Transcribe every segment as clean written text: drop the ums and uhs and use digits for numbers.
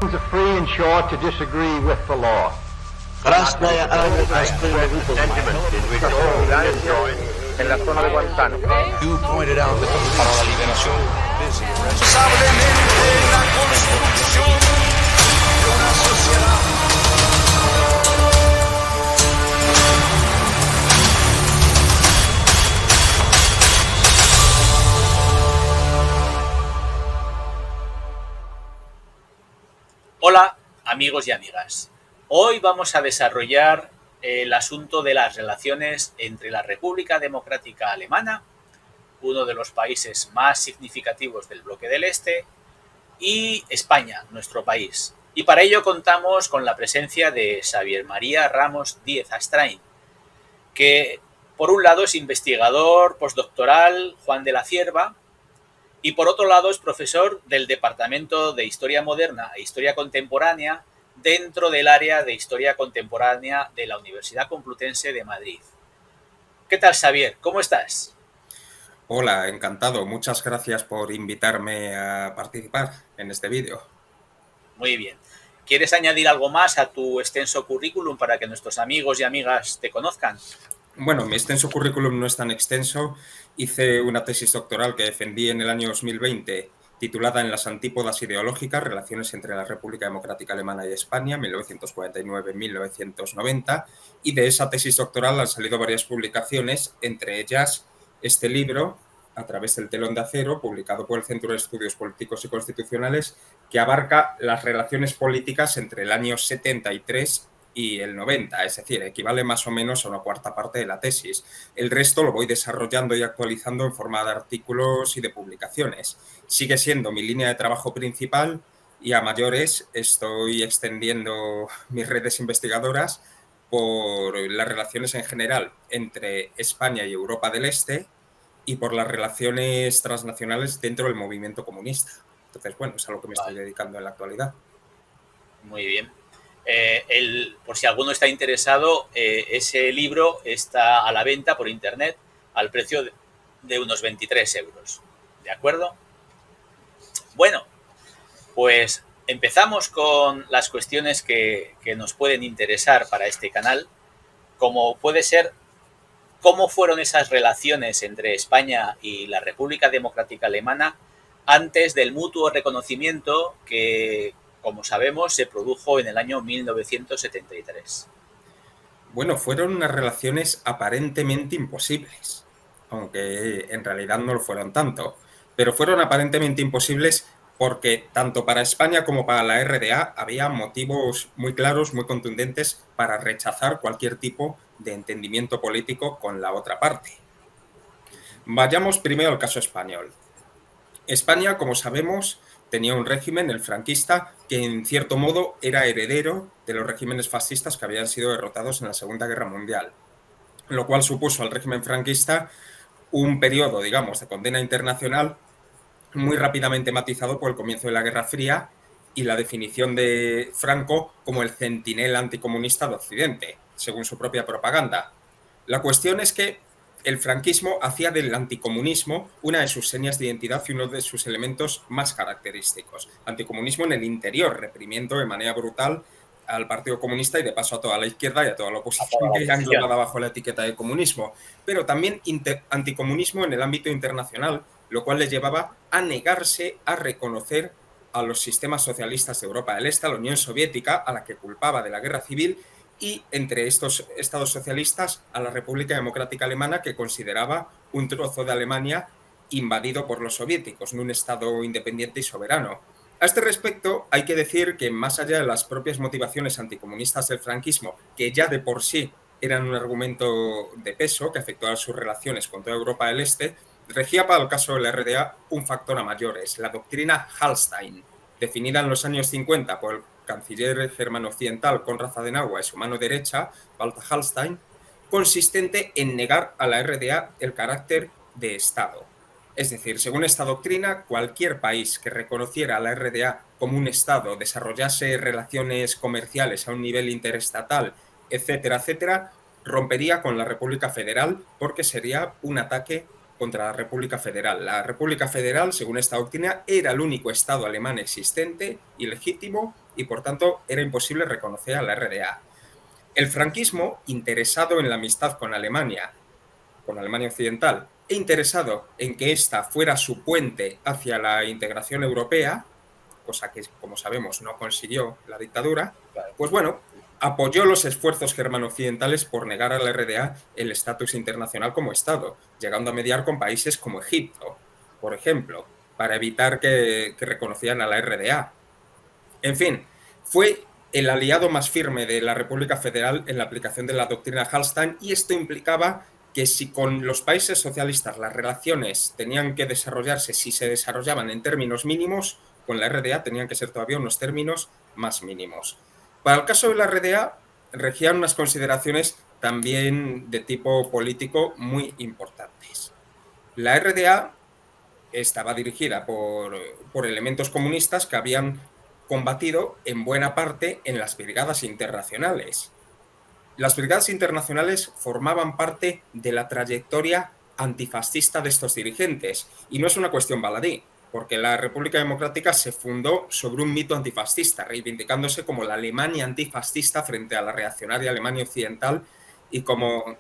free and sure to disagree with the law. Krasnaya Armia Australia En la zona de Guantánamo. You pointed out that para la liberación busy la construcción de una sociedad. Hola amigos y amigas, hoy vamos a desarrollar el asunto de las relaciones entre la República Democrática Alemana, uno de los países más significativos del bloque del Este, y España, nuestro país. Y para ello contamos con la presencia de Xavier María Ramos Díez Astrain, que por un lado es investigador postdoctoral Juan de la Cierva, y por otro lado es profesor del Departamento de Historia Moderna e Historia Contemporánea dentro del área de Historia Contemporánea de la Universidad Complutense de Madrid. ¿Qué tal, Xavier? ¿Cómo estás? Hola, encantado. Muchas gracias por invitarme a participar en este vídeo. Muy bien. ¿Quieres añadir algo más a tu extenso currículum para que nuestros amigos y amigas te conozcan? Bueno, mi extenso currículum no es tan extenso. Hice una tesis doctoral que defendí en el año 2020, titulada En las antípodas ideológicas, relaciones entre la República Democrática Alemana y España, 1949-1990, y de esa tesis doctoral han salido varias publicaciones, entre ellas este libro, A través del telón de acero, publicado por el Centro de Estudios Políticos y Constitucionales, que abarca las relaciones políticas entre el año 73 y el 90, es decir, equivale más o menos a una cuarta parte de la tesis. El resto lo voy desarrollando y actualizando en forma de artículos y de publicaciones. Sigue siendo mi línea de trabajo principal y a mayores estoy extendiendo mis redes investigadoras por las relaciones en general entre España y Europa del Este y por las relaciones transnacionales dentro del movimiento comunista. Entonces, bueno, es a lo que me estoy dedicando en la actualidad. Muy bien. Por si alguno está interesado, ese libro está a la venta por internet al precio de unos 23 euros. ¿De acuerdo? Bueno, pues empezamos con las cuestiones que nos pueden interesar para este canal, como puede ser cómo fueron esas relaciones entre España y la República Democrática Alemana antes del mutuo reconocimiento que, como sabemos, se produjo en el año 1973. Bueno, fueron unas relaciones aparentemente imposibles, aunque en realidad no lo fueron tanto, pero fueron aparentemente imposibles porque tanto para España como para la RDA había motivos muy claros, muy contundentes para rechazar cualquier tipo de entendimiento político con la otra parte. Vayamos primero al caso español. España, como sabemos, tenía un régimen, el franquista, que en cierto modo era heredero de los regímenes fascistas que habían sido derrotados en la Segunda Guerra Mundial, lo cual supuso al régimen franquista un periodo, digamos, de condena internacional muy rápidamente matizado por el comienzo de la Guerra Fría y la definición de Franco como el centinela anticomunista de Occidente, según su propia propaganda. La cuestión es que el franquismo hacía del anticomunismo una de sus señas de identidad y uno de sus elementos más característicos. Anticomunismo en el interior, reprimiendo de manera brutal al Partido Comunista y de paso a toda la izquierda y a toda la oposición que era englobada bajo la etiqueta de comunismo, pero también anticomunismo en el ámbito internacional, lo cual les llevaba a negarse a reconocer a los sistemas socialistas de Europa del Este, a la Unión Soviética, a la que culpaba de la guerra civil, y entre estos estados socialistas a la República Democrática Alemana, que consideraba un trozo de Alemania invadido por los soviéticos, no un estado independiente y soberano. A este respecto, hay que decir que más allá de las propias motivaciones anticomunistas del franquismo, que ya de por sí eran un argumento de peso que afectó a sus relaciones con toda Europa del Este, regía para el caso de la RDA un factor a mayores, la doctrina Hallstein, definida en los años 50 por el canciller germano-occidental Konrad Adenauer y su mano derecha, Walter Hallstein, consistente en negar a la RDA el carácter de Estado. Es decir, según esta doctrina, cualquier país que reconociera a la RDA como un Estado, desarrollase relaciones comerciales a un nivel interestatal, etcétera, etcétera, rompería con la República Federal porque sería un ataque contra la República Federal. La República Federal, según esta doctrina, era el único Estado alemán existente y legítimo y, por tanto, era imposible reconocer a la RDA. El franquismo, interesado en la amistad con Alemania Occidental, e interesado en que ésta fuera su puente hacia la integración europea, cosa que, como sabemos, no consiguió la dictadura, pues bueno, apoyó los esfuerzos germano-occidentales por negar a la RDA el estatus internacional como Estado, llegando a mediar con países como Egipto, por ejemplo, para evitar que reconocieran a la RDA. En fin, fue el aliado más firme de la República Federal en la aplicación de la doctrina Hallstein, y esto implicaba que si con los países socialistas las relaciones tenían que desarrollarse, si se desarrollaban en términos mínimos, con la RDA tenían que ser todavía unos términos más mínimos. Para el caso de la RDA, regían unas consideraciones también de tipo político muy importantes. La RDA estaba dirigida por elementos comunistas que habían combatido en buena parte en las brigadas internacionales. Las brigadas internacionales formaban parte de la trayectoria antifascista de estos dirigentes, y no es una cuestión baladí, porque la República Democrática se fundó sobre un mito antifascista, reivindicándose como la Alemania antifascista frente a la reaccionaria Alemania Occidental, y como...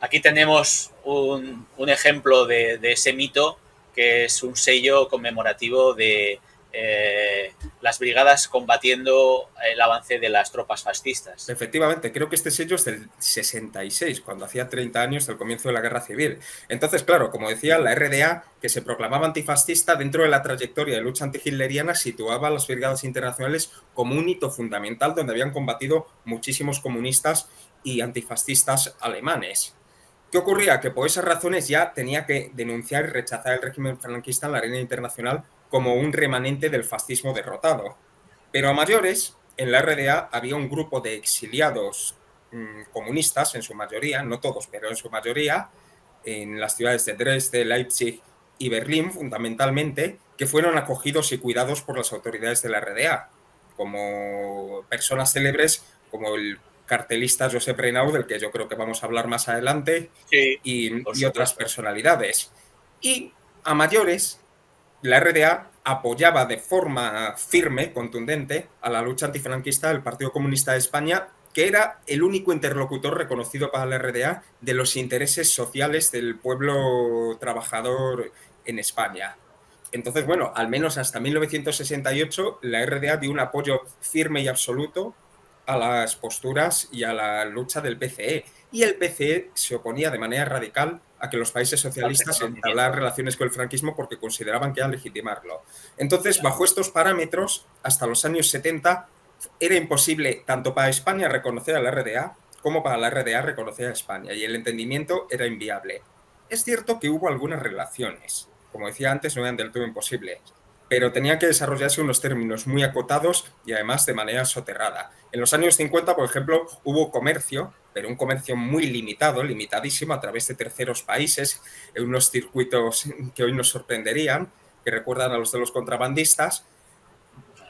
Aquí tenemos un ejemplo de ese mito, que es un sello conmemorativo de las brigadas combatiendo el avance de las tropas fascistas. Efectivamente, creo que este sello es del 66, cuando hacía 30 años del comienzo de la Guerra Civil. Entonces, claro, como decía, la RDA, que se proclamaba antifascista, dentro de la trayectoria de lucha antihitleriana, situaba a las brigadas internacionales como un hito fundamental donde habían combatido muchísimos comunistas y antifascistas alemanes. ¿Qué ocurría? Que por esas razones ya tenía que denunciar y rechazar el régimen franquista en la arena internacional como un remanente del fascismo derrotado. Pero a mayores, en la RDA había un grupo de exiliados comunistas, en su mayoría, no todos, pero en su mayoría, en las ciudades de Dresde, Leipzig y Berlín, fundamentalmente, que fueron acogidos y cuidados por las autoridades de la RDA, como personas célebres como el cartelista Josep Renau, del que yo creo que vamos a hablar más adelante, sí, y otras personalidades. Y a mayores, la RDA apoyaba de forma firme, contundente, a la lucha antifranquista del Partido Comunista de España, que era el único interlocutor reconocido para la RDA de los intereses sociales del pueblo trabajador en España. Entonces, bueno, al menos hasta 1968, la RDA dio un apoyo firme y absoluto a las posturas y a la lucha del PCE. Y el PCE se oponía de manera radical a que los países socialistas entablaran relaciones con el franquismo porque consideraban que era legitimarlo. Entonces, bajo estos parámetros, hasta los años 70, era imposible tanto para España reconocer a la RDA como para la RDA reconocer a España, y el entendimiento era inviable. Es cierto que hubo algunas relaciones, como decía antes, no eran del todo imposibles, pero tenían que desarrollarse unos términos muy acotados y además de manera soterrada. En los años 50, por ejemplo, hubo comercio, pero un comercio muy limitado, limitadísimo, a través de terceros países, en unos circuitos que hoy nos sorprenderían, que recuerdan a los de los contrabandistas,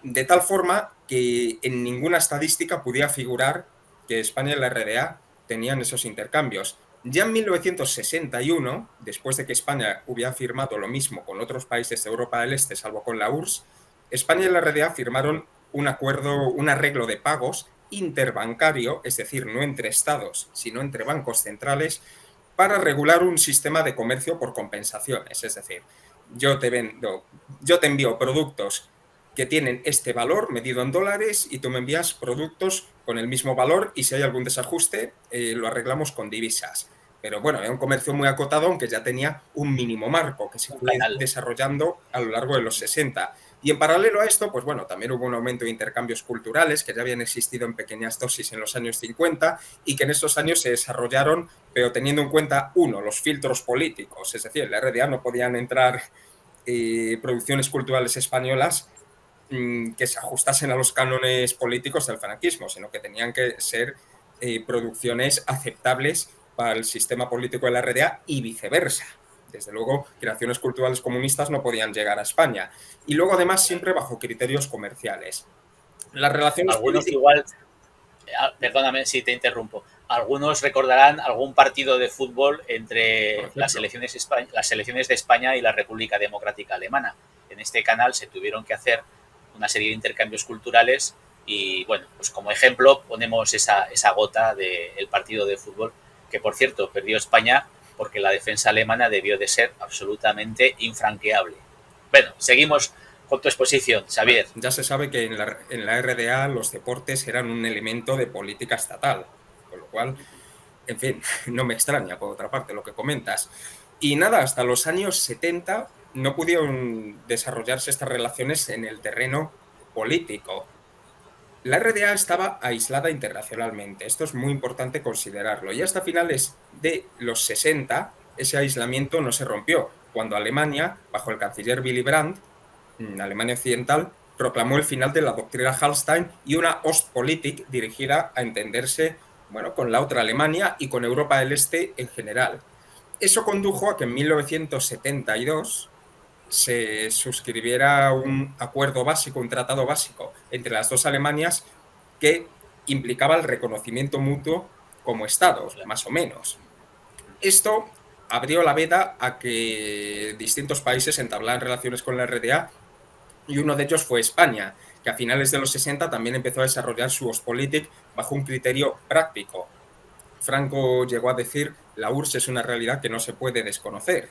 de tal forma que en ninguna estadística pudiera figurar que España y la RDA tenían esos intercambios. Ya en 1961, después de que España hubiera firmado lo mismo con otros países de Europa del Este, salvo con la URSS, España y la RDA firmaron un arreglo de pagos interbancario, es decir, no entre estados, sino entre bancos centrales, para regular un sistema de comercio por compensaciones. Es decir, yo te envío productos que tienen este valor medido en dólares y tú me envías productos con el mismo valor, y si hay algún desajuste lo arreglamos con divisas. Pero bueno, era un comercio muy acotado, aunque ya tenía un mínimo marco que se fue desarrollando a lo largo de los 60. Y en paralelo a esto, pues bueno, también hubo un aumento de intercambios culturales que ya habían existido en pequeñas dosis en los años 50 y que en estos años se desarrollaron, pero teniendo en cuenta, uno, los filtros políticos. Es decir, en la RDA no podían entrar producciones culturales españolas que se ajustasen a los cánones políticos del franquismo, sino que tenían que ser producciones aceptables para el sistema político de la RDA y viceversa. Desde luego, creaciones culturales comunistas no podían llegar a España. Y luego, además, siempre bajo criterios comerciales. Las relaciones algunos políticas... igual, perdóname si te interrumpo, algunos recordarán algún partido de fútbol entre las ejemplo. selecciones de España y la República Democrática Alemana. En este canal se tuvieron que hacer una serie de intercambios culturales y, bueno, pues como ejemplo ponemos esa gota del partido de fútbol, que por cierto perdió España porque la defensa alemana debió de ser absolutamente infranqueable. Bueno, seguimos con tu exposición, Xavier. Ya se sabe que en la RDA los deportes eran un elemento de política estatal, con lo cual, en fin, no me extraña, por otra parte, lo que comentas. Y nada, hasta los años 70 no pudieron desarrollarse estas relaciones en el terreno político. La RDA estaba aislada internacionalmente, esto es muy importante considerarlo, y hasta finales de los 60 ese aislamiento no se rompió, cuando Alemania, bajo el canciller Willy Brandt, Alemania Occidental, proclamó el final de la doctrina Hallstein y una Ostpolitik dirigida a entenderse, bueno, con la otra Alemania y con Europa del Este en general. Eso condujo a que en 1972 se suscribiera un acuerdo básico, un tratado básico entre las dos Alemanias que implicaba el reconocimiento mutuo como estados, más o menos. Esto abrió la veda a que distintos países entablaran relaciones con la RDA y uno de ellos fue España, que a finales de los 60 también empezó a desarrollar su Ostpolitik bajo un criterio práctico. Franco llegó a decir, la URSS es una realidad que no se puede desconocer.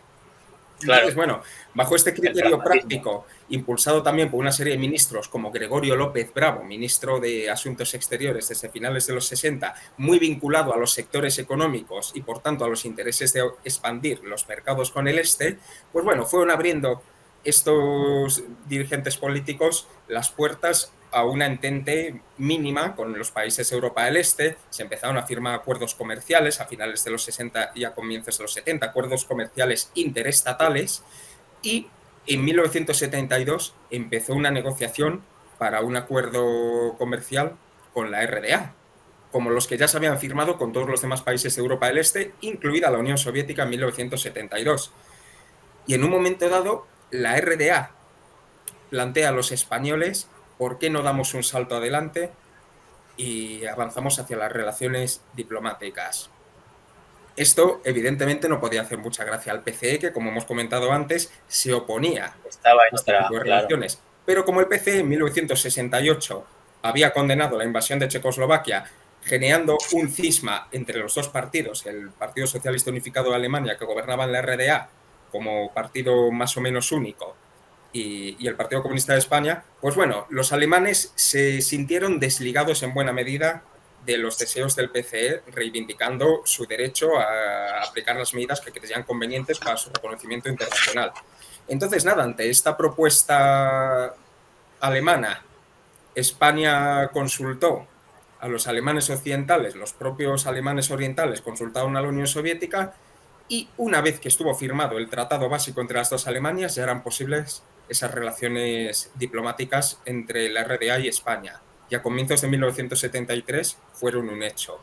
Claro. Entonces, bueno, bajo este criterio práctico, impulsado también por una serie de ministros como Gregorio López Bravo, ministro de Asuntos Exteriores desde finales de los 60, muy vinculado a los sectores económicos y por tanto a los intereses de expandir los mercados con el este, pues bueno, fueron abriendo estos dirigentes políticos las puertas a una entente mínima con los países de Europa del Este, se empezaron a firmar acuerdos comerciales a finales de los 60 y a comienzos de los 70, acuerdos comerciales interestatales, y en 1972 empezó una negociación para un acuerdo comercial con la RDA, como los que ya se habían firmado con todos los demás países de Europa del Este, incluida la Unión Soviética en 1972. Y en un momento dado, la RDA plantea a los españoles ¿por qué no damos un salto adelante y avanzamos hacia las relaciones diplomáticas? Esto, evidentemente, no podía hacer mucha gracia al PCE, que, como hemos comentado antes, se oponía Estaba en a este otra, tipo de claro. relaciones. Pero como el PCE en 1968 había condenado la invasión de Checoslovaquia, generando un cisma entre los dos partidos, el Partido Socialista Unificado de Alemania, que gobernaba en la RDA, como partido más o menos único, y el Partido Comunista de España, pues bueno, los alemanes se sintieron desligados en buena medida de los deseos del PCE, reivindicando su derecho a aplicar las medidas que creían convenientes para su reconocimiento internacional. Entonces, nada, ante esta propuesta alemana, España consultó a los alemanes occidentales, los propios alemanes orientales consultaron a la Unión Soviética, y una vez que estuvo firmado el tratado básico entre las dos Alemanias, ya eran posibles esas relaciones diplomáticas entre la RDA y España. Y a comienzos de 1973 fueron un hecho,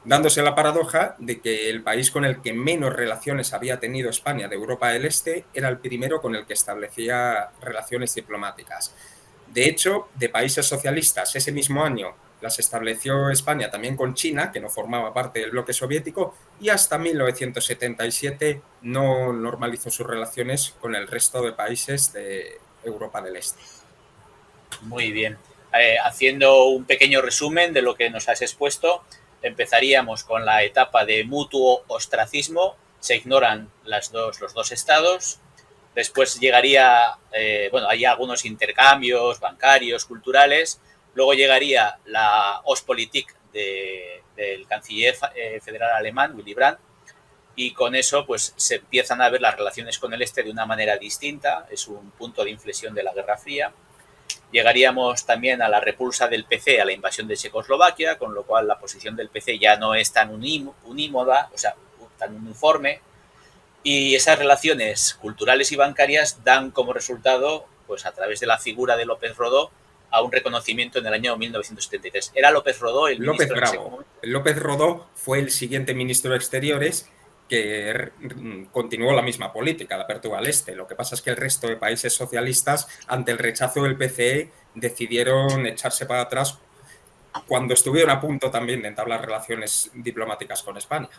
dándose la paradoja de que el país con el que menos relaciones había tenido España de Europa del Este era el primero con el que establecía relaciones diplomáticas. De hecho, de países socialistas, ese mismo año las estableció España también con China, que no formaba parte del bloque soviético, y hasta 1977 no normalizó sus relaciones con el resto de países de Europa del Este. Muy bien. Haciendo un pequeño resumen de lo que nos has expuesto, empezaríamos con la etapa de mutuo ostracismo, se ignoran los dos estados. Después llegaría, hay algunos intercambios bancarios, culturales. Luego llegaría la Ostpolitik del canciller federal alemán, Willy Brandt, y con eso pues se empiezan a ver las relaciones con el este de una manera distinta, es un punto de inflexión de la Guerra Fría. Llegaríamos también a la repulsa del PC a la invasión de Checoslovaquia, con lo cual la posición del PC ya no es tan unímoda, o sea, tan uniforme, y esas relaciones culturales y bancarias dan como resultado, pues a través de la figura de López Rodó, a un reconocimiento en el año 1973. ¿Era López Rodó el ministro? López Bravo. López Rodó fue el siguiente ministro de Exteriores que continuó la misma política de apertura al este. Lo que pasa es que el resto de países socialistas, ante el rechazo del PCE, decidieron echarse para atrás cuando estuvieron a punto también de entablar relaciones diplomáticas con España.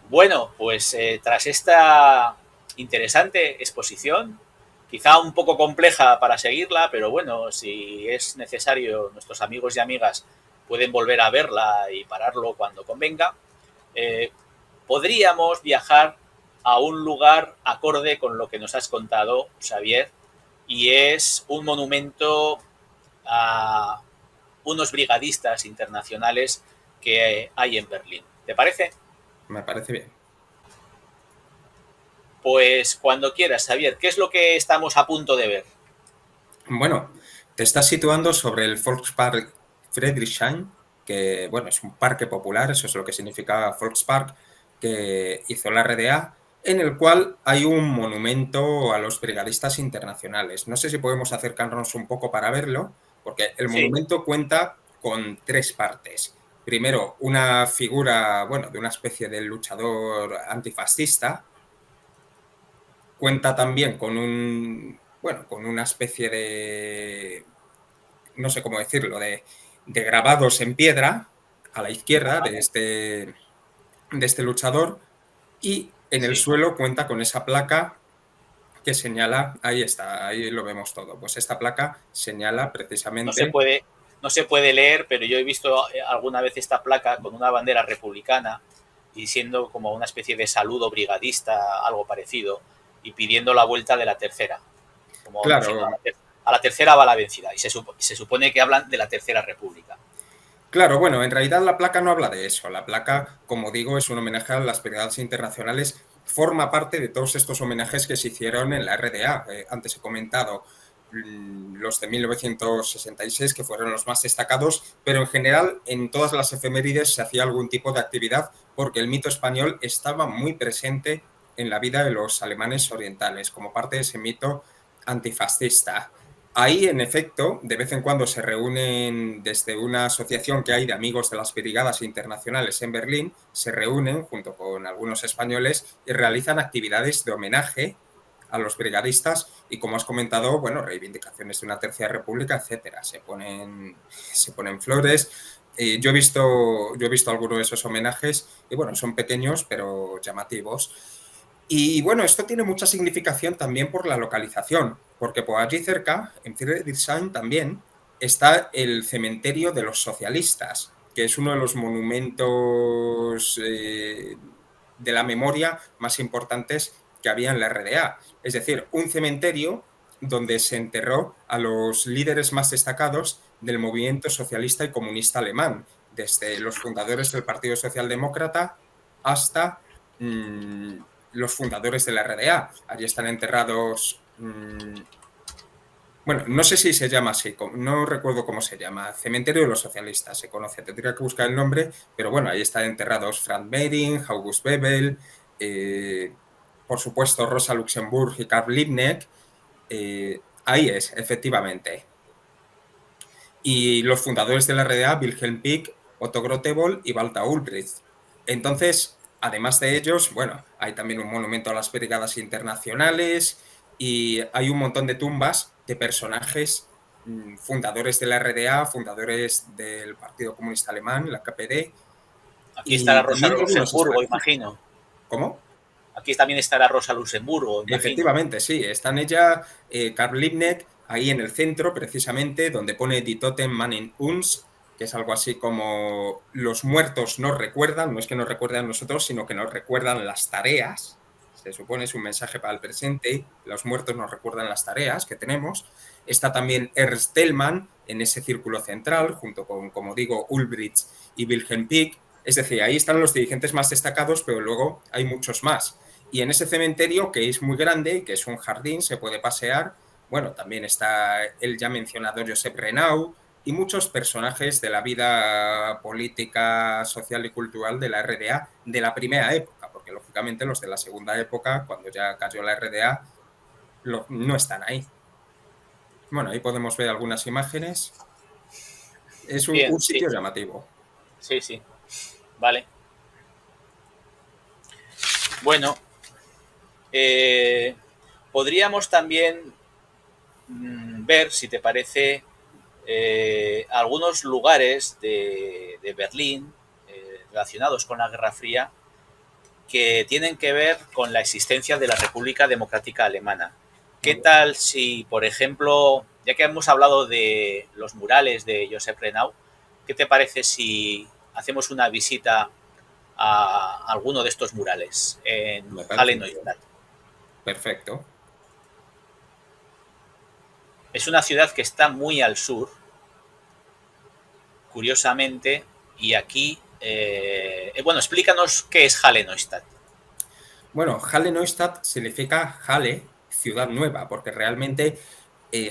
Bueno, pues tras esta interesante exposición, quizá un poco compleja para seguirla, pero bueno, si es necesario, nuestros amigos y amigas pueden volver a verla y pararlo cuando convenga. Podríamos viajar a un lugar acorde con lo que nos has contado, Xavier, y es un monumento a unos brigadistas internacionales que hay en Berlín. ¿Te parece? Me parece bien. Pues cuando quieras, Xavier, ¿qué es lo que estamos a punto de ver? Bueno, te estás situando sobre el Volkspark Friedrichshain, que bueno, es un parque popular, eso es lo que significa Volkspark, que hizo la RDA, en el cual hay un monumento a los brigadistas internacionales. No sé si podemos acercarnos un poco para verlo, porque el Sí, monumento cuenta con 3 partes. Primero, una figura, bueno, de una especie de luchador antifascista. Cuenta también con con una especie de, no sé cómo decirlo, de grabados en piedra a la izquierda de este luchador, y en el sí. suelo cuenta con esa placa que señala, ahí está, ahí lo vemos todo, pues esta placa señala No se precisamente, puede, no se puede leer, pero yo he visto alguna vez esta placa con una bandera republicana y siendo como una especie de saludo brigadista, algo parecido, y pidiendo la vuelta de la tercera, como diciendo claro, a la tercera va la vencida, y se supone que hablan de la tercera república. claro, bueno, en realidad la placa no habla de eso. La placa, como digo, es un homenaje a las brigadas internacionales, forma parte de todos estos homenajes que se hicieron en la RDA. Antes he comentado los de 1966, que fueron los más destacados, pero en general en todas las efemérides se hacía algún tipo de actividad porque el mito español estaba muy presente en la vida de los alemanes orientales, como parte de ese mito antifascista. Ahí, en efecto, de vez en cuando se reúnen desde una asociación que hay de amigos de las brigadas internacionales en Berlín, se reúnen junto con algunos españoles y realizan actividades de homenaje a los brigadistas y, como has comentado, bueno, reivindicaciones de una tercera república, etcétera. Se ponen flores. Yo he visto algunos de esos homenajes y, bueno, son pequeños pero llamativos. Y bueno, esto tiene mucha significación también por la localización, porque por allí cerca, en Friedrichshain también, está el cementerio de los socialistas, que es uno de los monumentos de la memoria más importantes que había en la RDA. Es decir, un cementerio donde se enterró a los líderes más destacados del movimiento socialista y comunista alemán, desde los fundadores del Partido Socialdemócrata hasta los fundadores de la RDA. Allí están enterrados, bueno, no sé si se llama así, no recuerdo cómo se llama, Cementerio de los Socialistas, se conoce, tendría que buscar el nombre, pero bueno, ahí están enterrados Franz Mehring, August Bebel, por supuesto Rosa Luxemburg y Karl Liebknecht, ahí es, efectivamente. Y los fundadores de la RDA, Wilhelm Pieck, Otto Grotewohl y Walter Ulbricht. Entonces, además de ellos, bueno, hay también un monumento a las brigadas internacionales y hay un montón de tumbas de personajes fundadores de la RDA, fundadores del Partido Comunista Alemán, la KPD, Aquí estará y Rosa también de algunos Luxemburgo, españoles. imagino. ¿Cómo? Aquí también estará Rosa Luxemburgo, imagino. Efectivamente, sí. Está en ella Karl Liebknecht, ahí en el centro, precisamente, donde pone Die Toten mannen uns, que es algo así como los muertos nos recuerdan, no es que nos recuerden a nosotros, sino que nos recuerdan las tareas. Se supone es un mensaje para el presente, los muertos nos recuerdan las tareas que tenemos. Está también Ernst Thälmann en ese círculo central, junto con, como digo, Ulbricht y Wilhelm Pieck. Es decir, ahí están los dirigentes más destacados, pero luego hay muchos más. Y en ese cementerio, que es muy grande, que es un jardín, se puede pasear, bueno, también está el ya mencionado Josep Renau y muchos personajes de la vida política, social y cultural de la RDA de la primera época, porque lógicamente los de la segunda época, cuando ya cayó la RDA, no están ahí. Bueno, ahí podemos ver algunas imágenes. Es Bien, un sí, sitio llamativo. sí, sí. Vale. Bueno, podríamos también ver si te parece algunos lugares de Berlín relacionados con la Guerra Fría que tienen que ver con la existencia de la República Democrática Alemana. ¿Qué tal si, por ejemplo, ya que hemos hablado de los murales de Joseph Renau, qué te parece si hacemos una visita a alguno de estos murales en Halle Neustadt? Perfecto. Es una ciudad que está muy al sur, curiosamente, y aquí, bueno, explícanos qué es Halle Neustadt. Bueno, Halle Neustadt significa Halle, ciudad nueva, porque realmente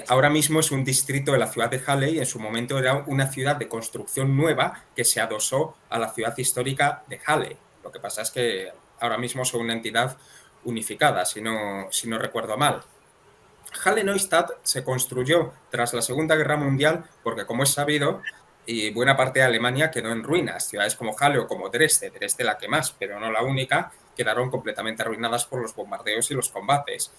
ahora mismo es un distrito de la ciudad de Halle y en su momento era una ciudad de construcción nueva que se adosó a la ciudad histórica de Halle. Lo que pasa es que ahora mismo son una entidad unificada, si no recuerdo mal. Halle Neustadt se construyó tras la Segunda Guerra Mundial porque, como es sabido, y buena parte de Alemania quedó en ruinas. Ciudades como Halle o como Dresde la que más, pero no la única, quedaron completamente arruinadas por los bombardeos y los combates.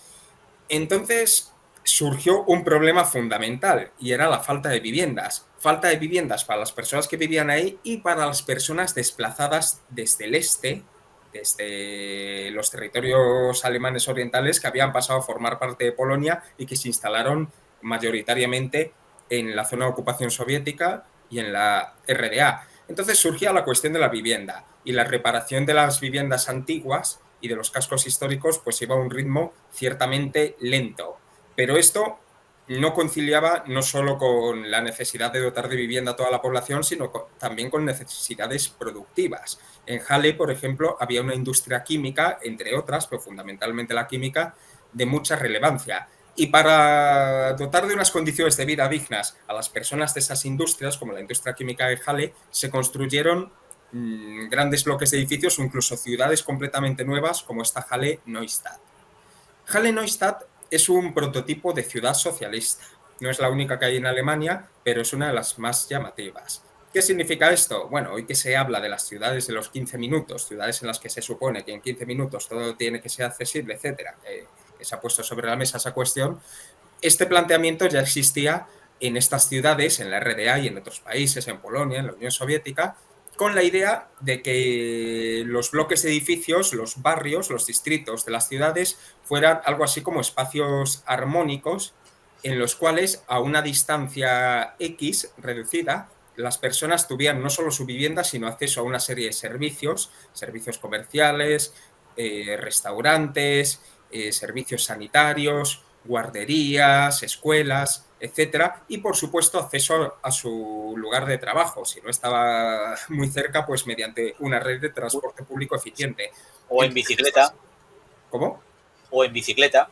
Entonces surgió un problema fundamental y era la falta de viviendas. Falta de viviendas para las personas que vivían ahí y para las personas desplazadas desde el este, desde los territorios alemanes orientales que habían pasado a formar parte de Polonia y que se instalaron mayoritariamente en la zona de ocupación soviética y en la RDA. Entonces surgía la cuestión de la vivienda y la reparación de las viviendas antiguas y de los cascos históricos pues iba a un ritmo ciertamente lento. Pero esto no conciliaba no solo con la necesidad de dotar de vivienda a toda la población, sino también con necesidades productivas. En Halle, por ejemplo, había una industria química, entre otras, pero fundamentalmente la química, de mucha relevancia. Y para dotar de unas condiciones de vida dignas a las personas de esas industrias, como la industria química de Halle, se construyeron grandes bloques de edificios o incluso ciudades completamente nuevas como esta Halle Neustadt. Halle Neustadt es un prototipo de ciudad socialista. No es la única que hay en Alemania, pero es una de las más llamativas. ¿Qué significa esto? Bueno, hoy que se habla de las ciudades de los 15 minutos, ciudades en las que se supone que en 15 minutos todo tiene que ser accesible, etcétera, que se ha puesto sobre la mesa esa cuestión, este planteamiento ya existía en estas ciudades, en la RDA y en otros países, en Polonia, en la Unión Soviética, con la idea de que los bloques de edificios, los barrios, los distritos de las ciudades fueran algo así como espacios armónicos en los cuales a una distancia X reducida las personas tuvieran no solo su vivienda, sino acceso a una serie de servicios comerciales, restaurantes, servicios sanitarios, guarderías, escuelas, etcétera, y por supuesto acceso a su lugar de trabajo. Si no estaba muy cerca, pues mediante una red de transporte público eficiente. O en bicicleta. ¿Cómo? O en bicicleta.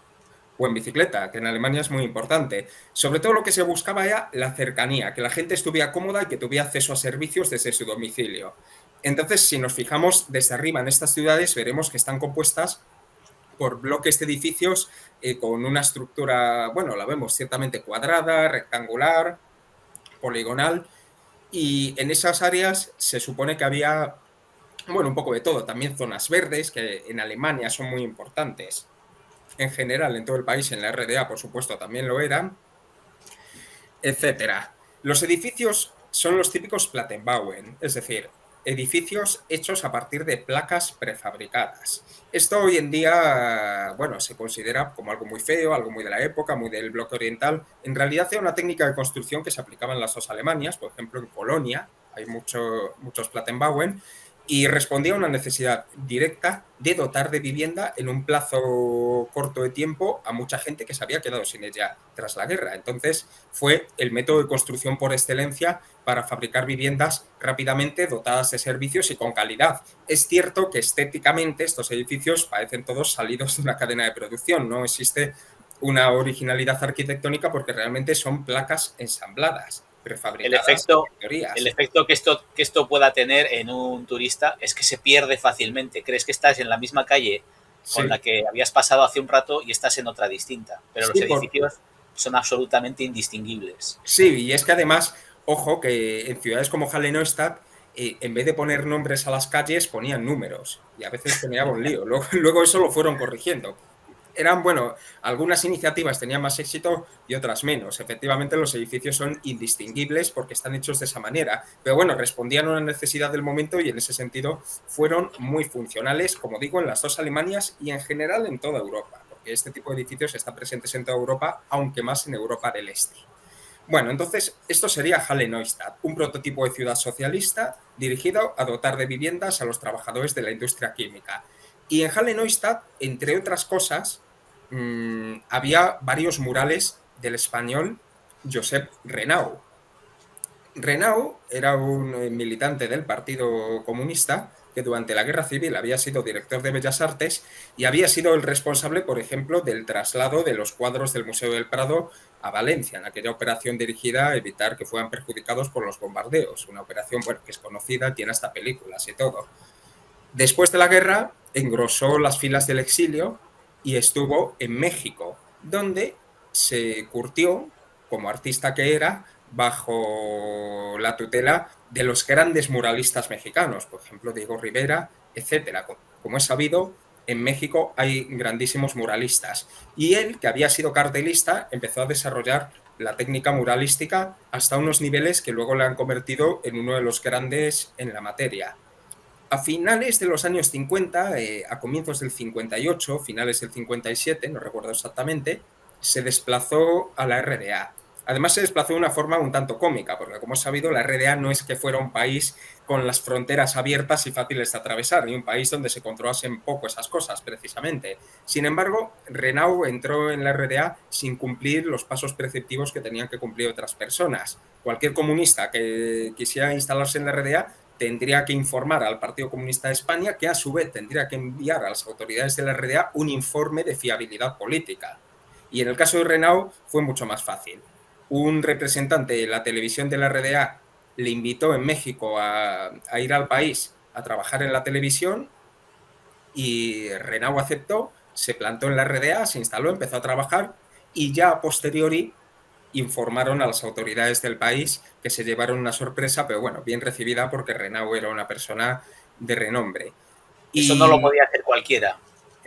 O en bicicleta, que en Alemania es muy importante. Sobre todo lo que se buscaba era la cercanía, que la gente estuviera cómoda y que tuviera acceso a servicios desde su domicilio. Entonces, si nos fijamos desde arriba en estas ciudades, veremos que están compuestas por bloques de edificios con una estructura, bueno, la vemos ciertamente cuadrada, rectangular, poligonal, y en esas áreas se supone que había, bueno, un poco de todo, también zonas verdes, que en Alemania son muy importantes. En general, en todo el país, en la RDA, por supuesto, también lo eran, etcétera. Los edificios son los típicos Plattenbauen, es decir, edificios hechos a partir de placas prefabricadas. Esto hoy en día, bueno, se considera como algo muy feo, algo muy de la época, muy del bloque oriental. En realidad era una técnica de construcción que se aplicaba en las dos Alemanias, por ejemplo, en Polonia hay muchos Plattenbauen, y respondía a una necesidad directa de dotar de vivienda en un plazo corto de tiempo a mucha gente que se había quedado sin ella tras la guerra. Entonces fue el método de construcción por excelencia para fabricar viviendas rápidamente, dotadas de servicios y con calidad. Es cierto que estéticamente estos edificios parecen todos salidos de una cadena de producción, no existe una originalidad arquitectónica porque realmente son placas ensambladas. El efecto que esto pueda tener en un turista es que se pierde fácilmente. Crees que estás en la misma calle con la que habías pasado hace un rato y estás en otra distinta. Pero los edificios son absolutamente indistinguibles. Sí, y es que además, ojo, que en ciudades como Halle Neustadt, en vez de poner nombres a las calles, ponían números. Y a veces tenía un lío. Luego eso lo fueron corrigiendo. eran, bueno, algunas iniciativas tenían más éxito y otras menos. Efectivamente, los edificios son indistinguibles porque están hechos de esa manera. Pero bueno, respondían a una necesidad del momento y en ese sentido fueron muy funcionales, como digo, en las dos Alemanias y en general en toda Europa, porque este tipo de edificios están presentes en toda Europa, aunque más en Europa del Este. Bueno, entonces esto sería Halle Neustadt, un prototipo de ciudad socialista dirigido a dotar de viviendas a los trabajadores de la industria química. Y en Halle Neustadt, entre otras cosas, había varios murales del español Josep Renau. Renau era un militante del Partido Comunista que durante la Guerra Civil había sido director de Bellas Artes y había sido el responsable, por ejemplo, del traslado de los cuadros del Museo del Prado a Valencia, en aquella operación dirigida a evitar que fueran perjudicados por los bombardeos. Una operación, bueno, que es conocida, tiene hasta películas y todo. Después de la guerra, engrosó las filas del exilio y estuvo en México, donde se curtió, como artista que era, bajo la tutela de los grandes muralistas mexicanos, por ejemplo, Diego Rivera, etcétera. Como es sabido, en México hay grandísimos muralistas. Y él, que había sido cartelista, empezó a desarrollar la técnica muralística hasta unos niveles que luego le han convertido en uno de los grandes en la materia. A finales de los años 50, a comienzos del 58, finales del 57, no recuerdo exactamente, se desplazó a la RDA. Además, se desplazó de una forma un tanto cómica, porque como es sabido, la RDA no es que fuera un país con las fronteras abiertas y fáciles de atravesar, ni un país donde se controlasen poco esas cosas, precisamente. Sin embargo, Renau entró en la RDA sin cumplir los pasos preceptivos que tenían que cumplir otras personas. Cualquier comunista que quisiera instalarse en la RDA tendría que informar al Partido Comunista de España, que a su vez tendría que enviar a las autoridades de la RDA un informe de fiabilidad política. Y en el caso de Renau fue mucho más fácil. Un representante de la televisión de la RDA le invitó en México a ir al país a trabajar en la televisión y Renau aceptó, se plantó en la RDA, se instaló, empezó a trabajar y ya a posteriori informaron a las autoridades del país, que se llevaron una sorpresa, pero bueno, bien recibida porque Renau era una persona de renombre. Eso no lo podía hacer cualquiera.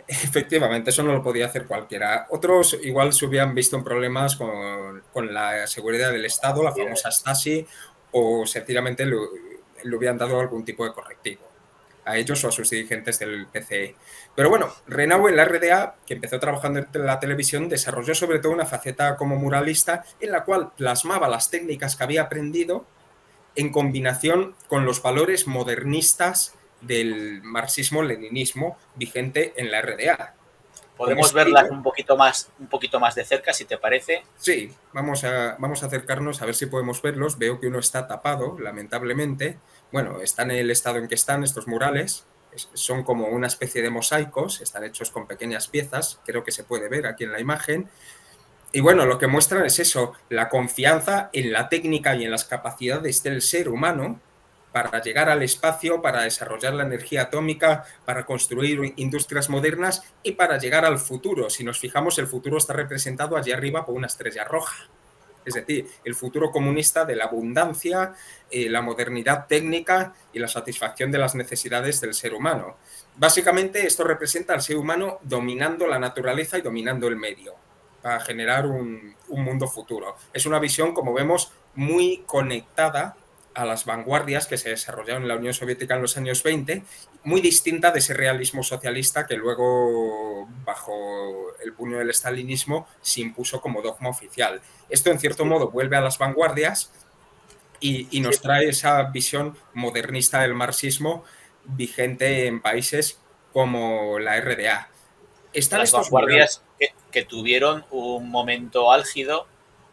Efectivamente, eso no lo podía hacer cualquiera. Otros igual se hubieran visto en problemas con la seguridad del Estado, la famosa Stasi, o sencillamente le hubieran dado algún tipo de correctivo a ellos o a sus dirigentes del PCE. Pero bueno, Renau en la RDA, que empezó trabajando en la televisión, desarrolló sobre todo una faceta como muralista en la cual plasmaba las técnicas que había aprendido en combinación con los valores modernistas del marxismo-leninismo vigente en la RDA. Podemos verlas un poquito más de cerca, si te parece. Sí, vamos a acercarnos a ver si podemos verlos. Veo que uno está tapado, lamentablemente. Bueno, están en el estado en que están estos murales. Son como una especie de mosaicos, están hechos con pequeñas piezas, creo que se puede ver aquí en la imagen. Y bueno, lo que muestran es eso, la confianza en la técnica y en las capacidades del ser humano para llegar al espacio, para desarrollar la energía atómica, para construir industrias modernas y para llegar al futuro. Si nos fijamos, el futuro está representado allí arriba por una estrella roja. Es decir, el futuro comunista de la abundancia, la modernidad técnica y la satisfacción de las necesidades del ser humano. Básicamente, esto representa al ser humano dominando la naturaleza y dominando el medio para generar un mundo futuro. Es una visión, como vemos, muy conectada a las vanguardias que se desarrollaron en la Unión Soviética en los años 20, muy distinta de ese realismo socialista que luego, bajo el puño del estalinismo, se impuso como dogma oficial. Esto, en cierto modo, vuelve a las vanguardias y nos trae esa visión modernista del marxismo vigente en países como la RDA. Están las vanguardias que tuvieron un momento álgido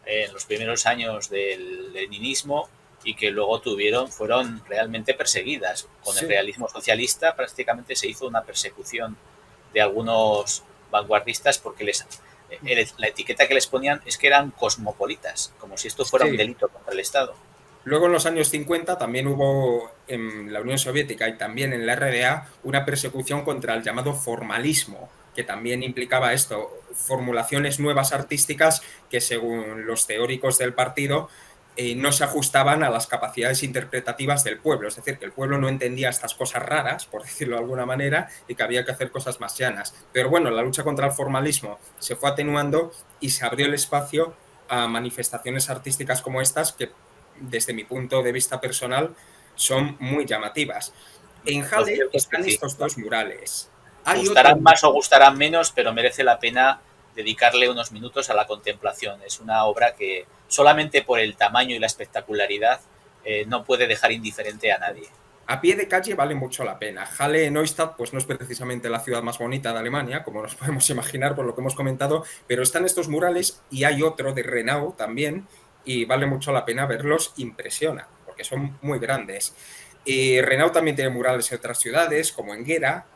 en los primeros años del leninismo y que luego fueron realmente perseguidas. Con el realismo socialista prácticamente se hizo una persecución de algunos vanguardistas porque la etiqueta que les ponían es que eran cosmopolitas, como si esto fuera un delito contra el Estado. Luego, en los años 50, también hubo en la Unión Soviética y también en la RDA una persecución contra el llamado formalismo, que también implicaba esto, formulaciones nuevas artísticas que, según los teóricos del partido, no se ajustaban a las capacidades interpretativas del pueblo, es decir, que el pueblo no entendía estas cosas raras, por decirlo de alguna manera, y que había que hacer cosas más llanas. Pero bueno, la lucha contra el formalismo se fue atenuando y se abrió el espacio a manifestaciones artísticas como estas que, desde mi punto de vista personal, son muy llamativas. En Lo Halle cierto es que están sí. estos dos murales. Hay Gustarán otro... más o gustarán menos, pero merece la pena dedicarle unos minutos a la contemplación. Es una obra que solamente por el tamaño y la espectacularidad no puede dejar indiferente a nadie. A pie de calle vale mucho la pena. Halle-Neustadt pues no es precisamente la ciudad más bonita de Alemania, como nos podemos imaginar por lo que hemos comentado, pero están estos murales y hay otro de Renau también, y vale mucho la pena verlos, impresiona, porque son muy grandes. Renau también tiene murales en otras ciudades, como en Gera,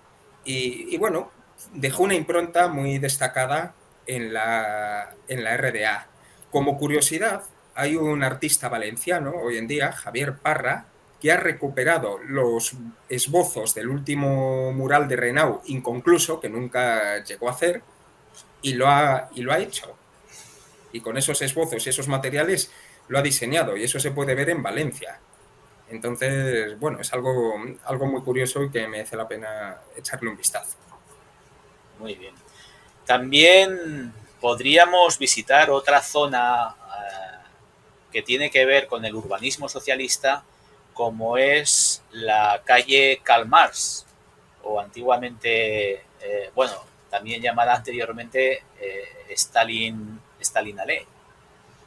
y bueno, dejó una impronta muy destacada en la RDA. Como curiosidad, hay un artista valenciano hoy en día, Javier Parra, que ha recuperado los esbozos del último mural de Renau inconcluso, que nunca llegó a hacer, y lo ha hecho. Y con esos esbozos y esos materiales lo ha diseñado, y eso se puede ver en Valencia. Entonces, bueno, es algo muy curioso y que merece la pena echarle un vistazo. Muy bien. También podríamos visitar otra zona que tiene que ver con el urbanismo socialista, como es la calle Karl Marx, o antiguamente, bueno, también llamada anteriormente Stalin Allee.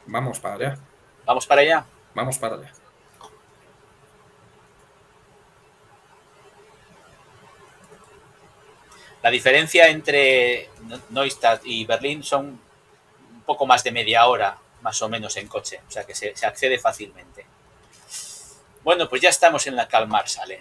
Vamos para allá. ¿Vamos para allá? Vamos para allá. La diferencia entre Neustadt y Berlín son un poco más de media hora, más o menos, en coche, o sea que se accede fácilmente. Bueno, pues ya estamos en la Karl Marx Allee.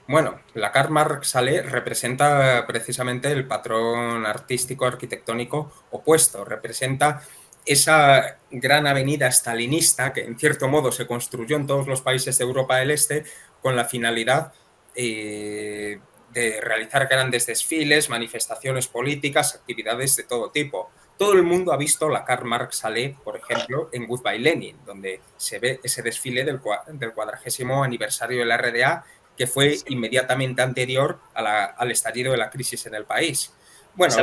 Bueno, la Karl Marx Allee representa precisamente el patrón artístico arquitectónico opuesto, representa esa gran avenida stalinista que en cierto modo se construyó en todos los países de Europa del Este con la finalidad de realizar grandes desfiles, manifestaciones políticas, actividades de todo tipo. Todo el mundo ha visto la Karl Marx Allee, por ejemplo, en Goodbye Lenin, donde se ve ese desfile del 40º aniversario de la RDA, que fue inmediatamente anterior al estallido de la crisis en el país. Bueno,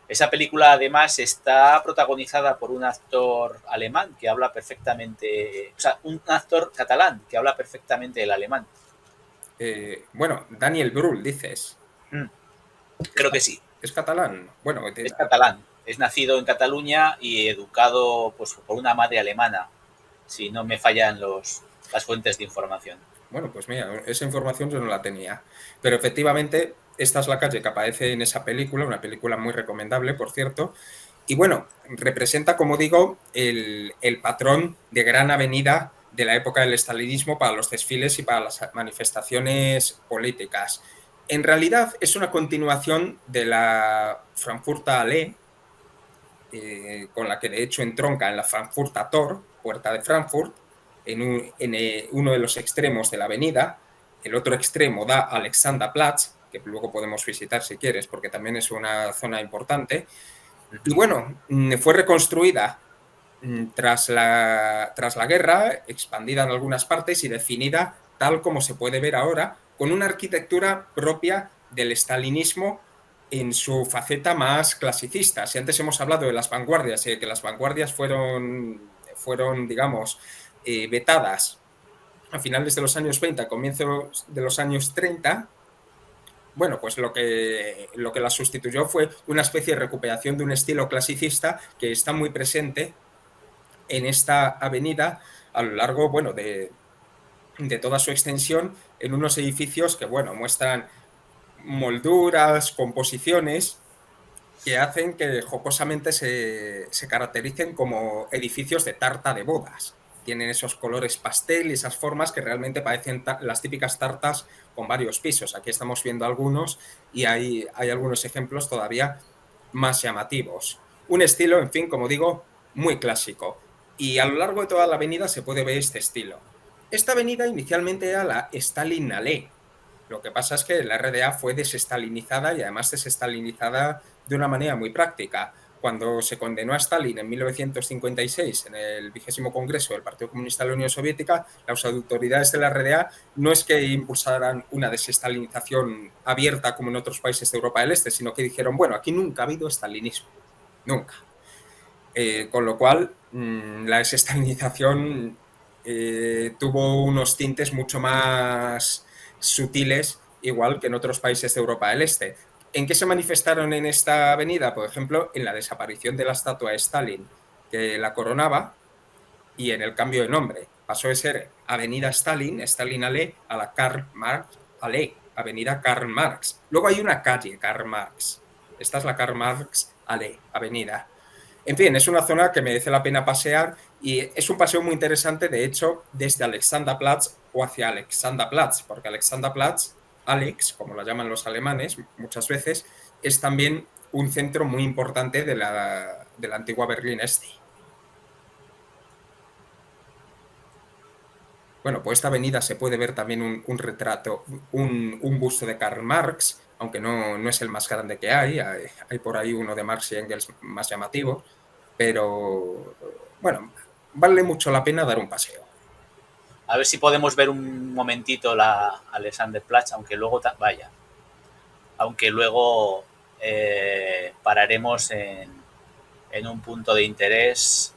esa película además está protagonizada por un actor alemán que habla perfectamente, o sea, un actor catalán que habla perfectamente el alemán. Bueno, Daniel Brühl, dices. Creo que sí. ¿Es catalán? Bueno, es catalán. Es nacido en Cataluña y educado pues, por una madre alemana, si no me fallan las fuentes de información. Bueno, pues mira, esa información yo no la tenía. Pero efectivamente, esta es la calle que aparece en esa película, una película muy recomendable, por cierto. Y bueno, representa, como digo, el patrón de gran avenida de la época del estalinismo para los desfiles y para las manifestaciones políticas. En realidad es una continuación de la Frankfurter Allee, con la que de hecho entronca en la Frankfurter Tor, puerta de Frankfurt, en uno de los extremos de la avenida. El otro extremo da a Alexanderplatz, que luego podemos visitar si quieres, porque también es una zona importante. Y bueno, fue reconstruida tras la guerra, expandida en algunas partes y definida tal como se puede ver ahora, con una arquitectura propia del estalinismo en su faceta más clasicista. Si antes hemos hablado de las vanguardias, que las vanguardias fueron digamos, vetadas a finales de los años 20, comienzos de los años 30, bueno, pues lo que la sustituyó fue una especie de recuperación de un estilo clasicista que está muy presente en esta avenida a lo largo, bueno, de toda su extensión, en unos edificios que, bueno, muestran molduras, composiciones que hacen que jocosamente se caractericen como edificios de tarta de bodas. Tienen esos colores pastel y esas formas que realmente parecen las típicas tartas con varios pisos. Aquí estamos viendo algunos y hay algunos ejemplos todavía más llamativos. Un estilo, en fin, como digo, muy clásico. Y a lo largo de toda la avenida se puede ver este estilo. Esta avenida inicialmente era la Stalin Allee. Lo que pasa es que la RDA fue desestalinizada y además desestalinizada de una manera muy práctica. cuando se condenó a Stalin en 1956 en el 20º Congreso del Partido Comunista de la Unión Soviética, las autoridades de la RDA no es que impulsaran una desestalinización abierta como en otros países de Europa del Este, sino que dijeron, bueno, aquí nunca ha habido estalinismo, nunca. Con lo cual, la desestalinización tuvo unos tintes mucho más sutiles, igual que en otros países de Europa del Este. ¿En qué se manifestaron en esta avenida? Por ejemplo, en la desaparición de la estatua de Stalin, que la coronaba, y en el cambio de nombre. Pasó de ser Avenida Stalin, Stalin Allee, a la Karl Marx Allee, Avenida Karl Marx. Luego hay una calle, Karl Marx. Esta es la Karl Marx Allee, avenida. En fin, es una zona que merece la pena pasear y es un paseo muy interesante, de hecho, desde Alexanderplatz o hacia Alexanderplatz, porque Alexanderplatz, Alex, como la llaman los alemanes muchas veces, es también un centro muy importante de la antigua Berlín Este. Bueno, pues esta avenida se puede ver también un retrato, un busto de Karl Marx, aunque no es el más grande que hay por ahí uno de Marx y Engels más llamativo, pero bueno, vale mucho la pena dar un paseo. A ver si podemos ver un momentito la Alexanderplatz, aunque luego pararemos en un punto de interés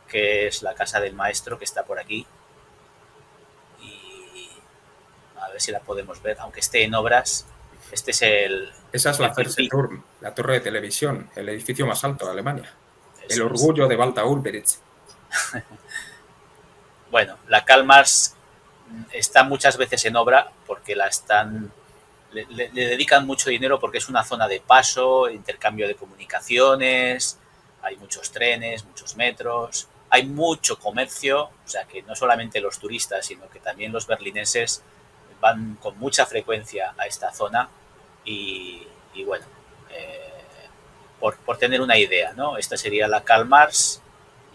que es la casa del maestro, que está por aquí, y a ver si la podemos ver, aunque esté en obras. Esa es la Fernsehturm, la torre de televisión, el edificio más alto de Alemania, el orgullo de Walter Ulbricht. Bueno, la Karl Marx está muchas veces en obra porque le dedican mucho dinero porque es una zona de paso, intercambio de comunicaciones, hay muchos trenes, muchos metros, hay mucho comercio, o sea que no solamente los turistas, sino que también los berlineses van con mucha frecuencia a esta zona y bueno, por tener una idea, ¿no? Esta sería la Karl Marx.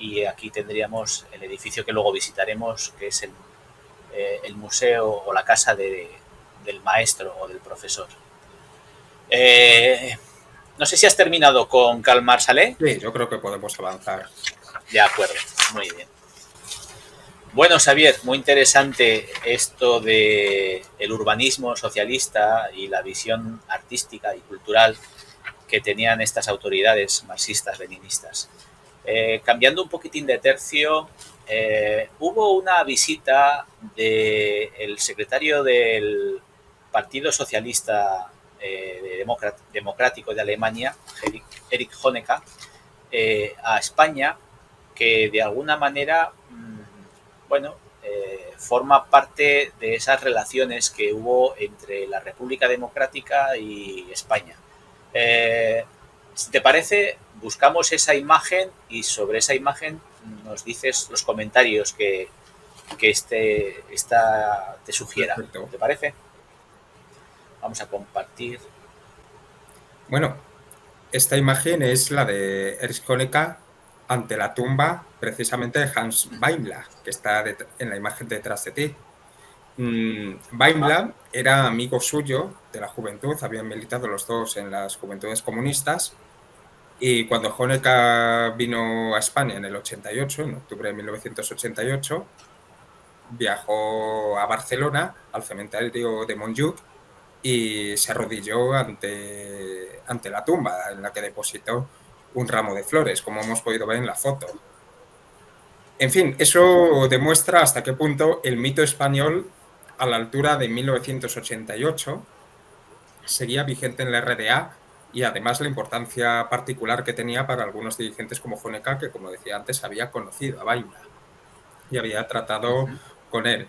Y aquí tendríamos el edificio que luego visitaremos, que es el museo o la casa del maestro o del profesor. No sé si has terminado con Karl Marx Allee. Sí, yo creo que podemos avanzar. De acuerdo, muy bien. Bueno, Xavier, muy interesante esto de el urbanismo socialista y la visión artística y cultural que tenían estas autoridades marxistas-leninistas. Cambiando un poquitín de tercio, hubo una visita del secretario del Partido Socialista Democrático de Alemania, Erich Honecker, a España, que de alguna manera, forma parte de esas relaciones que hubo entre la República Democrática y España. Si te parece, buscamos esa imagen y sobre esa imagen nos dices los comentarios que esta te sugiera. Perfecto. ¿Te parece? Vamos a compartir. Bueno, esta imagen es la de Erich Honecker ante la tumba precisamente de Hans Weimler, que está en la imagen detrás de ti. Weimler era amigo suyo de la juventud, habían militado los dos en las juventudes comunistas. Y cuando Honecker vino a España en el 88, en octubre de 1988, viajó a Barcelona, al cementerio de Montjuïc, y se arrodilló ante la tumba en la que depositó un ramo de flores, como hemos podido ver en la foto. En fin, eso demuestra hasta qué punto el mito español, a la altura de 1988, seguía vigente en la RDA, y además la importancia particular que tenía para algunos dirigentes como Honecker, que, como decía antes, había conocido a Weimler y había tratado con él.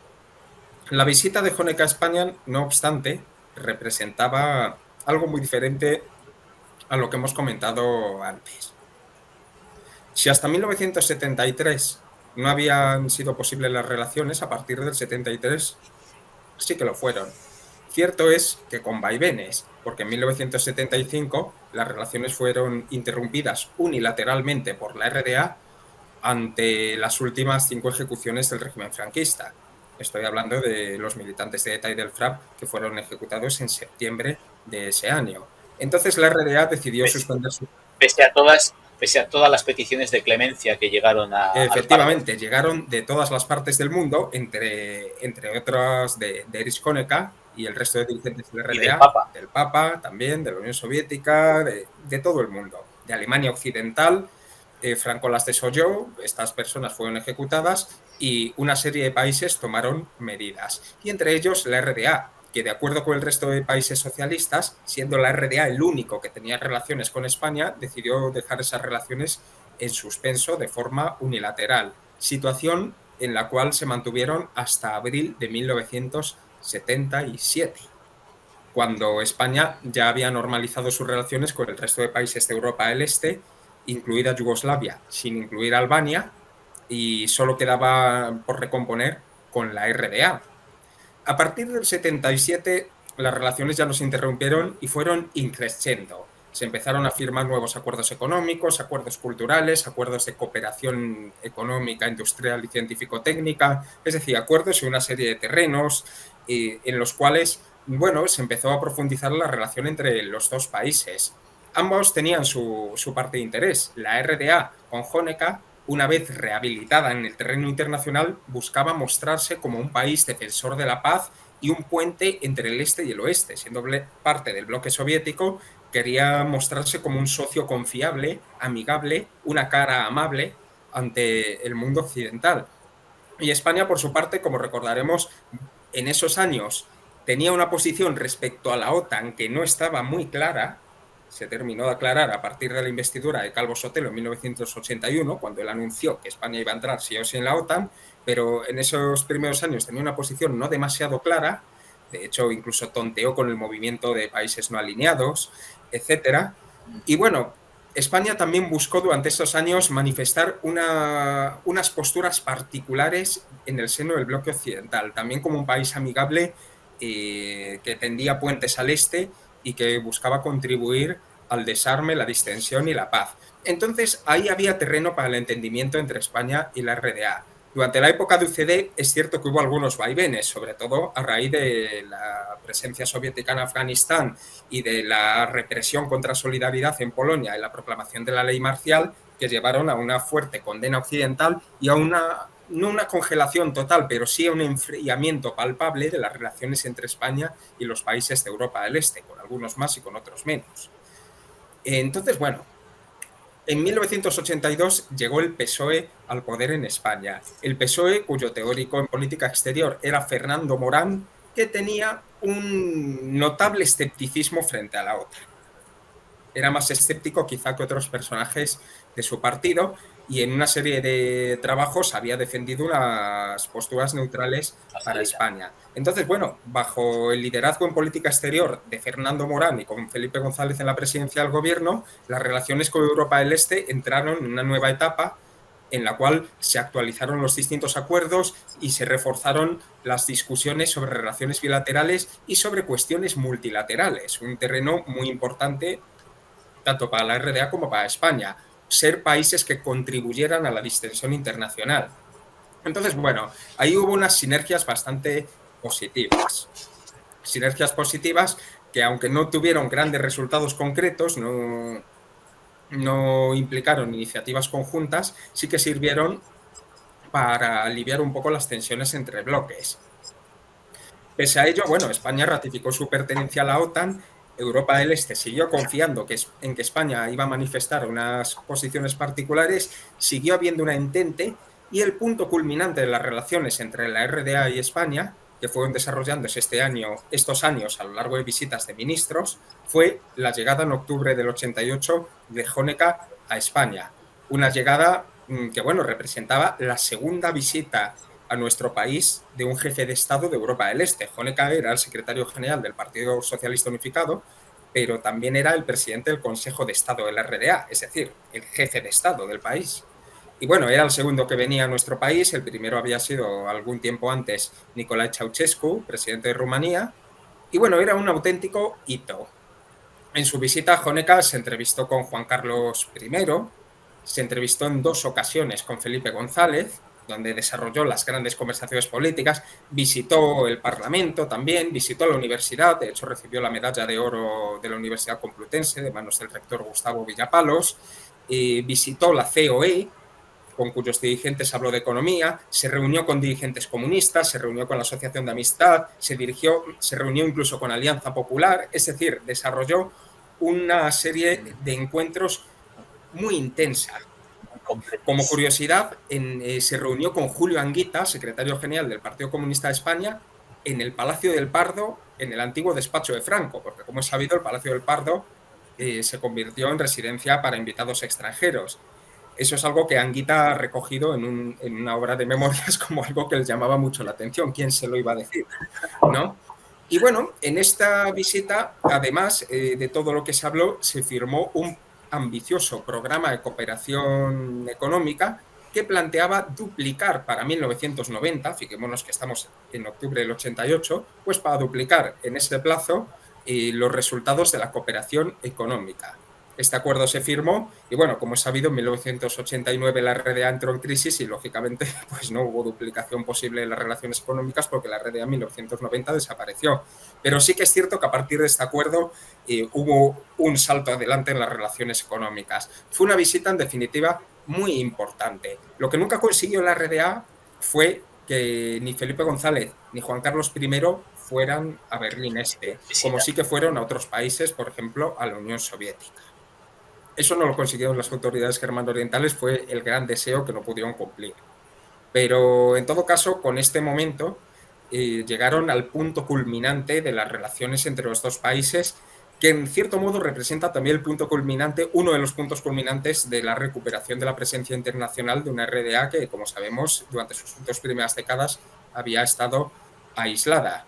La visita de Honecker a España, no obstante, representaba algo muy diferente a lo que hemos comentado antes. Si hasta 1973 no habían sido posibles las relaciones, a partir del 73 sí que lo fueron. Cierto es que con vaivenes, porque en 1975 las relaciones fueron interrumpidas unilateralmente por la RDA ante las últimas 5 ejecuciones del régimen franquista. Estoy hablando de los militantes de ETA y del FRAP que fueron ejecutados en septiembre de ese año. Entonces la RDA decidió suspender su... Pese a pese a todas las peticiones de clemencia que llegaron Efectivamente, llegaron de todas las partes del mundo, entre otras de Erich Honecker y el resto de dirigentes del RDA, y del Papa también, de la Unión Soviética, de todo el mundo, de Alemania Occidental. Franco las desolló, estas personas fueron ejecutadas y una serie de países tomaron medidas, y entre ellos la RDA, que de acuerdo con el resto de países socialistas, siendo la RDA el único que tenía relaciones con España, decidió dejar esas relaciones en suspenso de forma unilateral, situación en la cual se mantuvieron hasta abril de 1977, cuando España ya había normalizado sus relaciones con el resto de países de Europa del Este, incluida Yugoslavia, sin incluir Albania, y solo quedaba por recomponer con la RDA. A partir del 77, las relaciones ya no se interrumpieron y fueron increciendo. Se empezaron a firmar nuevos acuerdos económicos, acuerdos culturales, acuerdos de cooperación económica, industrial y científico-técnica, es decir, acuerdos en una serie de terrenos en los cuales, bueno, se empezó a profundizar la relación entre los dos países. Ambos tenían su parte de interés. La RDA, con Honecker, una vez rehabilitada en el terreno internacional, buscaba mostrarse como un país defensor de la paz y un puente entre el este y el oeste. Siendo parte del bloque soviético, quería mostrarse como un socio confiable, amigable, una cara amable ante el mundo occidental. Y España, por su parte, como recordaremos, en esos años tenía una posición respecto a la OTAN que no estaba muy clara. Se terminó de aclarar a partir de la investidura de Calvo Sotelo en 1981, cuando él anunció que España iba a entrar sí o sí en la OTAN, pero en esos primeros años tenía una posición no demasiado clara. De hecho, incluso tonteó con el movimiento de países no alineados, etc. Y bueno, España también buscó durante estos años manifestar unas posturas particulares en el seno del bloque occidental, también como un país amigable que tendía puentes al este y que buscaba contribuir al desarme, la distensión y la paz. Entonces, ahí había terreno para el entendimiento entre España y la RDA. Durante la época de UCD es cierto que hubo algunos vaivenes, sobre todo a raíz de la presencia soviética en Afganistán y de la represión contra Solidaridad en Polonia y la proclamación de la ley marcial, que llevaron a una fuerte condena occidental y a no una congelación total, pero sí a un enfriamiento palpable de las relaciones entre España y los países de Europa del Este, con algunos más y con otros menos. Entonces, bueno, en 1982 llegó el PSOE al poder en España. El PSOE, cuyo teórico en política exterior era Fernando Morán, que tenía un notable escepticismo frente a la OTAN. Era más escéptico quizá que otros personajes de su partido, y en una serie de trabajos había defendido unas posturas neutrales para España. Entonces, bueno, bajo el liderazgo en política exterior de Fernando Morán y con Felipe González en la presidencia del gobierno, las relaciones con Europa del Este entraron en una nueva etapa en la cual se actualizaron los distintos acuerdos y se reforzaron las discusiones sobre relaciones bilaterales y sobre cuestiones multilaterales, un terreno muy importante tanto para la RDA como para España, ser países que contribuyeran a la distensión internacional. Entonces, bueno, ahí hubo unas sinergias bastante positivas. Sinergias positivas que, aunque no tuvieron grandes resultados concretos, no implicaron iniciativas conjuntas, sí que sirvieron para aliviar un poco las tensiones entre bloques. Pese a ello, bueno, España ratificó su pertenencia a la OTAN. Europa del Este siguió confiando en que España iba a manifestar unas posiciones particulares, siguió habiendo una entente, y el punto culminante de las relaciones entre la RDA y España, que fueron desarrollándose estos años a lo largo de visitas de ministros, fue la llegada en octubre del 88 de Honecker a España. Una llegada que, bueno, representaba la segunda visita a nuestro país de un jefe de Estado de Europa del Este. Honecker era el secretario general del Partido Socialista Unificado, pero también era el presidente del Consejo de Estado de la RDA, es decir, el jefe de Estado del país. Y bueno, era el segundo que venía a nuestro país. El primero había sido algún tiempo antes Nicolae Ceausescu, presidente de Rumanía, y bueno, era un auténtico hito. En su visita, Honecker se entrevistó con Juan Carlos I, se entrevistó en 2 ocasiones con Felipe González, donde desarrolló las grandes conversaciones políticas, visitó el Parlamento también, visitó la universidad, de hecho recibió la medalla de oro de la Universidad Complutense de manos del rector Gustavo Villapalos, visitó la COE, con cuyos dirigentes habló de economía, se reunió con dirigentes comunistas, se reunió con la Asociación de Amistad, se reunió incluso con Alianza Popular, es decir, desarrolló una serie de encuentros muy intensa. Como curiosidad, se reunió con Julio Anguita, secretario general del Partido Comunista de España, en el Palacio del Pardo, en el antiguo despacho de Franco, porque como es sabido, el Palacio del Pardo se convirtió en residencia para invitados extranjeros. Eso es algo que Anguita ha recogido en una obra de memorias como algo que les llamaba mucho la atención. ¿Quién se lo iba a decir? ¿No? Y bueno, en esta visita, además de todo lo que se habló, se firmó un ambicioso programa de cooperación económica que planteaba duplicar para 1990, fijémonos que estamos en octubre del 88, pues para duplicar en ese plazo los resultados de la cooperación económica. Este acuerdo se firmó y, bueno, como es sabido, en 1989 la RDA entró en crisis y, lógicamente, pues no hubo duplicación posible de las relaciones económicas porque la RDA en 1990 desapareció. Pero sí que es cierto que a partir de este acuerdo hubo un salto adelante en las relaciones económicas. Fue una visita, en definitiva, muy importante. Lo que nunca consiguió la RDA fue que ni Felipe González ni Juan Carlos I fueran a Berlín Este, como sí que fueron a otros países, por ejemplo, a la Unión Soviética. Eso no lo consiguieron las autoridades germano-orientales, fue el gran deseo que no pudieron cumplir. Pero, en todo caso, con este momento llegaron al punto culminante de las relaciones entre los dos países, que en cierto modo representa también el punto culminante, uno de los puntos culminantes de la recuperación de la presencia internacional de una RDA que, como sabemos, durante sus 2 primeras décadas había estado aislada.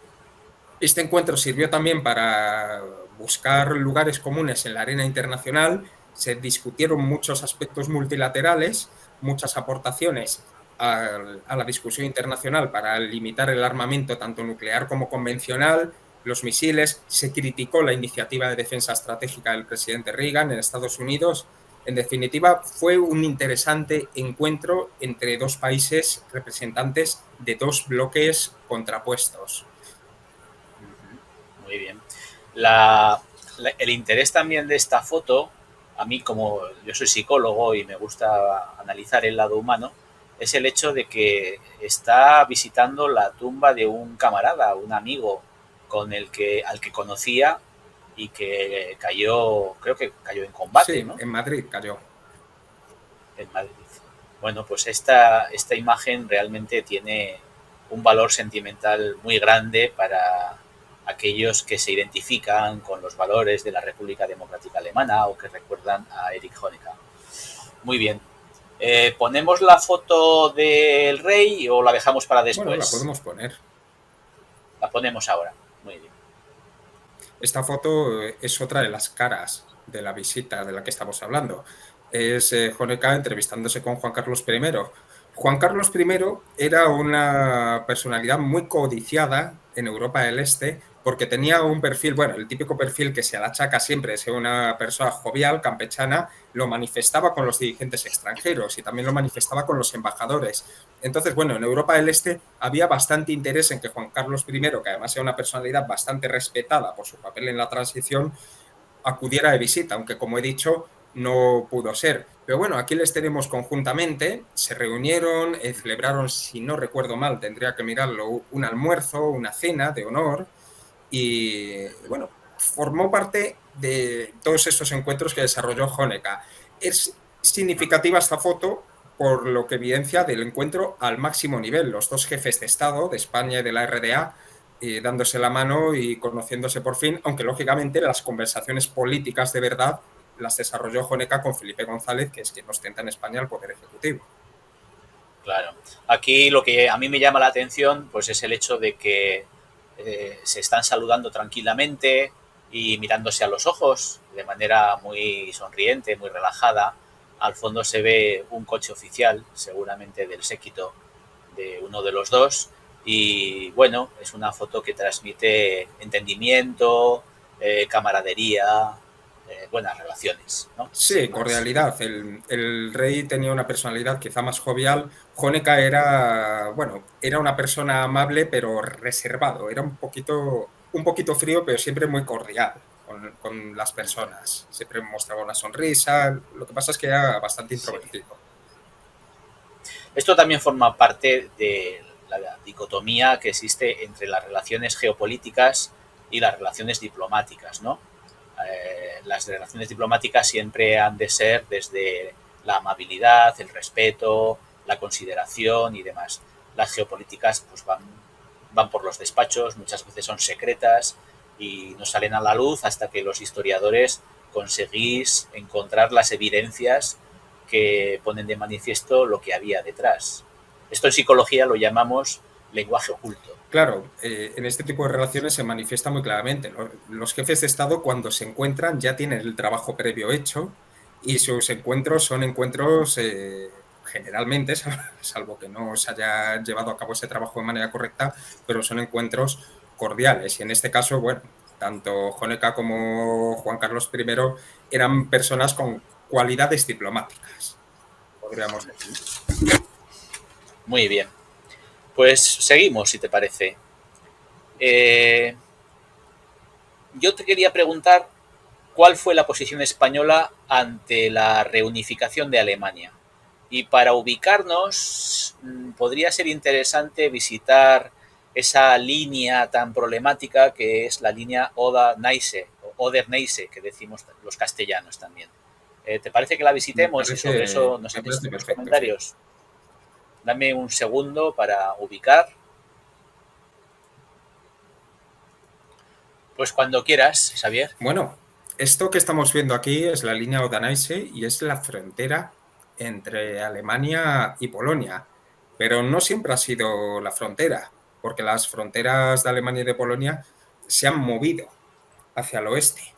Este encuentro sirvió también para buscar lugares comunes en la arena internacional. Se discutieron muchos aspectos multilaterales, muchas aportaciones a la discusión internacional para limitar el armamento tanto nuclear como convencional, los misiles. Se criticó la iniciativa de defensa estratégica del presidente Reagan en Estados Unidos. En definitiva, fue un interesante encuentro entre dos países representantes de dos bloques contrapuestos. Muy bien. El interés también de esta foto, a mí, como yo soy psicólogo y me gusta analizar el lado humano, es el hecho de que está visitando la tumba de un camarada, un amigo al que conocía y que creo que cayó en combate, sí, ¿no? En Madrid cayó. En Madrid. Bueno, pues esta imagen realmente tiene un valor sentimental muy grande para aquellos que se identifican con los valores de la República Democrática Alemana o que recuerdan a Erich Honecker. Muy bien. ¿Ponemos la foto del rey o la dejamos para después? Bueno, la podemos poner. La ponemos ahora. Muy bien. Esta foto es otra de las caras de la visita de la que estamos hablando. Es Honecker entrevistándose con Juan Carlos I. Juan Carlos I era una personalidad muy codiciada en Europa del Este porque tenía un perfil, bueno, el típico perfil que se le achaca siempre de ser una persona jovial, campechana, lo manifestaba con los dirigentes extranjeros y también lo manifestaba con los embajadores. Entonces, bueno, en Europa del Este había bastante interés en que Juan Carlos I, que además era una personalidad bastante respetada por su papel en la transición, acudiera de visita, aunque, como he dicho, no pudo ser. Pero bueno, aquí les tenemos conjuntamente, se reunieron, celebraron, si no recuerdo mal, tendría que mirarlo, un almuerzo, una cena de honor y, bueno, formó parte de todos estos encuentros que desarrolló Honecker. Es significativa esta foto por lo que evidencia del encuentro al máximo nivel, los dos jefes de Estado de España y de la RDA dándose la mano y conociéndose por fin, aunque lógicamente las conversaciones políticas de verdad las desarrolló Honecker con Felipe González, que es quien ostenta en España el poder ejecutivo. Claro. Aquí lo que a mí me llama la atención pues es el hecho de que se están saludando tranquilamente y mirándose a los ojos de manera muy sonriente, muy relajada. Al fondo se ve un coche oficial, seguramente del séquito de uno de los dos. Y bueno, es una foto que transmite entendimiento, camaradería, buenas relaciones, ¿no? Sí, cordialidad. El rey tenía una personalidad quizá más jovial. Honecker era una persona amable pero reservado. Era un poquito frío, pero siempre muy cordial, con las personas. Siempre mostraba una sonrisa. Lo que pasa es que era bastante introvertido. Esto también forma parte de la dicotomía que existe entre las relaciones geopolíticas y las relaciones diplomáticas, ¿no? Las relaciones diplomáticas siempre han de ser desde la amabilidad, el respeto, la consideración y demás. Las geopolíticas pues van por los despachos, muchas veces son secretas y no salen a la luz hasta que los historiadores conseguís encontrar las evidencias que ponen de manifiesto lo que había detrás. Esto en psicología lo llamamos lenguaje oculto. Claro, en este tipo de relaciones se manifiesta muy claramente. Los jefes de Estado, cuando se encuentran, ya tienen el trabajo previo hecho y sus encuentros son encuentros generalmente, salvo que no se haya llevado a cabo ese trabajo de manera correcta, pero son encuentros cordiales. Y en este caso, bueno, tanto Honecker como Juan Carlos I eran personas con cualidades diplomáticas, podríamos decir. Muy bien. Pues seguimos, si te parece. Yo te quería preguntar cuál fue la posición española ante la reunificación de Alemania. Y para ubicarnos, podría ser interesante visitar esa línea tan problemática que es la línea Oder-Neisse, o Oder-Neisse, que decimos los castellanos también. ¿Te parece que la visitemos y sobre eso nos haces unos comentarios? Sí. Dame un segundo para ubicar. Pues cuando quieras, Xavier. Bueno, esto que estamos viendo aquí es la línea Oder-Neisse y es la frontera entre Alemania y Polonia. Pero no siempre ha sido la frontera, porque las fronteras de Alemania y de Polonia se han movido hacia el oeste.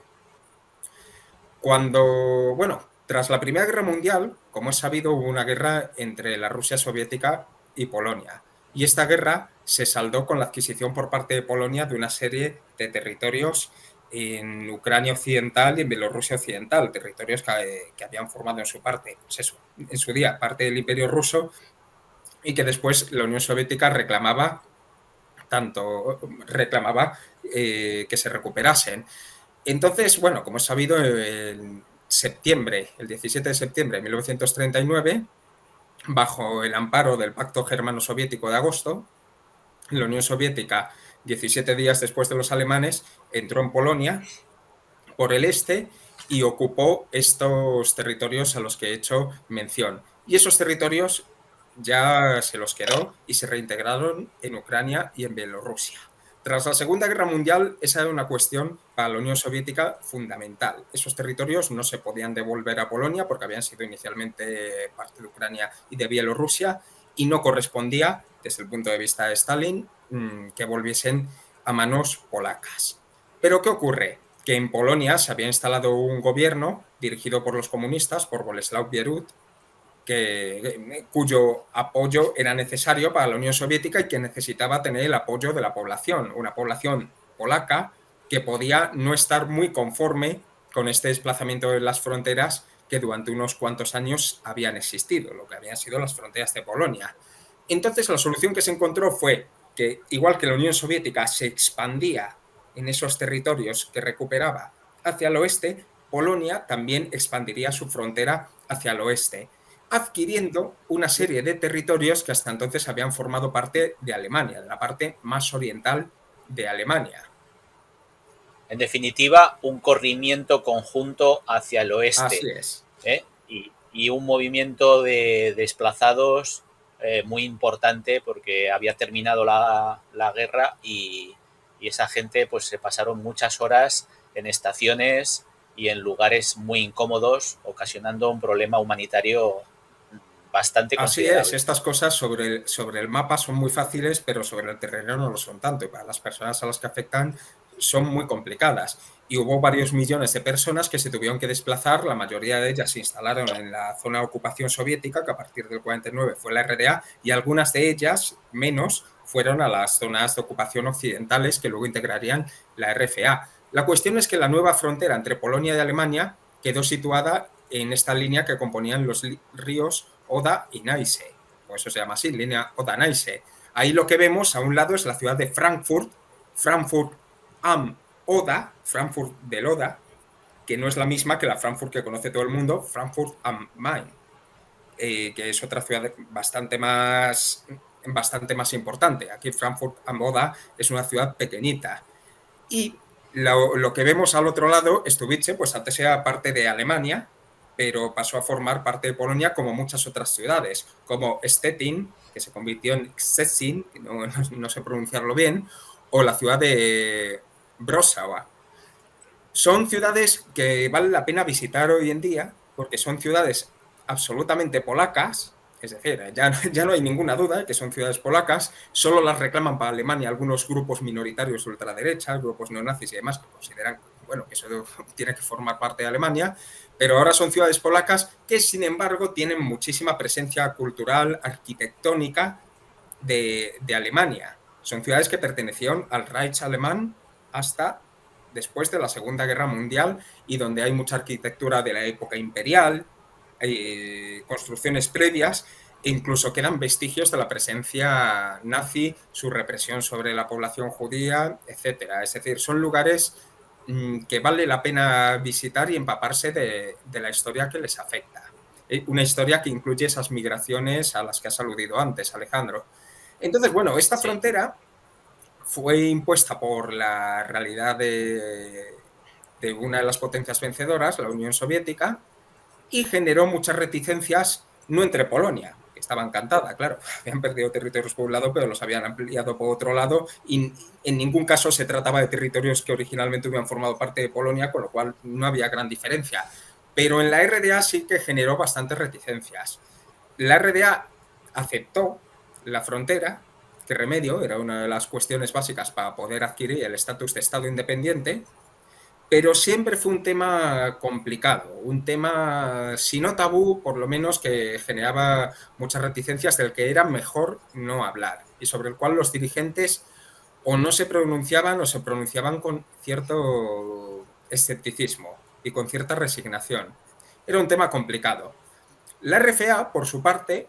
Tras la Primera Guerra Mundial, como es sabido, hubo una guerra entre la Rusia soviética y Polonia. Y esta guerra se saldó con la adquisición por parte de Polonia de una serie de territorios en Ucrania Occidental y en Bielorrusia Occidental, territorios que habían formado en su parte, pues eso, en su día, parte del Imperio Ruso, y que después la Unión Soviética reclamaba que se recuperasen. Entonces, bueno, como es sabido, el 17 de septiembre de 1939, bajo el amparo del Pacto Germano-Soviético de agosto, la Unión Soviética, 17 días después de los alemanes, entró en Polonia por el este y ocupó estos territorios a los que he hecho mención. Y esos territorios ya se los quedó y se reintegraron en Ucrania y en Bielorrusia. Tras la Segunda Guerra Mundial, esa era una cuestión para la Unión Soviética fundamental. Esos territorios no se podían devolver a Polonia porque habían sido inicialmente parte de Ucrania y de Bielorrusia y no correspondía, desde el punto de vista de Stalin, que volviesen a manos polacas. Pero ¿qué ocurre? Que en Polonia se había instalado un gobierno dirigido por los comunistas, por Bolesław Bierut, cuyo apoyo era necesario para la Unión Soviética y que necesitaba tener el apoyo de la población, una población polaca que podía no estar muy conforme con este desplazamiento de las fronteras que durante unos cuantos años habían existido, lo que habían sido las fronteras de Polonia. Entonces la solución que se encontró fue que, igual que la Unión Soviética se expandía en esos territorios que recuperaba hacia el oeste, Polonia también expandiría su frontera hacia el oeste, adquiriendo una serie de territorios que hasta entonces habían formado parte de Alemania, de la parte más oriental de Alemania. En definitiva, un corrimiento conjunto hacia el oeste. Así es. Y un movimiento de desplazados muy importante porque había terminado la guerra y esa gente pues se pasaron muchas horas en estaciones y en lugares muy incómodos, ocasionando un problema humanitario bastante considerable. Así es, estas cosas sobre el mapa son muy fáciles, pero sobre el terreno no lo son tanto, y para las personas a las que afectan son muy complicadas. Y hubo varios millones de personas que se tuvieron que desplazar, la mayoría de ellas se instalaron en la zona de ocupación soviética, que a partir del 49 fue la RDA, y algunas de ellas, menos, fueron a las zonas de ocupación occidentales que luego integrarían la RFA. La cuestión es que la nueva frontera entre Polonia y Alemania quedó situada en esta línea que componían los ríos Oda y Neisse, por eso se llama así, línea Oder-Neisse. Ahí lo que vemos a un lado es la ciudad de Frankfurt am Oda, Frankfurt del Oda, que no es la misma que la Frankfurt que conoce todo el mundo, Frankfurt am Main, que es otra ciudad bastante más importante. Aquí Frankfurt am Oder es una ciudad pequeñita. Y lo que vemos al otro lado, Stubice, pues antes era parte de Alemania, pero pasó a formar parte de Polonia como muchas otras ciudades, como Stettin, que se convirtió en Szczecin, que no sé pronunciarlo bien, o la ciudad de Wrocław. Son ciudades que vale la pena visitar hoy en día, porque son ciudades absolutamente polacas, es decir, ya no hay ninguna duda de que son ciudades polacas, solo las reclaman para Alemania algunos grupos minoritarios ultraderechas, grupos neonazis y demás, que consideran bueno, que eso tiene que formar parte de Alemania, pero ahora son ciudades polacas que, sin embargo, tienen muchísima presencia cultural, arquitectónica de Alemania. Son ciudades que pertenecieron al Reich alemán hasta después de la Segunda Guerra Mundial y donde hay mucha arquitectura de la época imperial, construcciones previas e incluso quedan vestigios de la presencia nazi, su represión sobre la población judía, etc. Es decir, son lugares que vale la pena visitar y empaparse de la historia que les afecta. Una historia que incluye esas migraciones a las que has aludido antes, Alejandro. Entonces, bueno, esta frontera fue impuesta por la realidad de una de las potencias vencedoras, la Unión Soviética, y generó muchas reticencias, no entre Polonia, que estaba encantada, claro, habían perdido territorios por un lado, pero los habían ampliado por otro lado, y en ningún caso se trataba de territorios que originalmente hubieran formado parte de Polonia, con lo cual no había gran diferencia. Pero en la RDA sí que generó bastantes reticencias. La RDA aceptó la frontera, que remedio, era una de las cuestiones básicas para poder adquirir el estatus de Estado independiente, pero siempre fue un tema complicado, un tema, si no tabú, por lo menos que generaba muchas reticencias del que era mejor no hablar y sobre el cual los dirigentes o no se pronunciaban o se pronunciaban con cierto escepticismo y con cierta resignación. Era un tema complicado. La RFA, por su parte,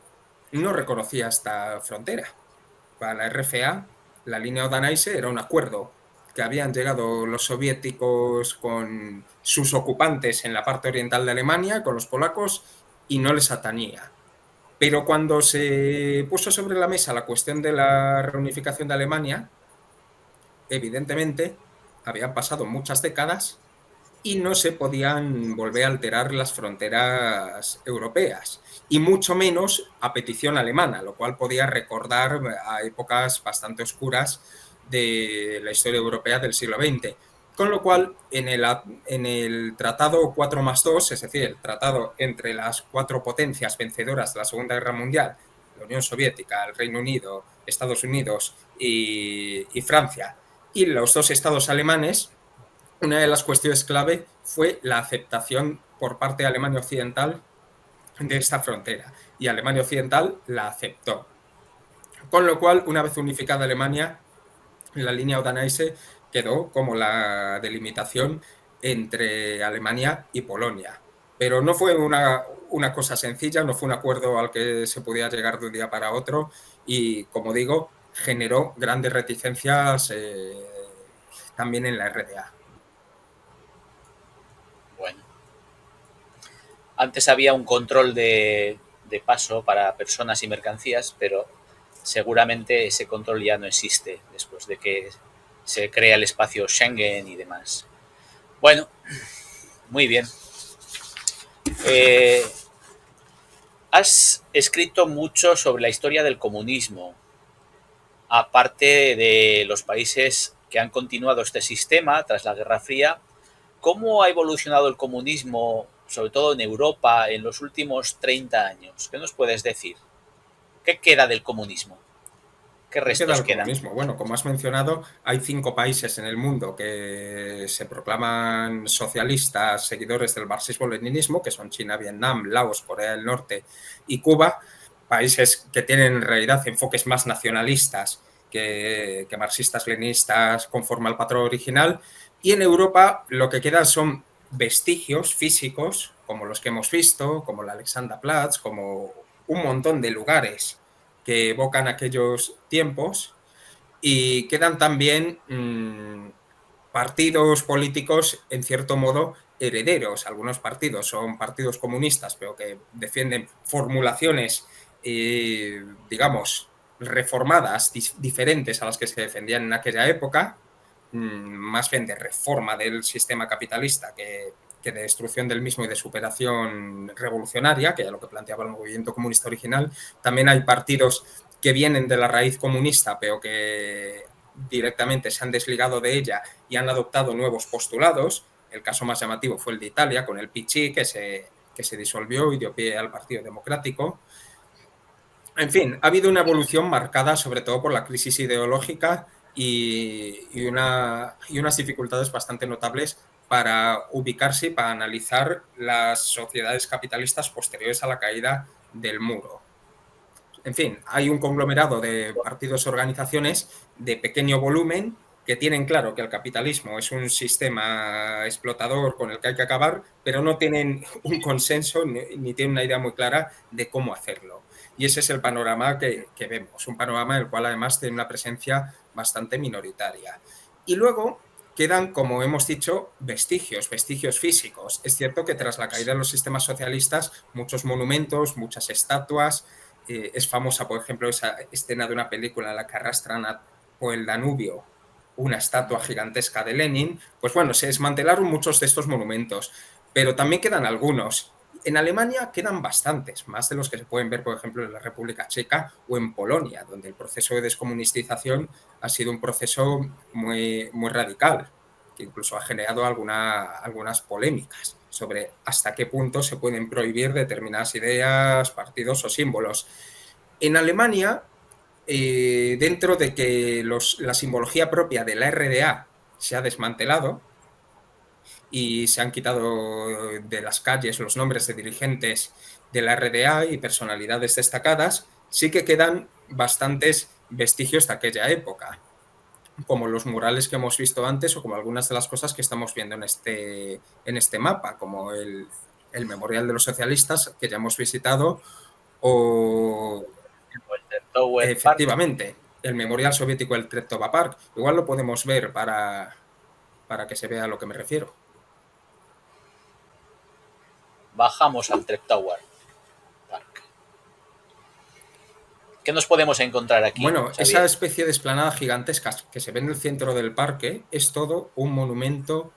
no reconocía esta frontera. Para la RFA, la línea Oder-Neisse era un acuerdo que habían llegado los soviéticos con sus ocupantes en la parte oriental de Alemania, con los polacos, y no les atañía. Pero cuando se puso sobre la mesa la cuestión de la reunificación de Alemania, evidentemente habían pasado muchas décadas y no se podían volver a alterar las fronteras europeas, y mucho menos a petición alemana, lo cual podía recordar a épocas bastante oscuras de la historia europea del siglo XX. Con lo cual, en el Tratado 4+2, es decir, el tratado entre las cuatro potencias vencedoras de la Segunda Guerra Mundial, la Unión Soviética, el Reino Unido, Estados Unidos y Francia, y los dos estados alemanes, una de las cuestiones clave fue la aceptación por parte de Alemania Occidental de esta frontera, y Alemania Occidental la aceptó. Con lo cual, una vez unificada Alemania, la línea Oder-Neisse quedó como la delimitación entre Alemania y Polonia. Pero no fue una cosa sencilla, no fue un acuerdo al que se podía llegar de un día para otro y, como digo, generó grandes reticencias también en la RDA. Bueno. Antes había un control de paso para personas y mercancías, pero seguramente ese control ya no existe después de que se crea el espacio Schengen y demás. Bueno, muy bien. Has escrito mucho sobre la historia del comunismo, aparte de los países que han continuado este sistema tras la Guerra Fría. ¿Cómo ha evolucionado el comunismo, sobre todo en Europa, en los últimos 30 años? ¿Qué nos puedes decir? ¿Qué queda del comunismo? ¿Qué restos quedan? Bueno, como has mencionado, hay 5 países en el mundo que se proclaman socialistas, seguidores del marxismo-leninismo, que son China, Vietnam, Laos, Corea del Norte y Cuba, países que tienen en realidad enfoques más nacionalistas que marxistas-leninistas conforme al patrón original. Y en Europa lo que quedan son vestigios físicos, como los que hemos visto, como el Alexanderplatz, como un montón de lugares que evocan aquellos tiempos, y quedan también partidos políticos, en cierto modo, herederos. Algunos partidos son partidos comunistas, pero que defienden formulaciones, digamos, reformadas, diferentes a las que se defendían en aquella época, más bien de reforma del sistema capitalista que de destrucción del mismo y de superación revolucionaria, que era lo que planteaba el movimiento comunista original. También hay partidos que vienen de la raíz comunista, pero que directamente se han desligado de ella y han adoptado nuevos postulados. El caso más llamativo fue el de Italia, con el PC, que se disolvió y dio pie al Partido Democrático. En fin, ha habido una evolución marcada sobre todo por la crisis ideológica y unas dificultades bastante notables para ubicarse y para analizar las sociedades capitalistas posteriores a la caída del muro. En fin, hay un conglomerado de partidos y organizaciones de pequeño volumen que tienen claro que el capitalismo es un sistema explotador con el que hay que acabar, pero no tienen un consenso ni tienen una idea muy clara de cómo hacerlo. Y ese es el panorama que vemos, un panorama en el cual además tiene una presencia bastante minoritaria. Y luego quedan, como hemos dicho, vestigios físicos. Es cierto que tras la caída de los sistemas socialistas, muchos monumentos, muchas estatuas. Es famosa, por ejemplo, esa escena de una película en la que arrastran por el Danubio una estatua gigantesca de Lenin. Pues bueno, se desmantelaron muchos de estos monumentos, pero también quedan algunos. En Alemania quedan bastantes, más de los que se pueden ver, por ejemplo, en la República Checa o en Polonia, donde el proceso de descomunistización ha sido un proceso muy, muy radical, que incluso ha generado algunas polémicas sobre hasta qué punto se pueden prohibir determinadas ideas, partidos o símbolos. En Alemania, dentro de que la simbología propia de la RDA se ha desmantelado y se han quitado de las calles los nombres de dirigentes de la RDA y personalidades destacadas, sí que quedan bastantes vestigios de aquella época, como los murales que hemos visto antes o como algunas de las cosas que estamos viendo en este mapa, como el Memorial de los Socialistas, que ya hemos visitado, o efectivamente, el Memorial Soviético del Treptow Park. Igual lo podemos ver para que se vea a lo que me refiero. Bajamos al Treptow Park. ¿Qué nos podemos encontrar aquí? Bueno, Xavier? esa especie de explanada gigantesca que se ve en el centro del parque es todo un monumento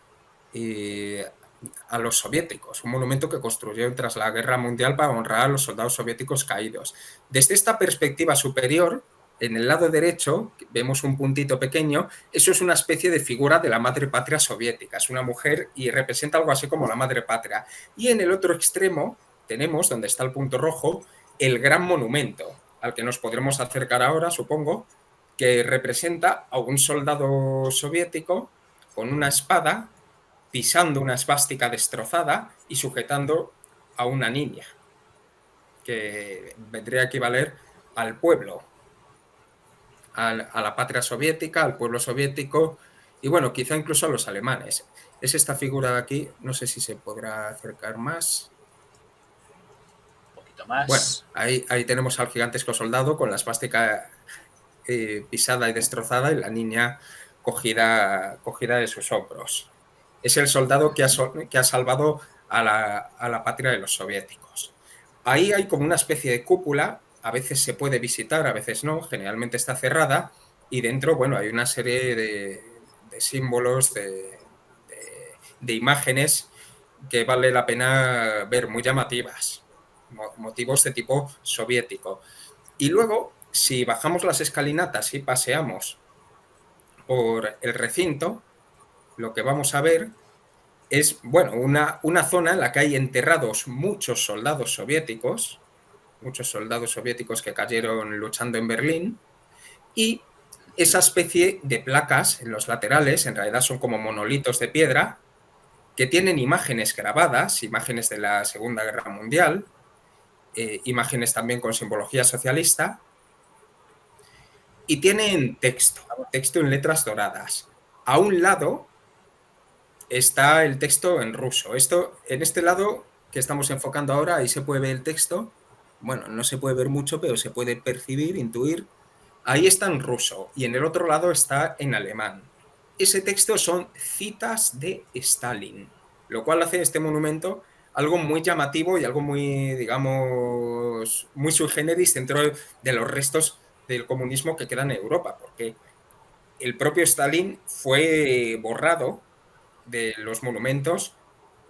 a los soviéticos, un monumento que construyeron tras la Guerra Mundial para honrar a los soldados soviéticos caídos. Desde esta perspectiva superior, en el lado derecho, vemos un puntito pequeño, eso es una especie de figura de la madre patria soviética, es una mujer y representa algo así como la madre patria. Y en el otro extremo tenemos, donde está el punto rojo, el gran monumento, al que nos podremos acercar ahora, supongo, que representa a un soldado soviético con una espada, pisando una esvástica destrozada y sujetando a una niña, que vendría a equivaler al pueblo, a la patria soviética, al pueblo soviético y, bueno, quizá incluso a los alemanes. Es esta figura de aquí, no sé si se podrá acercar más. Más. Bueno, ahí tenemos al gigantesco soldado con la esvástica pisada y destrozada y la niña cogida de sus hombros. Es el soldado que ha salvado a la patria de los soviéticos. Ahí hay como una especie de cúpula, a veces se puede visitar, a veces no, generalmente está cerrada, y dentro, bueno, hay una serie de símbolos, de imágenes que vale la pena ver, muy llamativas, motivos de tipo soviético. Y luego, si bajamos las escalinatas y paseamos por el recinto, lo que vamos a ver es, bueno, una zona en la que hay enterrados muchos soldados soviéticos que cayeron luchando en Berlín, y esa especie de placas en los laterales, en realidad son como monolitos de piedra, que tienen imágenes grabadas, imágenes de la Segunda Guerra Mundial, imágenes también con simbología socialista, y tienen texto en letras doradas. A un lado está el texto en ruso. En este lado que estamos enfocando ahora, ahí se puede ver el texto. Bueno, no se puede ver mucho, pero se puede percibir, intuir. Ahí está en ruso y en el otro lado está en alemán. ese texto son citas de Stalin, lo cual hace este monumento algo muy llamativo y algo muy, digamos, muy sui generis dentro de los restos del comunismo que quedan en Europa, porque el propio Stalin fue borrado de los monumentos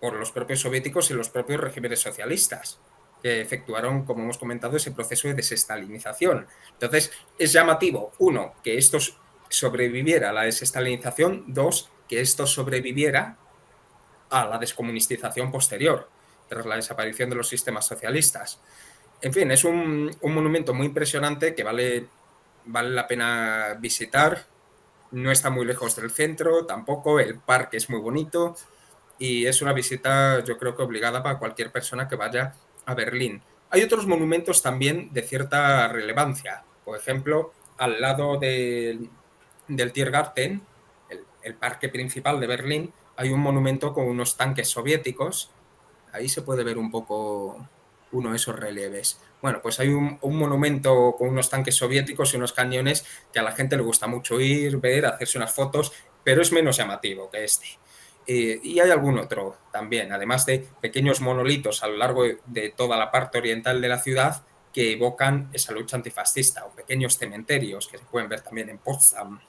por los propios soviéticos y los propios regímenes socialistas, que efectuaron, como hemos comentado, ese proceso de desestalinización. Entonces, es llamativo, uno, que esto sobreviviera a la desestalinización, dos, que esto sobreviviera a la descomunistización posterior, tras la desaparición de los sistemas socialistas. En fin, es un monumento muy impresionante que vale la pena visitar. No está muy lejos del centro, tampoco, el parque es muy bonito y es una visita, yo creo que obligada para cualquier persona que vaya a Berlín. Hay otros monumentos también de cierta relevancia. Por ejemplo, al lado del Tiergarten, el parque principal de Berlín, hay un monumento con unos tanques soviéticos. Ahí se puede ver un poco uno de esos relieves. Bueno, pues hay un monumento con unos tanques soviéticos y unos cañones que a la gente le gusta mucho ir, ver, hacerse unas fotos, pero es menos llamativo que este. Y hay algún otro también, además de pequeños monolitos a lo largo de toda la parte oriental de la ciudad que evocan esa lucha antifascista, o pequeños cementerios que se pueden ver también en Potsdam.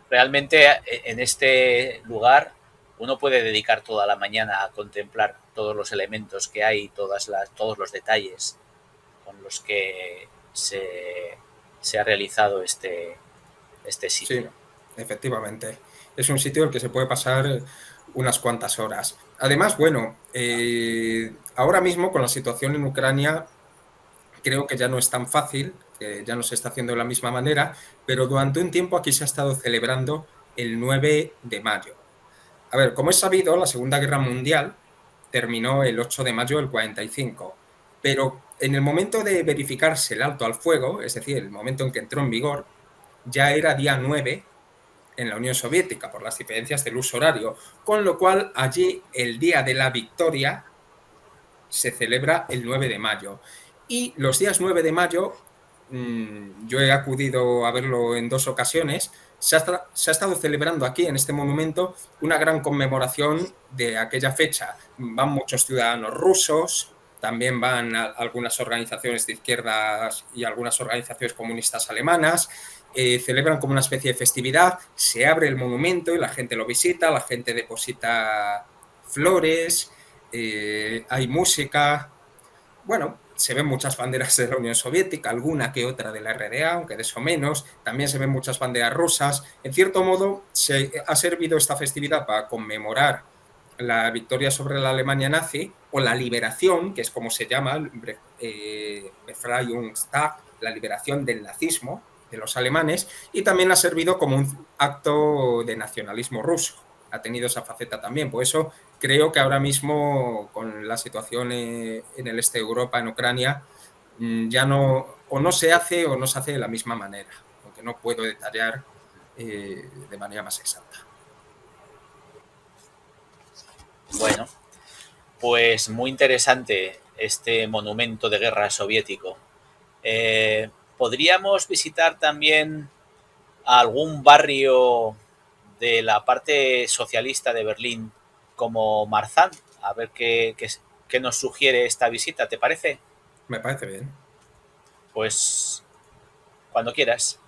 Realmente en este lugar uno puede dedicar toda la mañana a contemplar todos los elementos que hay, todos los detalles con los que se ha realizado este sitio. Sí, efectivamente. Es un sitio en el que se puede pasar unas cuantas horas. Además, bueno, ahora mismo con la situación en Ucrania creo que ya no es tan fácil, que ya no se está haciendo de la misma manera, pero durante un tiempo aquí se ha estado celebrando el 9 de mayo. A ver, como es sabido, la Segunda Guerra Mundial terminó el 8 de mayo del 45, pero en el momento de verificarse el alto al fuego, es decir, el momento en que entró en vigor, ya era día 9 en la Unión Soviética por las diferencias del uso horario, con lo cual allí el Día de la Victoria se celebra el 9 de mayo. Y los días 9 de mayo, yo he acudido a verlo en 2 ocasiones, se ha estado celebrando aquí, en este monumento, una gran conmemoración de aquella fecha. Van muchos ciudadanos rusos, también van algunas organizaciones de izquierdas y algunas organizaciones comunistas alemanas, celebran como una especie de festividad, se abre el monumento y la gente lo visita, la gente deposita flores, hay música. Bueno, se ven muchas banderas de la Unión Soviética, alguna que otra de la RDA, aunque de eso menos. También se ven muchas banderas rusas. En cierto modo, se ha servido esta festividad para conmemorar la victoria sobre la Alemania nazi o la liberación, que es como se llama, Befreiungstag, la liberación del nazismo de los alemanes, y también ha servido como un acto de nacionalismo ruso. Ha tenido esa faceta también. Por eso creo que ahora mismo, con la situación en el este de Europa, en Ucrania, ya no se hace o no se hace de la misma manera, aunque no puedo detallar de manera más exacta. Bueno, pues muy interesante este monumento de guerra soviético. ¿Podríamos visitar también algún barrio de la parte socialista de Berlín como Marzahn? A ver qué nos sugiere esta visita, ¿te parece? Me parece bien. Pues cuando quieras.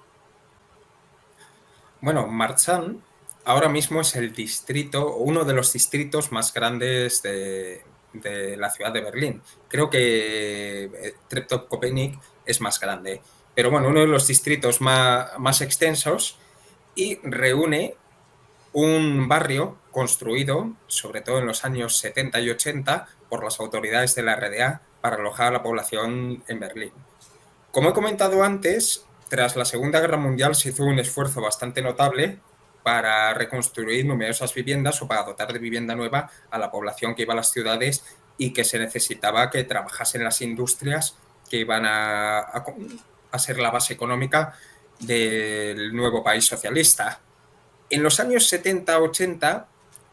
Bueno, Marzahn ahora mismo es el distrito, uno de los distritos más grandes de la ciudad de Berlín. Creo que Treptow-Köpenick es más grande. Pero bueno, uno de los distritos más extensos, y reúne un barrio construido, sobre todo en los años 70 y 80, por las autoridades de la RDA para alojar a la población en Berlín. Como he comentado antes, tras la Segunda Guerra Mundial se hizo un esfuerzo bastante notable para reconstruir numerosas viviendas o para dotar de vivienda nueva a la población que iba a las ciudades y que se necesitaba que trabajase en las industrias que iban a ser la base económica del nuevo país socialista. En los años 70-80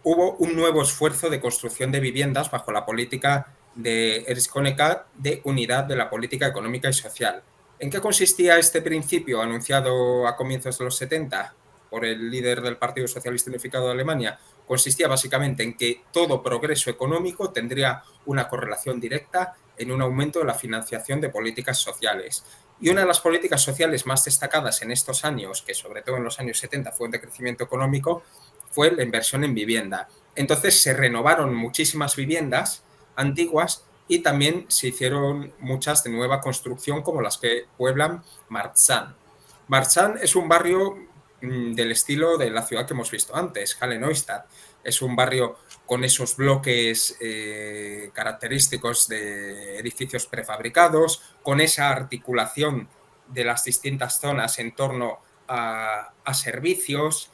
hubo un nuevo esfuerzo de construcción de viviendas bajo la política de Erich Honecker de unidad de la política económica y social. ¿En qué consistía este principio anunciado a comienzos de los 70? por el líder del Partido Socialista Unificado de Alemania, consistía básicamente en que todo progreso económico tendría una correlación directa en un aumento de la financiación de políticas sociales. Y una de las políticas sociales más destacadas en estos años, que sobre todo en los años 70 fue un decrecimiento económico, fue la inversión en vivienda. Entonces se renovaron muchísimas viviendas antiguas y también se hicieron muchas de nueva construcción, como las que pueblan Marzahn. Marzahn es un barrio del estilo de la ciudad que hemos visto antes, Halle Neustadt. Es un barrio con esos bloques característicos de edificios prefabricados, con esa articulación de las distintas zonas en torno a servicios,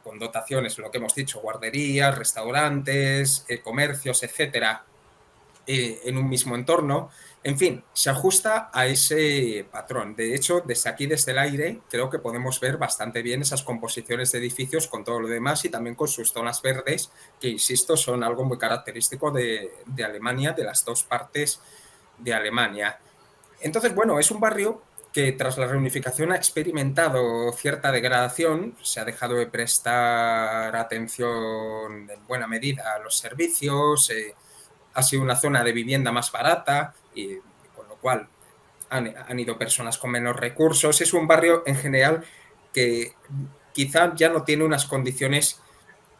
con dotaciones, lo que hemos dicho, guarderías, restaurantes, comercios, etcétera, en un mismo entorno. En fin, se ajusta a ese patrón. De hecho, desde aquí, desde el aire, creo que podemos ver bastante bien esas composiciones de edificios con todo lo demás y también con sus zonas verdes, que, insisto, son algo muy característico de Alemania, de las dos partes de Alemania. Entonces, bueno, es un barrio que tras la reunificación ha experimentado cierta degradación, se ha dejado de prestar atención en buena medida a los servicios, ha sido una zona de vivienda más barata, y con lo cual han ido personas con menos recursos. Es un barrio en general que quizá ya no tiene unas condiciones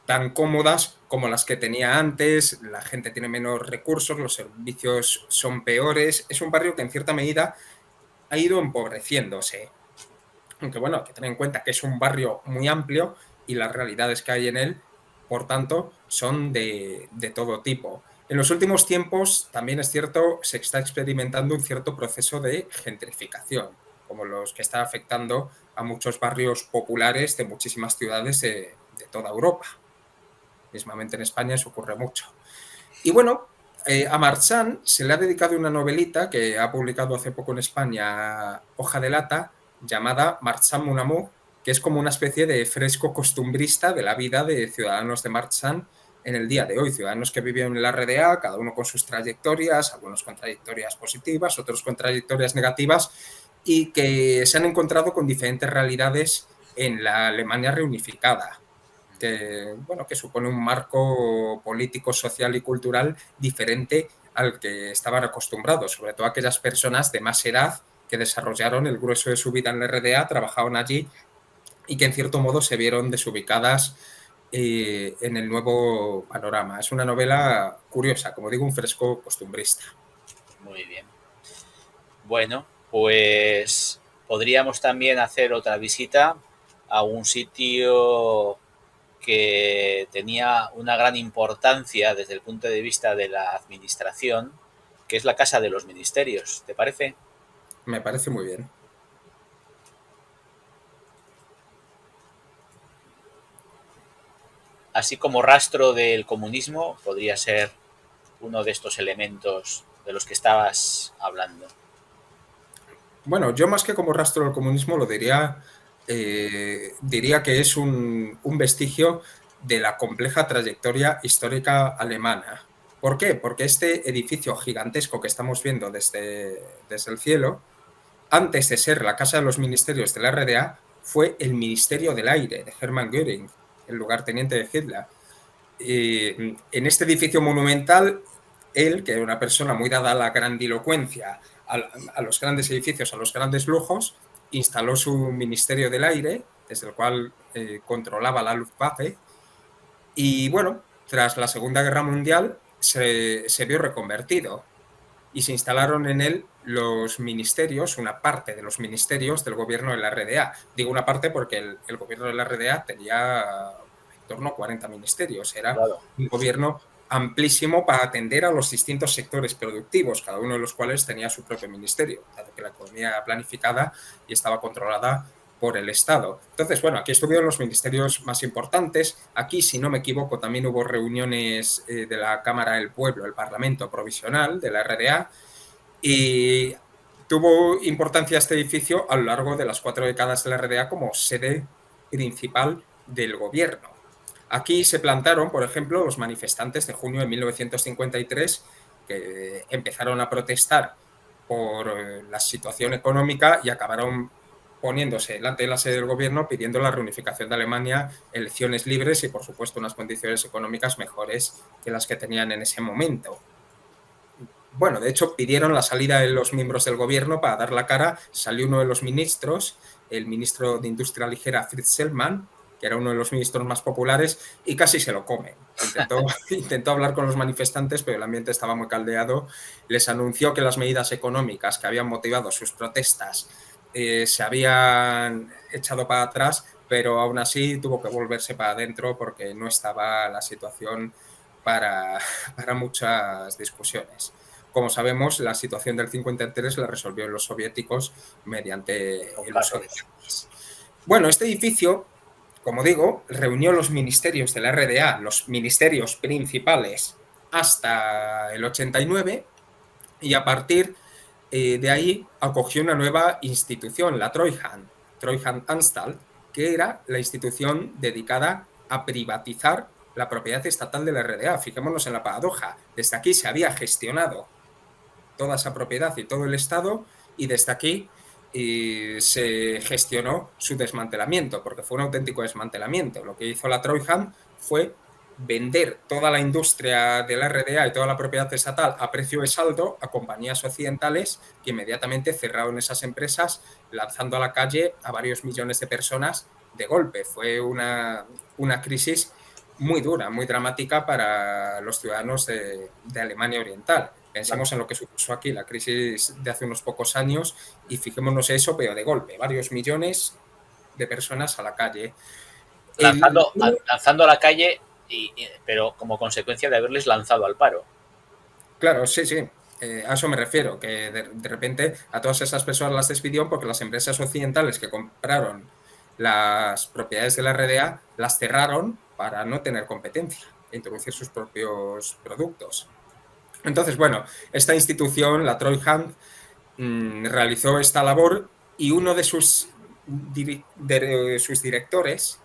tan cómodas como las que tenía antes, la gente tiene menos recursos, los servicios son peores. Es un barrio que en cierta medida ha ido empobreciéndose. Aunque bueno, hay que tener en cuenta que es un barrio muy amplio y las realidades que hay en él, por tanto, son de todo tipo. En los últimos tiempos, también es cierto, se está experimentando un cierto proceso de gentrificación, como los que está afectando a muchos barrios populares de muchísimas ciudades de toda Europa. Mismamente en España eso ocurre mucho. Y bueno, a Marzahn se le ha dedicado una novelita que ha publicado hace poco en España Hoja de Lata, llamada Marzahn Mon Amour, que es como una especie de fresco costumbrista de la vida de ciudadanos de Marzahn en el día de hoy, ciudadanos que viven en la RDA, cada uno con sus trayectorias, algunos con trayectorias positivas, otros con trayectorias negativas, y que se han encontrado con diferentes realidades en la Alemania reunificada, que, bueno, que supone un marco político, social y cultural diferente al que estaban acostumbrados, sobre todo aquellas personas de más edad que desarrollaron el grueso de su vida en la RDA, trabajaban allí y que en cierto modo se vieron desubicadas en el nuevo panorama. Es una novela curiosa, como digo, un fresco costumbrista. Muy bien. Bueno, pues podríamos también hacer otra visita a un sitio que tenía una gran importancia desde el punto de vista de la administración, que es la Casa de los Ministerios. ¿Te parece? Me parece muy bien. Así como rastro del comunismo, podría ser uno de estos elementos de los que estabas hablando. Bueno, yo más que como rastro del comunismo lo diría que es un vestigio de la compleja trayectoria histórica alemana. ¿Por qué? Porque este edificio gigantesco que estamos viendo desde el cielo, antes de ser la Casa de los Ministerios de la RDA, fue el Ministerio del Aire de Hermann Göring, el lugarteniente de Hitler. En este edificio monumental, él, que era una persona muy dada a la grandilocuencia, a los grandes edificios, a los grandes lujos, instaló su Ministerio del Aire, desde el cual controlaba la Luftwaffe, y bueno, tras la Segunda Guerra Mundial se vio reconvertido y se instalaron en él los ministerios, una parte de los ministerios del gobierno de la RDA. Digo una parte porque el gobierno de la RDA tenía en torno a 40 ministerios, era un gobierno amplísimo para atender a los distintos sectores productivos, cada uno de los cuales tenía su propio ministerio, dado que la economía era planificada y estaba controlada por el Estado. Entonces, bueno, aquí estuvieron los ministerios más importantes. Aquí, si no me equivoco, también hubo reuniones de la Cámara del Pueblo, el Parlamento Provisional de la RDA, y tuvo importancia este edificio a lo largo de las 4 décadas de la RDA como sede principal del gobierno. Aquí se plantaron, por ejemplo, los manifestantes de junio de 1953, que empezaron a protestar por la situación económica y acabaron poniéndose delante de la sede del gobierno pidiendo la reunificación de Alemania, elecciones libres y, por supuesto, unas condiciones económicas mejores que las que tenían en ese momento. Bueno, de hecho, pidieron la salida de los miembros del gobierno para dar la cara. Salió uno de los ministros, el ministro de Industria Ligera, Fritz Sellmann, que era uno de los ministros más populares, y casi se lo comen. Intentó hablar con los manifestantes, pero el ambiente estaba muy caldeado. Les anunció que las medidas económicas que habían motivado sus protestas se habían echado para atrás, pero aún así tuvo que volverse para adentro porque no estaba la situación para muchas discusiones. Como sabemos, la situación del 53 la resolvieron los soviéticos mediante el uso de tanques. Bueno, este edificio, como digo, reunió los ministerios de la RDA, los ministerios principales, hasta el 89, y a partir de ahí acogió una nueva institución, la Treuhandanstalt, que era la institución dedicada a privatizar la propiedad estatal de la RDA. Fijémonos en la paradoja. Desde aquí se había gestionado toda esa propiedad y todo el Estado, y desde aquí se gestionó su desmantelamiento, porque fue un auténtico desmantelamiento. Lo que hizo la Treuhand fue vender toda la industria de la RDA y toda la propiedad estatal a precio de saldo a compañías occidentales que inmediatamente cerraron esas empresas, lanzando a la calle a varios millones de personas de golpe. Fue una crisis muy dura, muy dramática para los ciudadanos de Alemania Oriental. Pensemos en lo que supuso aquí la crisis de hace unos pocos años y fijémonos eso, pero de golpe, varios millones de personas a la calle. Lanzando a la calle, pero como consecuencia de haberles lanzado al paro. Claro, sí. A eso me refiero, que de repente a todas esas personas las despidió porque las empresas occidentales que compraron las propiedades de la RDA las cerraron para no tener competencia e introducir sus propios productos. Entonces, bueno, esta institución, la Treuhand, realizó esta labor y uno de sus directores,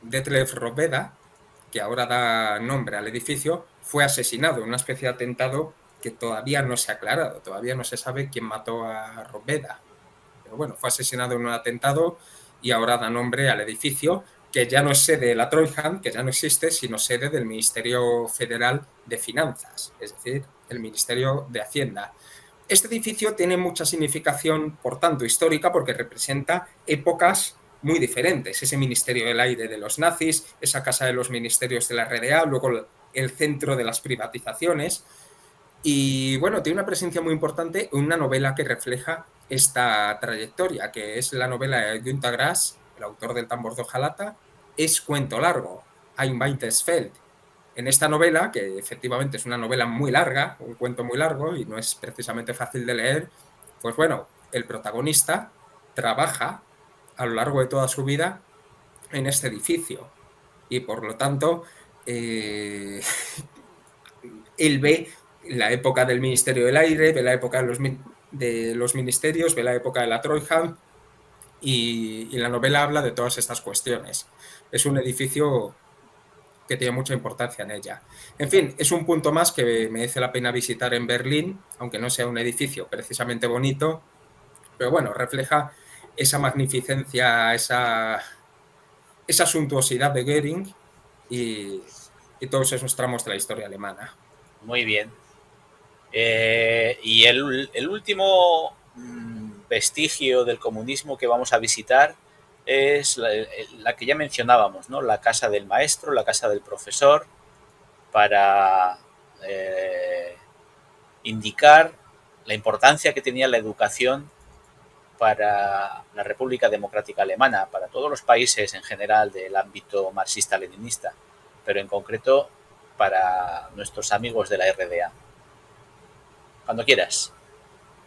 Detlef Roveda, que ahora da nombre al edificio, fue asesinado en una especie de atentado que todavía no se ha aclarado, todavía no se sabe quién mató a Roveda. Pero bueno, fue asesinado en un atentado y ahora da nombre al edificio, que ya no es sede de la Treuhand, que ya no existe, sino sede del Ministerio Federal de Finanzas, es decir, el Ministerio de Hacienda. Este edificio tiene mucha significación, por tanto, histórica, porque representa épocas muy diferentes. Ese Ministerio del Aire de los nazis, esa Casa de los Ministerios de la RDA, luego el centro de las privatizaciones. Y bueno, tiene una presencia muy importante en una novela que refleja esta trayectoria, que es la novela de Günter Grass, el autor del Tambor de Hojalata. Es cuento largo, Ein weites Feld. En esta novela, que efectivamente es una novela muy larga, un cuento muy largo y no es precisamente fácil de leer, pues bueno, el protagonista trabaja a lo largo de toda su vida en este edificio y por lo tanto él ve la época del Ministerio del Aire, ve la época de los ministerios, ve la época de la Treuhand y la novela habla de todas estas cuestiones. Es un edificio que tiene mucha importancia en ella. En fin, es un punto más que merece la pena visitar en Berlín, aunque no sea un edificio precisamente bonito, pero bueno, refleja esa magnificencia, esa suntuosidad de Goering y todos esos tramos de la historia alemana. Muy bien. Y el último vestigio del comunismo que vamos a visitar es la que ya mencionábamos, ¿no? La casa del maestro, la casa del profesor, para indicar la importancia que tenía la educación para la República Democrática Alemana, para todos los países en general del ámbito marxista-leninista, pero en concreto para nuestros amigos de la RDA. Cuando quieras.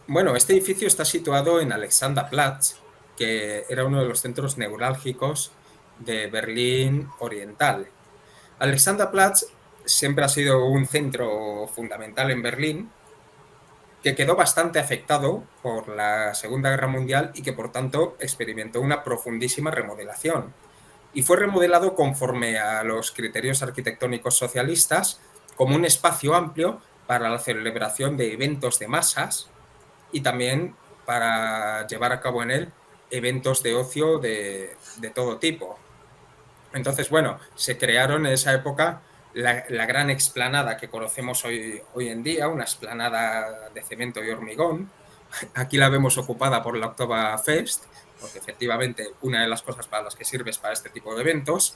Bueno, este edificio está situado en Alexanderplatz, que era uno de los centros neurálgicos de Berlín Oriental. Alexanderplatz siempre ha sido un centro fundamental en Berlín, que quedó bastante afectado por la Segunda Guerra Mundial y que, por tanto, experimentó una profundísima remodelación. Y fue remodelado conforme a los criterios arquitectónicos socialistas, como un espacio amplio para la celebración de eventos de masas y también para llevar a cabo en él eventos de ocio de todo tipo. Entonces, bueno, se crearon en esa época la gran explanada que conocemos hoy en día, una explanada de cemento y hormigón. Aquí la vemos ocupada por la Oktoberfest, porque efectivamente una de las cosas para las que sirve es para este tipo de eventos.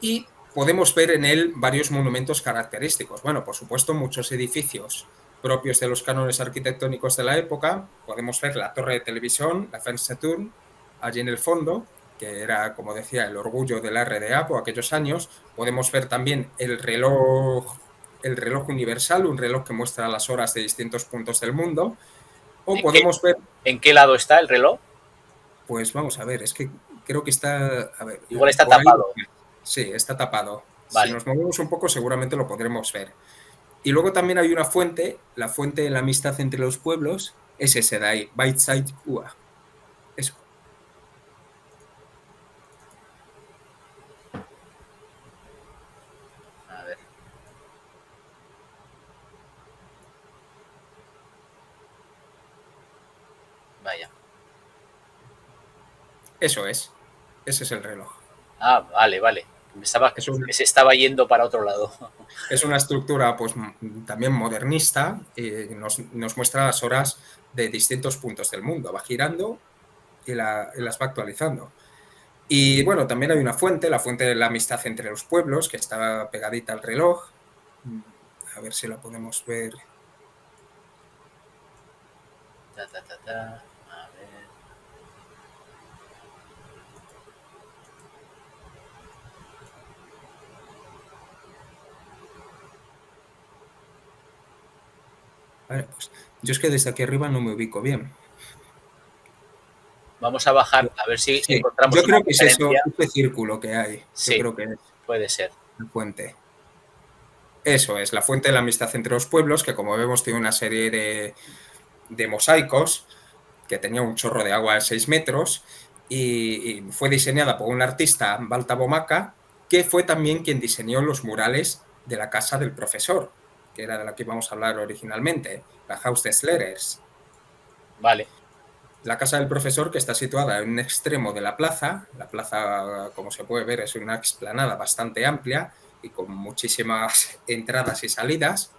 Y podemos ver en él varios monumentos característicos. Bueno, por supuesto, muchos edificios propios de los cánones arquitectónicos de la época. Podemos ver la torre de televisión, la Fernsehturm, allí en el fondo, que era, como decía, el orgullo de la RDA por aquellos años. Podemos ver también el reloj universal, un reloj que muestra las horas de distintos puntos del mundo. O podemos ver... ¿En qué lado está el reloj? Pues vamos a ver, es que creo que está... A ver, igual está por ahí, tapado. sí, está tapado. Vale. Si nos movemos un poco seguramente lo podremos ver. Y luego también hay una fuente, la fuente de la amistad entre los pueblos, es ese de ahí, Beitside Ua. Eso. A ver. Vaya. Eso es. Ese es el reloj. Ah, vale, vale. Pensaba que se estaba yendo para otro lado. Es una estructura pues también modernista, nos muestra las horas de distintos puntos del mundo, va girando y las va actualizando. Y bueno, también hay una fuente, la fuente de la amistad entre los pueblos, que está pegadita al reloj. A ver si la podemos ver. A ver. Vale, pues yo es que desde aquí arriba no me ubico bien. Vamos a bajar a ver si Sí, encontramos. yo creo que es eso, este círculo que hay. Sí, yo creo que es puede ser. la fuente. Eso es, la fuente de la amistad entre los pueblos, que como vemos tiene una serie de mosaicos, que tenía un chorro de agua de 6 metros, y fue diseñada por un artista, Balta Bomaca, que fue también quien diseñó los murales de la casa del profesor, que era de la que íbamos a hablar originalmente, la Haus des Lehrers. Vale. La casa del profesor, que está situada en un extremo de la plaza, como se puede ver, es una explanada bastante amplia y con muchísimas entradas y salidas.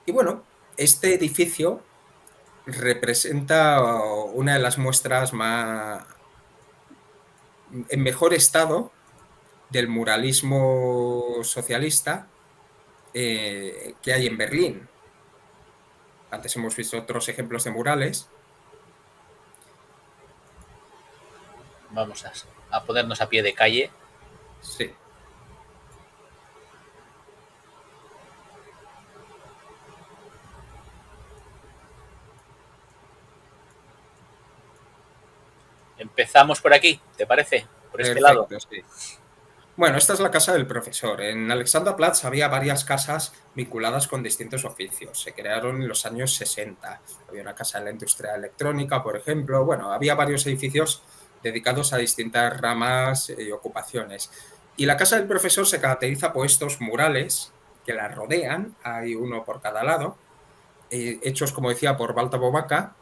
Y bueno, este edificio representa una de las muestras en mejor estado del muralismo socialista que hay en Berlín. Antes hemos visto otros ejemplos de murales. Vamos a ponernos a pie de calle. Sí. Empezamos por aquí, ¿te parece? Por este Perfecto, lado. Sí. Bueno, esta es la casa del profesor. En Alexanderplatz había varias casas vinculadas con distintos oficios. Se crearon en los años 60. Había una casa de la industria electrónica, por ejemplo. Bueno, había varios edificios dedicados a distintas ramas y ocupaciones. Y la casa del profesor se caracteriza por estos murales que la rodean, hay uno por cada lado, hechos, como decía, por Balta Bomaca,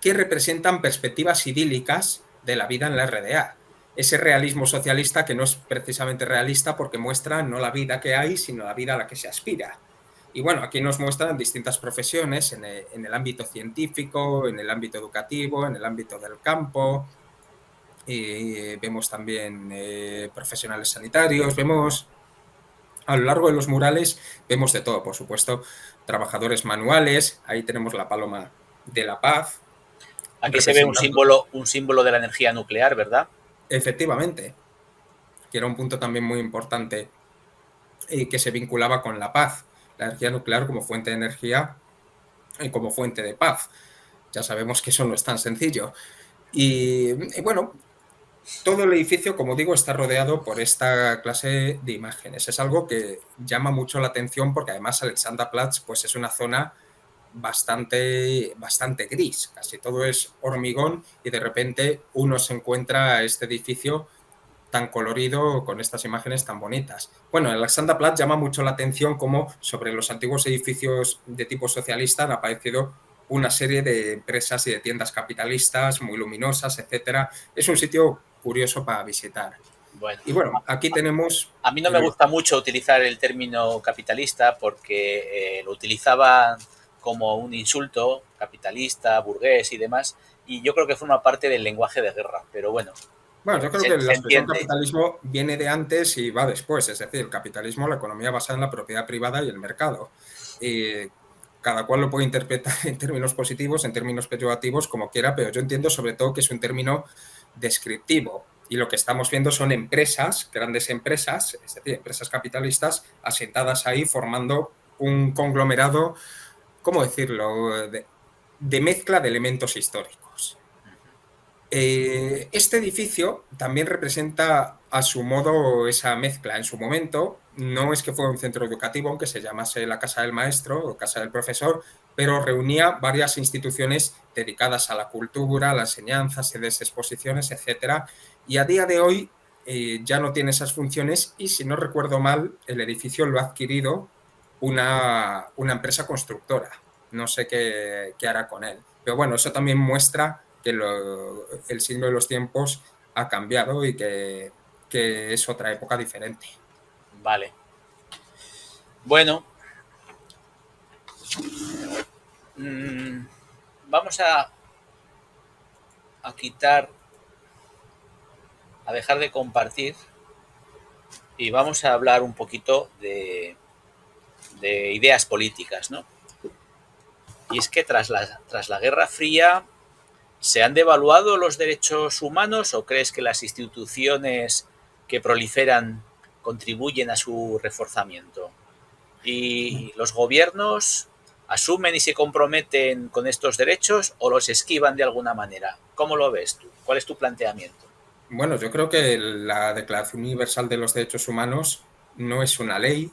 que representan perspectivas idílicas de la vida en la RDA. Ese realismo socialista que no es precisamente realista porque muestra no la vida que hay, sino la vida a la que se aspira. Y bueno, aquí nos muestran distintas profesiones en el ámbito científico, en el ámbito educativo, en el ámbito del campo. Vemos también profesionales sanitarios, vemos a lo largo de los murales, vemos de todo, por supuesto, trabajadores manuales, ahí tenemos la paloma de la paz. Aquí se ve un símbolo de la energía nuclear, ¿verdad? Efectivamente, que era un punto también muy importante que se vinculaba con la paz, la energía nuclear como fuente de energía y como fuente de paz. Ya sabemos que eso no es tan sencillo. Y bueno, todo el edificio, como digo, está rodeado por esta clase de imágenes. Es algo que llama mucho la atención porque además Alexanderplatz pues, es una zona bastante gris, casi todo es hormigón y de repente uno se encuentra a este edificio tan colorido con estas imágenes tan bonitas. Bueno, el Alexanderplatz llama mucho la atención como sobre los antiguos edificios de tipo socialista han aparecido una serie de empresas y de tiendas capitalistas muy luminosas, etcétera. Es un sitio curioso para visitar. Bueno, Y bueno, aquí tenemos... a mí no me gusta mucho utilizar el término capitalista porque lo utilizaba como un insulto, capitalista, burgués y demás, y yo creo que forma parte del lenguaje de guerra, pero bueno. Bueno, yo creo Se que la expresión entiende. capitalismo viene de antes y va después, es decir, el capitalismo, la economía basada en la propiedad privada y el mercado. Cada cual lo puede interpretar en términos positivos, en términos peyorativos, como quiera, pero yo entiendo sobre todo que es un término descriptivo. Y lo que estamos viendo son empresas, grandes empresas, es decir, empresas capitalistas asentadas ahí formando un conglomerado, ¿cómo decirlo?, de mezcla de elementos históricos. Este edificio también representa a su modo esa mezcla. En su momento no es que fuera un centro educativo, aunque se llamase la Casa del Maestro o Casa del Profesor, pero reunía varias instituciones dedicadas a la cultura, a la enseñanza, sedes de exposiciones, etc. Y a día de hoy ya no tiene esas funciones y, si no recuerdo mal, el edificio lo ha adquirido una empresa constructora. No sé qué hará con él. Pero bueno, eso también muestra que el signo de los tiempos ha cambiado y que es otra época diferente. Vale. Bueno. Vamos a quitar, a dejar de compartir y vamos a hablar un poquito de ideas políticas, ¿no? Y es que tras la Guerra Fría, ¿se han devaluado los derechos humanos o crees que las instituciones que proliferan contribuyen a su reforzamiento? ¿Y los gobiernos asumen y se comprometen con estos derechos o los esquivan de alguna manera? ¿Cómo lo ves tú? ¿Cuál es tu planteamiento? Bueno, yo creo que la Declaración Universal de los Derechos Humanos no es una ley,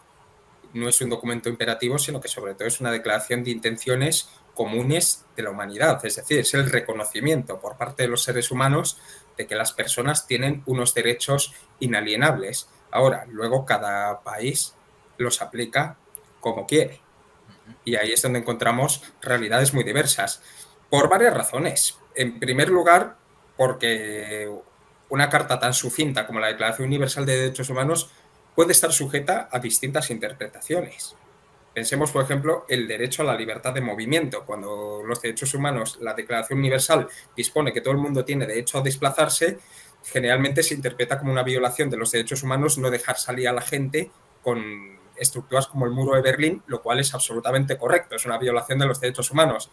no es un documento imperativo, sino que sobre todo es una declaración de intenciones comunes de la humanidad. Es decir, es el reconocimiento por parte de los seres humanos de que las personas tienen unos derechos inalienables. Ahora, luego cada país los aplica como quiere. Y ahí es donde encontramos realidades muy diversas, por varias razones. En primer lugar, porque una carta tan sucinta como la Declaración Universal de Derechos Humanos puede estar sujeta a distintas interpretaciones. Pensemos, por ejemplo, el derecho a la libertad de movimiento. Cuando los derechos humanos, la Declaración Universal dispone que todo el mundo tiene derecho a desplazarse, generalmente se interpreta como una violación de los derechos humanos no dejar salir a la gente con estructuras como el muro de Berlín, lo cual es absolutamente correcto, es una violación de los derechos humanos.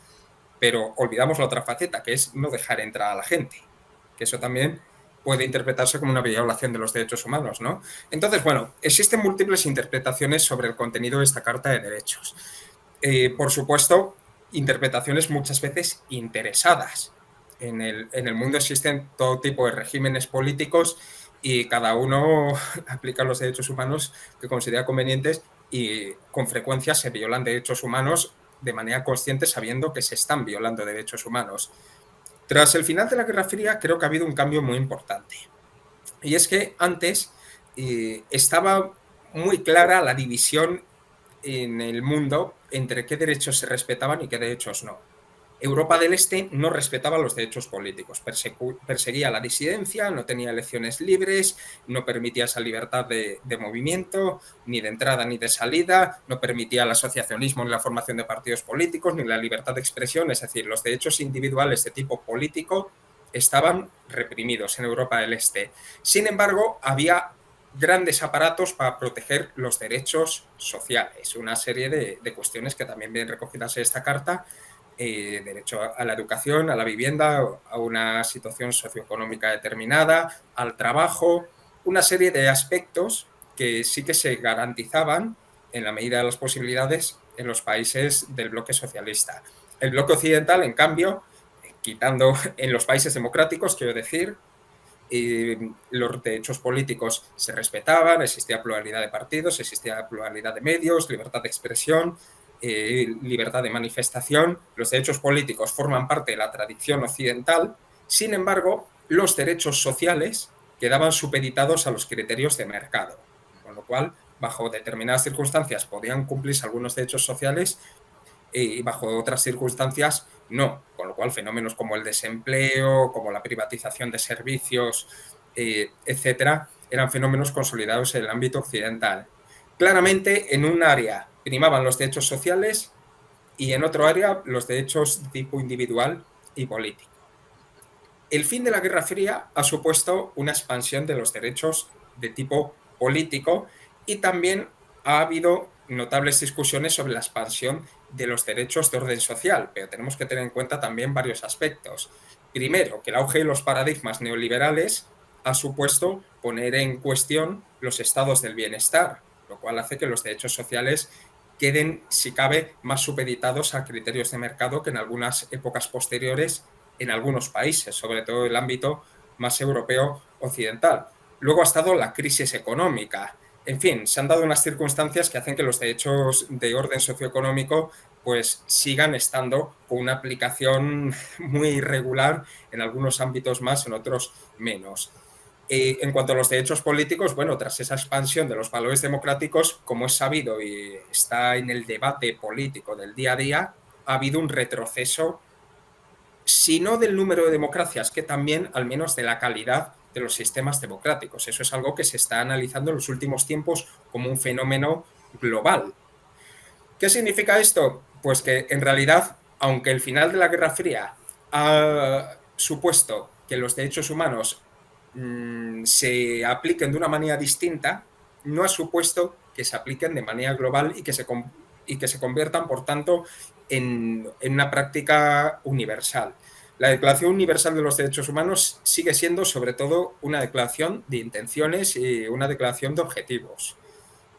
Pero olvidamos la otra faceta, que es no dejar entrar a la gente, que eso también puede interpretarse como una violación de los derechos humanos, ¿no? Entonces, bueno, existen múltiples interpretaciones sobre el contenido de esta Carta de Derechos. Por supuesto, interpretaciones muchas veces interesadas. En el mundo existen todo tipo de regímenes políticos y cada uno aplica los derechos humanos que considera convenientes y con frecuencia se violan derechos humanos de manera consciente sabiendo que se están violando derechos humanos. Tras el final de la Guerra Fría creo que ha habido un cambio muy importante. Y es que antes estaba muy clara la división en el mundo entre qué derechos se respetaban y qué derechos no. Europa del Este no respetaba los derechos políticos, perseguía la disidencia, no tenía elecciones libres, no permitía esa libertad de movimiento, ni de entrada ni de salida, no permitía el asociacionismo ni la formación de partidos políticos, ni la libertad de expresión, es decir, los derechos individuales de tipo político estaban reprimidos en Europa del Este. Sin embargo, había grandes aparatos para proteger los derechos sociales, una serie de cuestiones que también vienen recogidas en esta carta. Derecho a la educación, a la vivienda, a una situación socioeconómica determinada, al trabajo, una serie de aspectos que sí que se garantizaban en la medida de las posibilidades en los países del bloque socialista. El bloque occidental, en cambio, quitando en los países democráticos, quiero decir, los derechos políticos se respetaban, existía pluralidad de partidos, existía pluralidad de medios, libertad de expresión, libertad de manifestación. Los derechos políticos forman parte de la tradición occidental. Sin embargo, los derechos sociales quedaban supeditados a los criterios de mercado, con lo cual, bajo determinadas circunstancias, podían cumplirse algunos derechos sociales y bajo otras circunstancias no, con lo cual fenómenos como el desempleo, como la privatización de servicios, etcétera, eran fenómenos consolidados en el ámbito occidental. Claramente, en un área primaban los derechos sociales y en otro área los derechos de tipo individual y político. El fin de la Guerra Fría ha supuesto una expansión de los derechos de tipo político y también ha habido notables discusiones sobre la expansión de los derechos de orden social, pero tenemos que tener en cuenta también varios aspectos. Primero, que el auge de los paradigmas neoliberales ha supuesto poner en cuestión los estados del bienestar, lo cual hace que los derechos sociales queden, si cabe, más supeditados a criterios de mercado que en algunas épocas posteriores en algunos países, sobre todo el ámbito más europeo occidental. Luego ha estado la crisis económica. En fin, se han dado unas circunstancias que hacen que los derechos de orden socioeconómico pues sigan estando con una aplicación muy irregular en algunos ámbitos más, en otros menos. En cuanto a los derechos políticos, bueno, tras esa expansión de los valores democráticos, como es sabido y está en el debate político del día a día, ha habido un retroceso, si no del número de democracias, que también al menos de la calidad de los sistemas democráticos. Eso es algo que se está analizando en los últimos tiempos como un fenómeno global. ¿Qué significa esto? Pues que en realidad, aunque el final de la Guerra Fría ha supuesto que los derechos humanos se apliquen de una manera distinta, no ha supuesto que se apliquen de manera global y que se conviertan, por tanto, en una práctica universal. La Declaración Universal de los Derechos Humanos sigue siendo, sobre todo, una declaración de intenciones y una declaración de objetivos.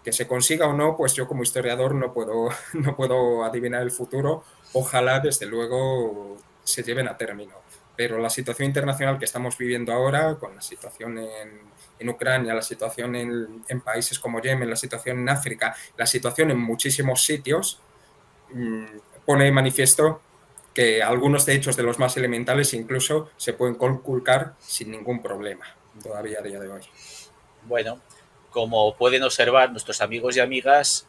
Que se consiga o no, pues yo como historiador no puedo adivinar el futuro. Ojalá, desde luego, se lleven a término. Pero la situación internacional que estamos viviendo ahora, con la situación en Ucrania, la situación en países como Yemen, la situación en África, la situación en muchísimos sitios, pone de manifiesto que algunos derechos de los más elementales incluso se pueden conculcar sin ningún problema, todavía a día de hoy. Bueno, como pueden observar nuestros amigos y amigas,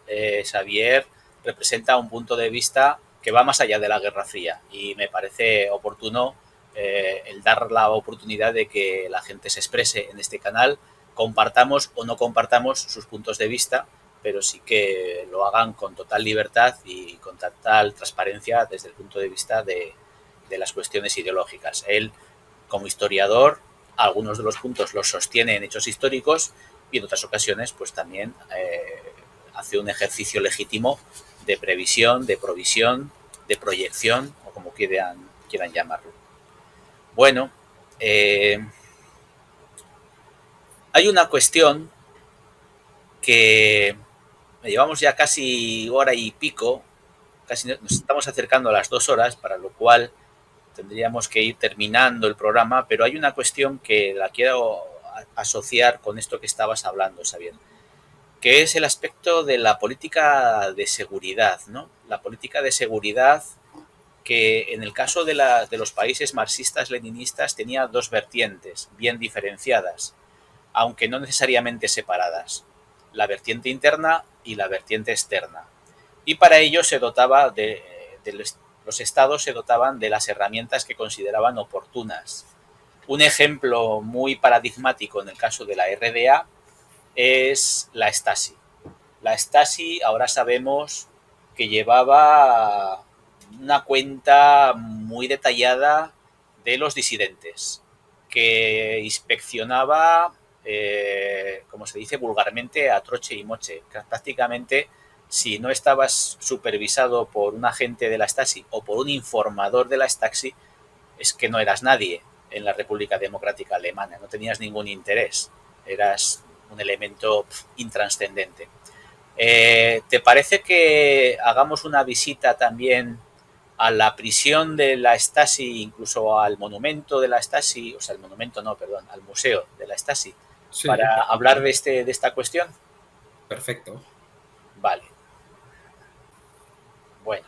Xavier representa un punto de vista que va más allá de la Guerra Fría y me parece oportuno el dar la oportunidad de que la gente se exprese en este canal, compartamos o no compartamos sus puntos de vista, pero sí que lo hagan con total libertad y con total transparencia desde el punto de vista de las cuestiones ideológicas. Él, como historiador, algunos de los puntos los sostiene en hechos históricos y en otras ocasiones pues también hace un ejercicio legítimo de previsión, de provisión, de proyección o como quieran llamarlo. Bueno, hay una cuestión que llevamos ya casi hora y pico, casi nos estamos acercando a las 2 horas, para lo cual tendríamos que ir terminando el programa, pero hay una cuestión que la quiero asociar con esto que estabas hablando, Xavier, que es el aspecto de la política de seguridad, ¿no? La política de seguridad que en el caso de los países marxistas-leninistas tenía dos vertientes bien diferenciadas, aunque no necesariamente separadas, la vertiente interna y la vertiente externa. Y para ello se dotaba los estados se dotaban de las herramientas que consideraban oportunas. Un ejemplo muy paradigmático en el caso de la RDA es la Stasi. La Stasi ahora sabemos que llevaba una cuenta muy detallada de los disidentes, que inspeccionaba, como se dice vulgarmente, a troche y moche. Prácticamente, si no estabas supervisado por un agente de la Stasi o por un informador de la Stasi, es que no eras nadie en la República Democrática Alemana, no tenías ningún interés, eras un elemento intranscendente. ¿Te parece que hagamos una visita también a la prisión de la Stasi, incluso al monumento de la Stasi, o sea, el monumento no, perdón, al museo de la Stasi, sí, para perfecto. Hablar de esta cuestión? Perfecto. Vale. Bueno.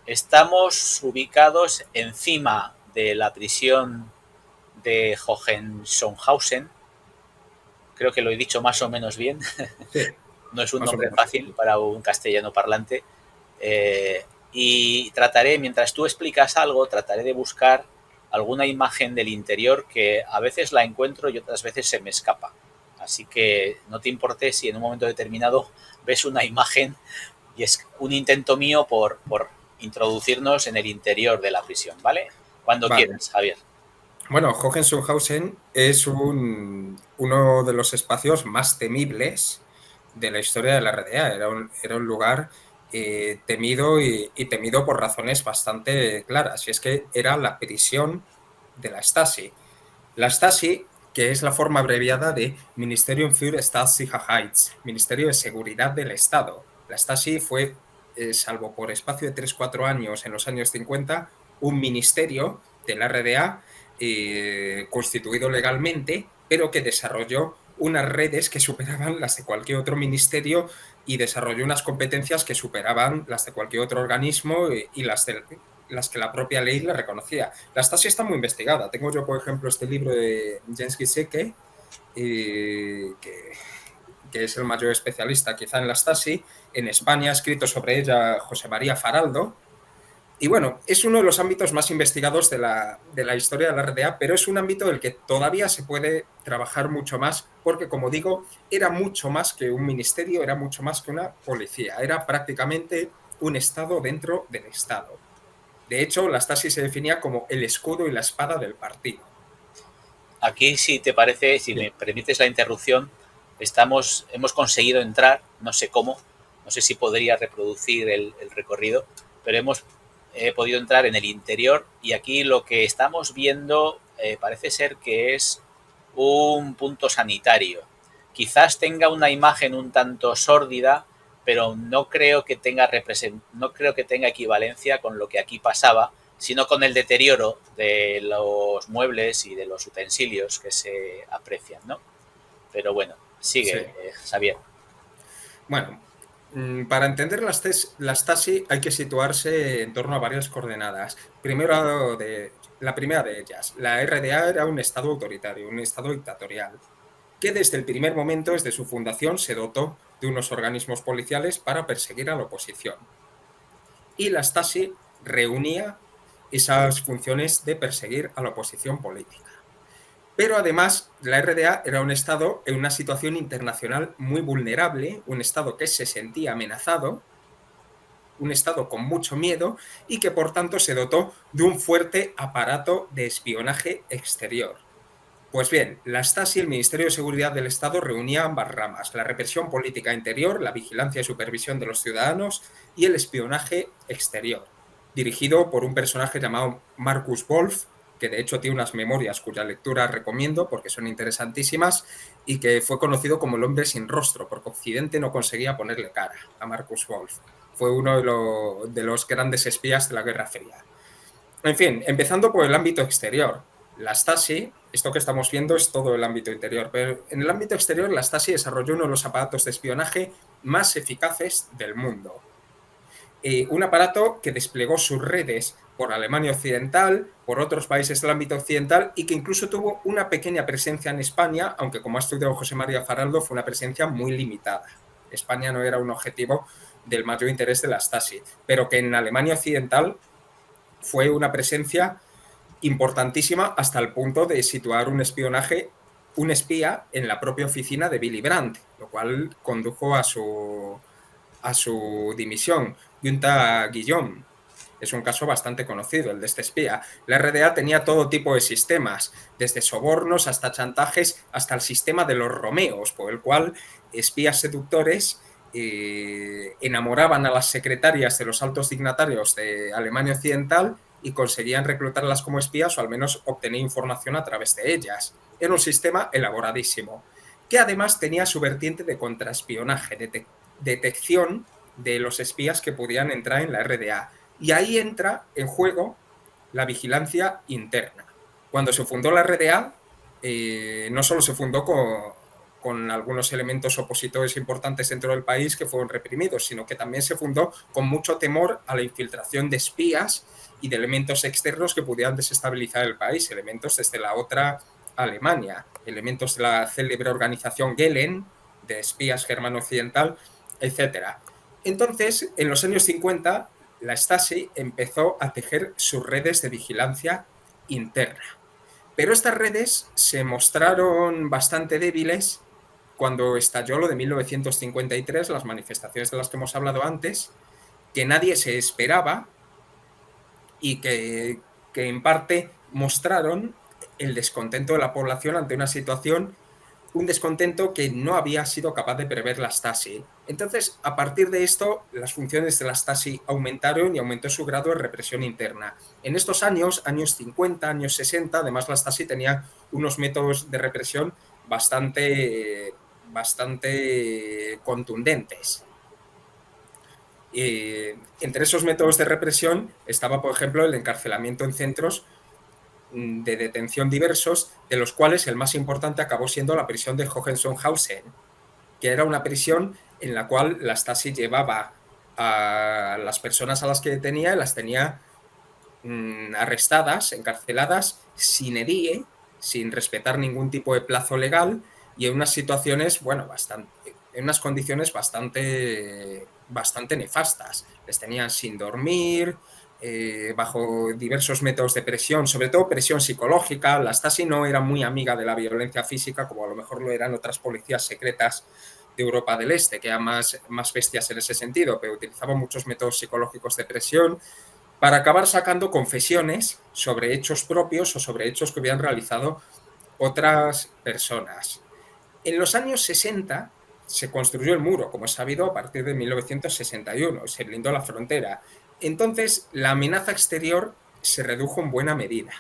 Estamos ubicados encima de la prisión de Hohenschönhausen. Creo que lo he dicho más o menos bien. Sí. No es un Más o nombre menos. fácil para un castellano parlante. Y trataré, mientras tú explicas algo, trataré de buscar alguna imagen del interior que a veces la encuentro y otras veces se me escapa. Así que no te importe si en un momento determinado ves una imagen y es un intento mío por introducirnos en el interior de la prisión, ¿vale? Cuando Vale. quieras, Javier. Bueno, Hohenschönhausen es uno de los espacios más temibles de la historia de la RDA. Era un lugar temido y temido por razones bastante claras. Y es que era la prisión de la Stasi. La Stasi, que es la forma abreviada de Ministerium für Staatssicherheit, Ministerio de Seguridad del Estado. La Stasi fue, salvo por espacio de 3-4 años en los años 50, un ministerio de la RDA constituido legalmente, pero que desarrolló unas redes que superaban las de cualquier otro ministerio y desarrolló unas competencias que superaban las de cualquier otro organismo y las que la propia ley le reconocía. La Stasi está muy investigada. Tengo yo, por ejemplo, este libro de Jens Giesecke, que es el mayor especialista quizá en la Stasi. En España ha escrito sobre ella José María Faraldo. Y bueno, es uno de los ámbitos más investigados de la historia de la RDA, pero es un ámbito del que todavía se puede trabajar mucho más, porque como digo, era mucho más que un ministerio, era mucho más que una policía, era prácticamente un Estado dentro del Estado. De hecho, la Stasi se definía como el escudo y la espada del partido. Aquí, si te parece, si me permites la interrupción, hemos conseguido entrar, no sé cómo, no sé si podría reproducir el recorrido, pero hemos podido entrar en el interior y aquí lo que estamos viendo parece ser que es un punto sanitario. Quizás tenga una imagen un tanto sórdida, pero no creo que tenga equivalencia con lo que aquí pasaba, sino con el deterioro de los muebles y de los utensilios que se aprecian, ¿no? Pero bueno, sigue, sí. Xavier. Bueno, para entender la Stasi hay que situarse en torno a varias coordenadas. La primera de ellas, la RDA era un Estado autoritario, un Estado dictatorial, que desde el primer momento, desde su fundación, se dotó de unos organismos policiales para perseguir a la oposición. Y la Stasi reunía esas funciones de perseguir a la oposición política. Pero además, la RDA era un Estado en una situación internacional muy vulnerable, un Estado que se sentía amenazado, un Estado con mucho miedo y que por tanto se dotó de un fuerte aparato de espionaje exterior. Pues bien, la Stasi y el Ministerio de Seguridad del Estado reunía ambas ramas, la represión política interior, la vigilancia y supervisión de los ciudadanos y el espionaje exterior, dirigido por un personaje llamado Markus Wolf, que de hecho tiene unas memorias cuya lectura recomiendo porque son interesantísimas y que fue conocido como el hombre sin rostro, porque Occidente no conseguía ponerle cara a Markus Wolf. Fue uno de los grandes espías de la Guerra Fría. En fin, empezando por el ámbito exterior. La Stasi, esto que estamos viendo es todo el ámbito interior, pero en el ámbito exterior la Stasi desarrolló uno de los aparatos de espionaje más eficaces del mundo. Un aparato que desplegó sus redes por Alemania Occidental, por otros países del ámbito occidental y que incluso tuvo una pequeña presencia en España, aunque como ha estudiado José María Faraldo fue una presencia muy limitada. España no era un objetivo del mayor interés de la Stasi, pero que en Alemania Occidental fue una presencia importantísima hasta el punto de situar un espía en la propia oficina de Willy Brandt, lo cual condujo a su dimisión. Günther Guillaume es un caso bastante conocido, el de este espía. La RDA tenía todo tipo de sistemas, desde sobornos hasta chantajes, hasta el sistema de los Romeos, por el cual espías seductores enamoraban a las secretarias de los altos dignatarios de Alemania Occidental y conseguían reclutarlas como espías o al menos obtener información a través de ellas. Era un sistema elaboradísimo, que además tenía su vertiente de contraespionaje, detección de los espías que podían entrar en la RDA. Y ahí entra en juego la vigilancia interna. Cuando se fundó la RDA, no solo se fundó con algunos elementos opositores importantes dentro del país que fueron reprimidos, sino que también se fundó con mucho temor a la infiltración de espías y de elementos externos que pudieran desestabilizar el país, elementos desde la otra Alemania, elementos de la célebre organización Gehlen, de espías germano-occidental, etc. Entonces, en los años 50, la Stasi empezó a tejer sus redes de vigilancia interna. Pero estas redes se mostraron bastante débiles cuando estalló lo de 1953, las manifestaciones de las que hemos hablado antes, que nadie se esperaba y que en parte mostraron el descontento de la población ante una situación, un descontento que no había sido capaz de prever la Stasi. Entonces, a partir de esto, las funciones de la Stasi aumentaron y aumentó su grado de represión interna. En estos años 50, años 60, además la Stasi tenía unos métodos de represión bastante contundentes. Entre esos métodos de represión estaba, por ejemplo, el encarcelamiento en centros de detención diversos, de los cuales el más importante acabó siendo la prisión de Hohenzollernhausen, que era una prisión en la cual la Stasi llevaba a las personas a las que detenía y las tenía arrestadas, encarceladas, sin edie, sin respetar ningún tipo de plazo legal y en unas situaciones, bueno, en unas condiciones bastante nefastas. Les tenían sin dormir, bajo diversos métodos de presión, sobre todo presión psicológica. La Stasi no era muy amiga de la violencia física, como a lo mejor lo eran otras policías secretas de Europa del Este, que eran más bestias en ese sentido, pero utilizaban muchos métodos psicológicos de presión para acabar sacando confesiones sobre hechos propios o sobre hechos que habían realizado otras personas. En los años 60 se construyó el muro, como es sabido, a partir de 1961, se blindó la frontera. Entonces, la amenaza exterior se redujo en buena medida,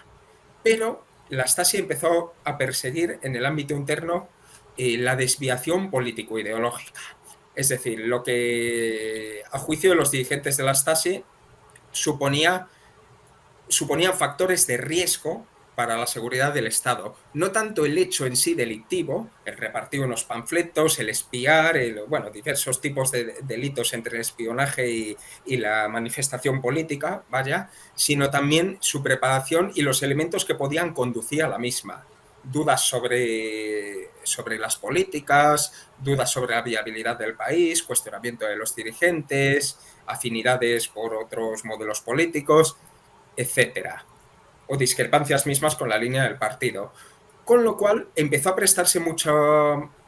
pero la Stasi empezó a perseguir en el ámbito interno la desviación político-ideológica. Es decir, lo que, a juicio de los dirigentes de la Stasi, suponían factores de riesgo para la seguridad del Estado. No tanto el hecho en sí delictivo, el repartir unos panfletos, el espiar, diversos tipos de delitos entre el espionaje y la manifestación política, sino también su preparación y los elementos que podían conducir a la misma. Dudas sobre las políticas, dudas sobre la viabilidad del país, cuestionamiento de los dirigentes, afinidades por otros modelos políticos, etcétera, o discrepancias mismas con la línea del partido. Con lo cual empezó a prestarse mucha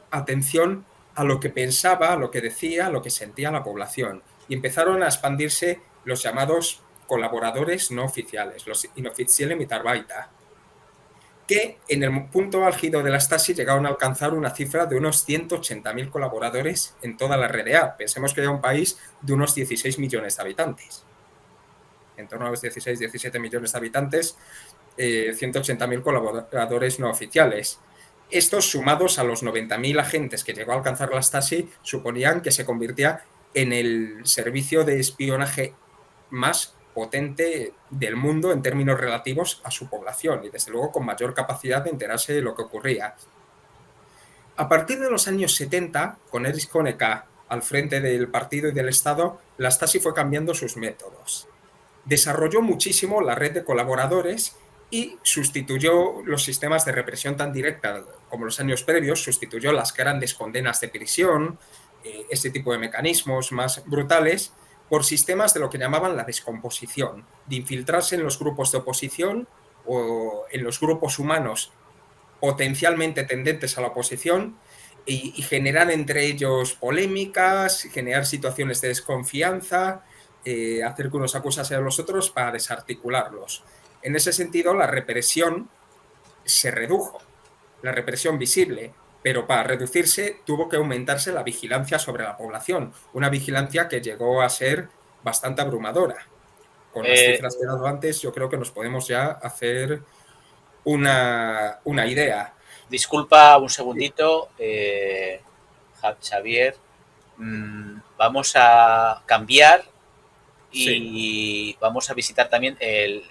atención a lo que pensaba, a lo que decía, a lo que sentía la población. Y empezaron a expandirse los llamados colaboradores no oficiales, los inoffizielle Mitarbeiter, que en el punto álgido de la Stasi llegaron a alcanzar una cifra de unos 180.000 colaboradores en toda la RDA. Pensemos que era un país de unos 16 millones de habitantes. En torno a los 16-17 millones de habitantes, 180.000 colaboradores no oficiales. Estos, sumados a los 90.000 agentes que llegó a alcanzar la Stasi, suponían que se convertía en el servicio de espionaje más potente del mundo en términos relativos a su población y, desde luego, con mayor capacidad de enterarse de lo que ocurría. A partir de los años 70, con Erich Honecker al frente del partido y del Estado, la Stasi fue cambiando sus métodos. Desarrolló muchísimo la red de colaboradores y sustituyó los sistemas de represión tan directa como los años previos, sustituyó las grandes condenas de prisión, este tipo de mecanismos más brutales, por sistemas de lo que llamaban la descomposición, de infiltrarse en los grupos de oposición o en los grupos humanos potencialmente tendentes a la oposición y generar entre ellos polémicas, generar situaciones de desconfianza, hacer que unos acusasen a los otros para desarticularlos. En ese sentido, la represión se redujo, la represión visible, pero para reducirse tuvo que aumentarse la vigilancia sobre la población, una vigilancia que llegó a ser bastante abrumadora. Con las cifras que he dado antes, yo creo que nos podemos ya hacer una idea. Disculpa un segundito, Xavier. Vamos a cambiar y vamos a visitar también el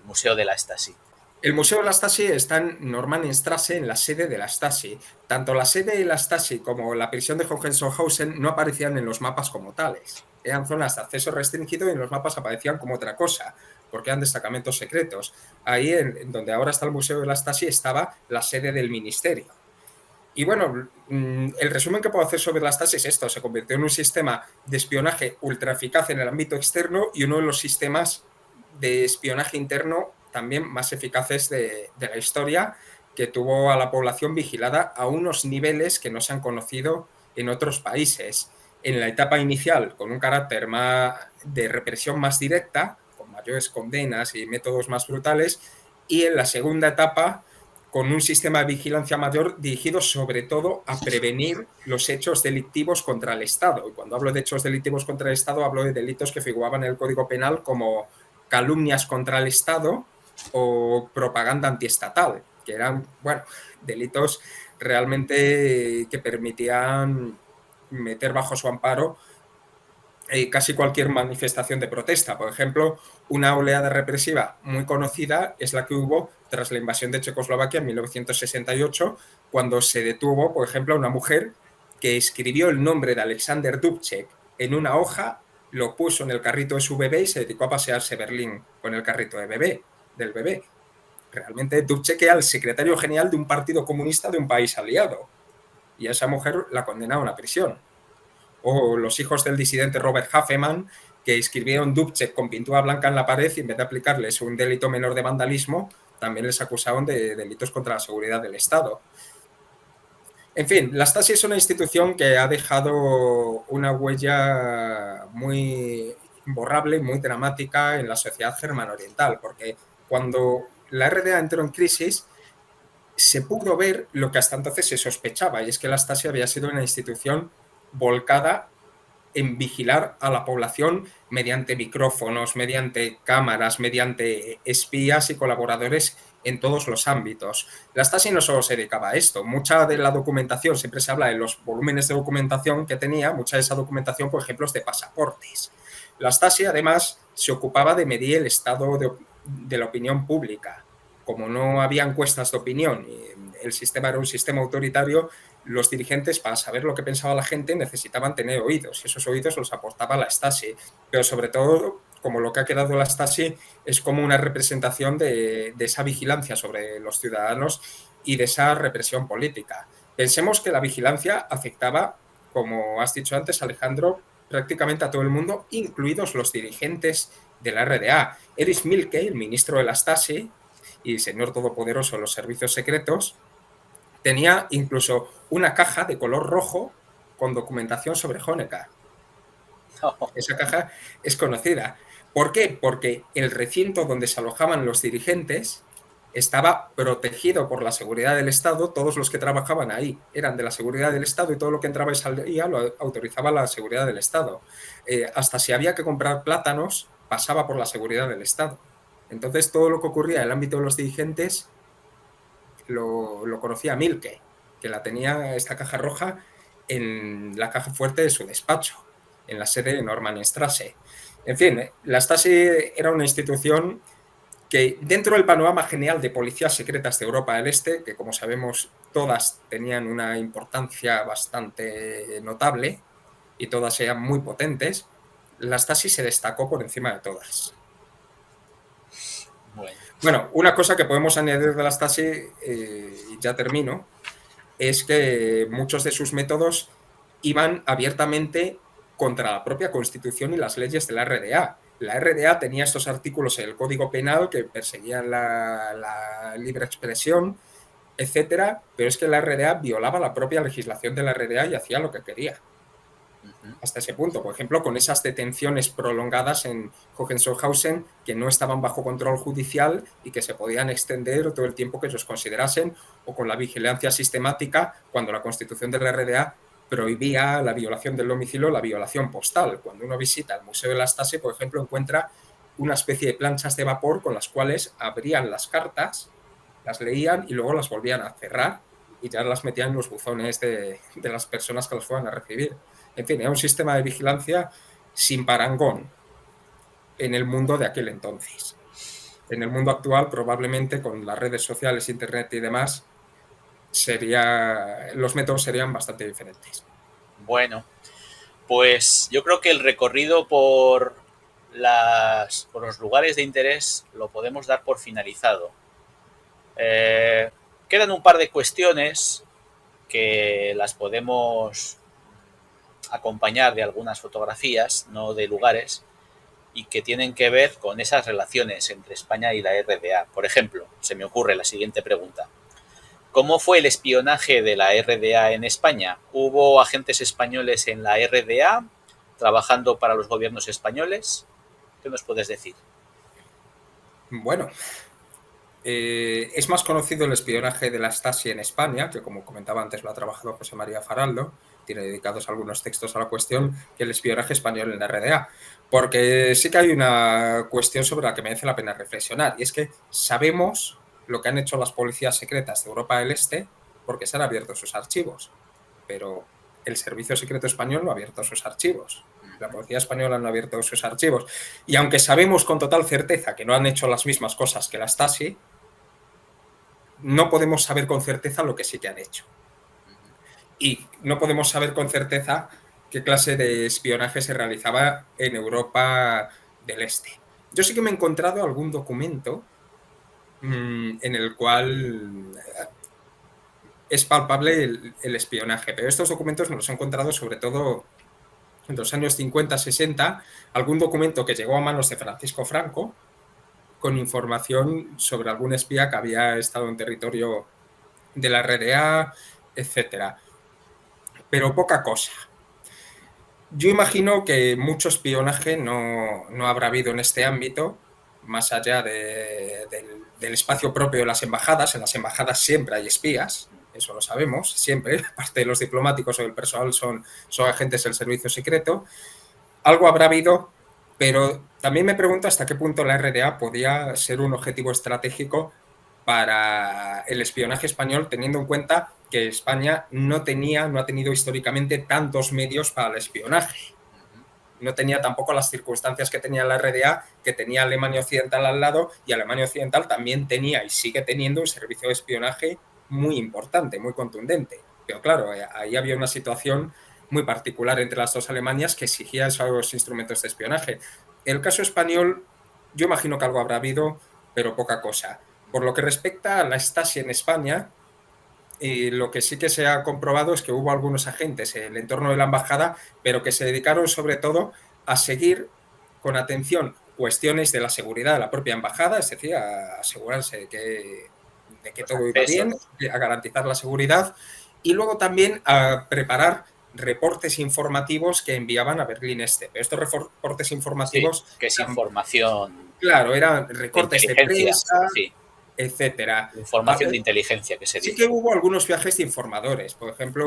Museo de la Stasi. El Museo de la Stasi está en Normannenstraße, en la sede de la Stasi. Tanto la sede de la Stasi como la prisión de Hohenzollernhausen no aparecían en los mapas como tales. Eran zonas de acceso restringido y en los mapas aparecían como otra cosa, porque eran destacamentos secretos. Ahí, en donde ahora está el Museo de la Stasi, estaba la sede del ministerio. Y bueno, el resumen que puedo hacer sobre la Stasi es esto: se convirtió en un sistema de espionaje ultra eficaz en el ámbito externo y uno de los sistemas de espionaje interno también más eficaces de la historia, que tuvo a la población vigilada a unos niveles que no se han conocido en otros países. En la etapa inicial, con un carácter más de represión más directa, con mayores condenas y métodos más brutales, y en la segunda etapa, con un sistema de vigilancia mayor dirigido sobre todo a prevenir los hechos delictivos contra el Estado. Y cuando hablo de hechos delictivos contra el Estado, hablo de delitos que figuraban en el Código Penal como calumnias contra el Estado o propaganda antiestatal, que eran, bueno, delitos realmente que permitían meter bajo su amparo casi cualquier manifestación de protesta. Por ejemplo, una oleada represiva muy conocida es la que hubo tras la invasión de Checoslovaquia en 1968, cuando se detuvo, por ejemplo, a una mujer que escribió el nombre de Alexander Dubček en una hoja, lo puso en el carrito de su bebé y se dedicó a pasearse Berlín con el carrito del bebé. Realmente Dubček era el secretario general de un partido comunista de un país aliado, y a esa mujer la condenaron a prisión. O los hijos del disidente Robert Havemann, que escribieron Dubček con pintura blanca en la pared y en vez de aplicarles un delito menor de vandalismo, también les acusaron de delitos contra la seguridad del Estado. En fin, la Stasi es una institución que ha dejado una huella muy imborrable, muy dramática en la sociedad germano-oriental, porque cuando la RDA entró en crisis, se pudo ver lo que hasta entonces se sospechaba, y es que la Stasi había sido una institución volcada en vigilar a la población mediante micrófonos, mediante cámaras, mediante espías y colaboradores en todos los ámbitos. La Stasi no solo se dedicaba a esto, mucha de la documentación, siempre se habla de los volúmenes de documentación que tenía, mucha de esa documentación, por ejemplo, es de pasaportes. La Stasi, además, se ocupaba de medir el estado de la opinión pública. Como no había encuestas de opinión y el sistema era un sistema autoritario, los dirigentes, para saber lo que pensaba la gente, necesitaban tener oídos, y esos oídos los aportaba la Stasi. Pero sobre todo, como lo que ha quedado la Stasi es como una representación de esa vigilancia sobre los ciudadanos y de esa represión política. Pensemos que la vigilancia afectaba, como has dicho antes, Alejandro, prácticamente a todo el mundo, incluidos los dirigentes de la RDA. Erich Mielke, el ministro de la Stasi y señor todopoderoso de los servicios secretos, tenía incluso una caja de color rojo con documentación sobre Honecker. Esa caja es conocida. ¿Por qué? Porque el recinto donde se alojaban los dirigentes estaba protegido por la seguridad del Estado. Todos los que trabajaban ahí eran de la seguridad del Estado y todo lo que entraba y salía lo autorizaba la seguridad del Estado. Hasta si había que comprar plátanos, pasaba por la seguridad del Estado. Entonces, todo lo que ocurría en el ámbito de los dirigentes lo conocía Mielke, que la tenía esta caja roja en la caja fuerte de su despacho, en la sede de Normannstrasse. En fin, la Stasi era una institución que, dentro del panorama general de policías secretas de Europa del Este, que como sabemos todas tenían una importancia bastante notable y todas eran muy potentes, la Stasi se destacó por encima de todas. Bueno, una cosa que podemos añadir de la Stasi, y ya termino, es que muchos de sus métodos iban abiertamente contra la propia Constitución y las leyes de la RDA. La RDA tenía estos artículos en el Código Penal que perseguían la libre expresión, etcétera, pero es que la RDA violaba la propia legislación de la RDA y hacía lo que quería. Hasta ese punto, por ejemplo, con esas detenciones prolongadas en Hohenzollern que no estaban bajo control judicial y que se podían extender todo el tiempo que ellos considerasen, o con la vigilancia sistemática cuando la Constitución de la RDA prohibía la violación del domicilio, la violación postal. Cuando uno visita el Museo de la Stasi, por ejemplo, encuentra una especie de planchas de vapor con las cuales abrían las cartas, las leían y luego las volvían a cerrar y ya las metían en los buzones de las personas que las fueran a recibir. En fin, era un sistema de vigilancia sin parangón en el mundo de aquel entonces. En el mundo actual, probablemente con las redes sociales, internet y demás, los métodos serían bastante diferentes. Bueno, pues yo creo que el recorrido por los lugares de interés lo podemos dar por finalizado. Quedan un par de cuestiones que las podemos acompañar de algunas fotografías, no de lugares, y que tienen que ver con esas relaciones entre España y la RDA. Por ejemplo, se me ocurre la siguiente pregunta. ¿Cómo fue el espionaje de la RDA en España? ¿Hubo agentes españoles en la RDA trabajando para los gobiernos españoles? ¿Qué nos puedes decir? Bueno, es más conocido el espionaje de la Stasi en España, que como comentaba antes lo ha trabajado José María Faraldo, tiene dedicados algunos textos a la cuestión, que el espionaje español en la RDA. Porque sí que hay una cuestión sobre la que merece la pena reflexionar, y es que sabemos lo que han hecho las policías secretas de Europa del Este porque se han abierto sus archivos, pero el Servicio Secreto Español no ha abierto sus archivos. La policía española no ha abierto sus archivos. Y aunque sabemos con total certeza que no han hecho las mismas cosas que la Stasi, no podemos saber con certeza lo que sí que han hecho. Y no podemos saber con certeza qué clase de espionaje se realizaba en Europa del Este. Yo sí que me he encontrado algún documento en el cual es palpable el espionaje, pero estos documentos me los he encontrado sobre todo en los años 50-60, algún documento que llegó a manos de Francisco Franco con información sobre algún espía que había estado en territorio de la RDA, etcétera. Pero poca cosa. Yo imagino que mucho espionaje no habrá habido en este ámbito, más allá del espacio propio de las embajadas. En las embajadas siempre hay espías, eso lo sabemos, siempre. Parte de los diplomáticos o del personal son agentes del servicio secreto. Algo habrá habido, pero también me pregunto hasta qué punto la RDA podía ser un objetivo estratégico para el espionaje español, teniendo en cuenta que España no ha tenido históricamente tantos medios para el espionaje. No tenía tampoco las circunstancias que tenía la RDA, que tenía Alemania Occidental al lado, y Alemania Occidental también tenía y sigue teniendo un servicio de espionaje muy importante, muy contundente. Pero claro, ahí había una situación muy particular entre las dos Alemanias que exigía esos instrumentos de espionaje. El caso español, yo imagino que algo habrá habido, pero poca cosa. Por lo que respecta a la Stasi en España, lo que sí que se ha comprobado es que hubo algunos agentes en el entorno de la embajada, pero que se dedicaron sobre todo a seguir con atención cuestiones de la seguridad de la propia embajada, es decir, a asegurarse de que todo iba bien, a garantizar la seguridad, y luego también a preparar reportes informativos que enviaban a Berlín Este. Pero estos reportes informativos... Sí, que es información... Claro, eran recortes de prensa... Sí. Etcétera. Información de inteligencia que se dice. Sí que hubo algunos viajes de informadores. Por ejemplo,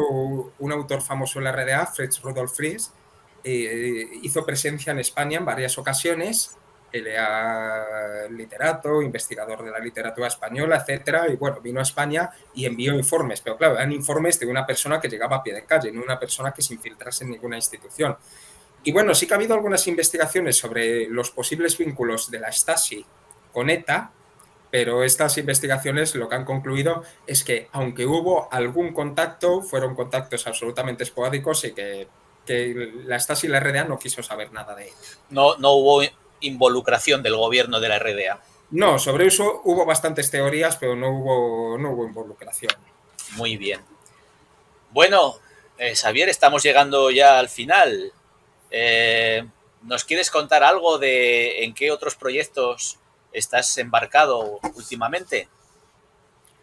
un autor famoso en la RDA, Fritz Rudolf Fries, hizo presencia en España en varias ocasiones. Él era literato, investigador de la literatura española, etcétera, y bueno, vino a España y envió informes, pero claro, eran informes de una persona que llegaba a pie de calle, no una persona que se infiltrase en ninguna institución. Y bueno, sí que ha habido algunas investigaciones sobre los posibles vínculos de la Stasi con ETA, pero estas investigaciones lo que han concluido es que, aunque hubo algún contacto, fueron contactos absolutamente esporádicos y que la Stasi y la RDA no quiso saber nada de ella. No hubo involucración del gobierno de la RDA. No, sobre eso hubo bastantes teorías, pero no hubo involucración. Muy bien. Bueno, Xavier, estamos llegando ya al final. ¿Nos quieres contar algo de en qué otros proyectos estás embarcado últimamente?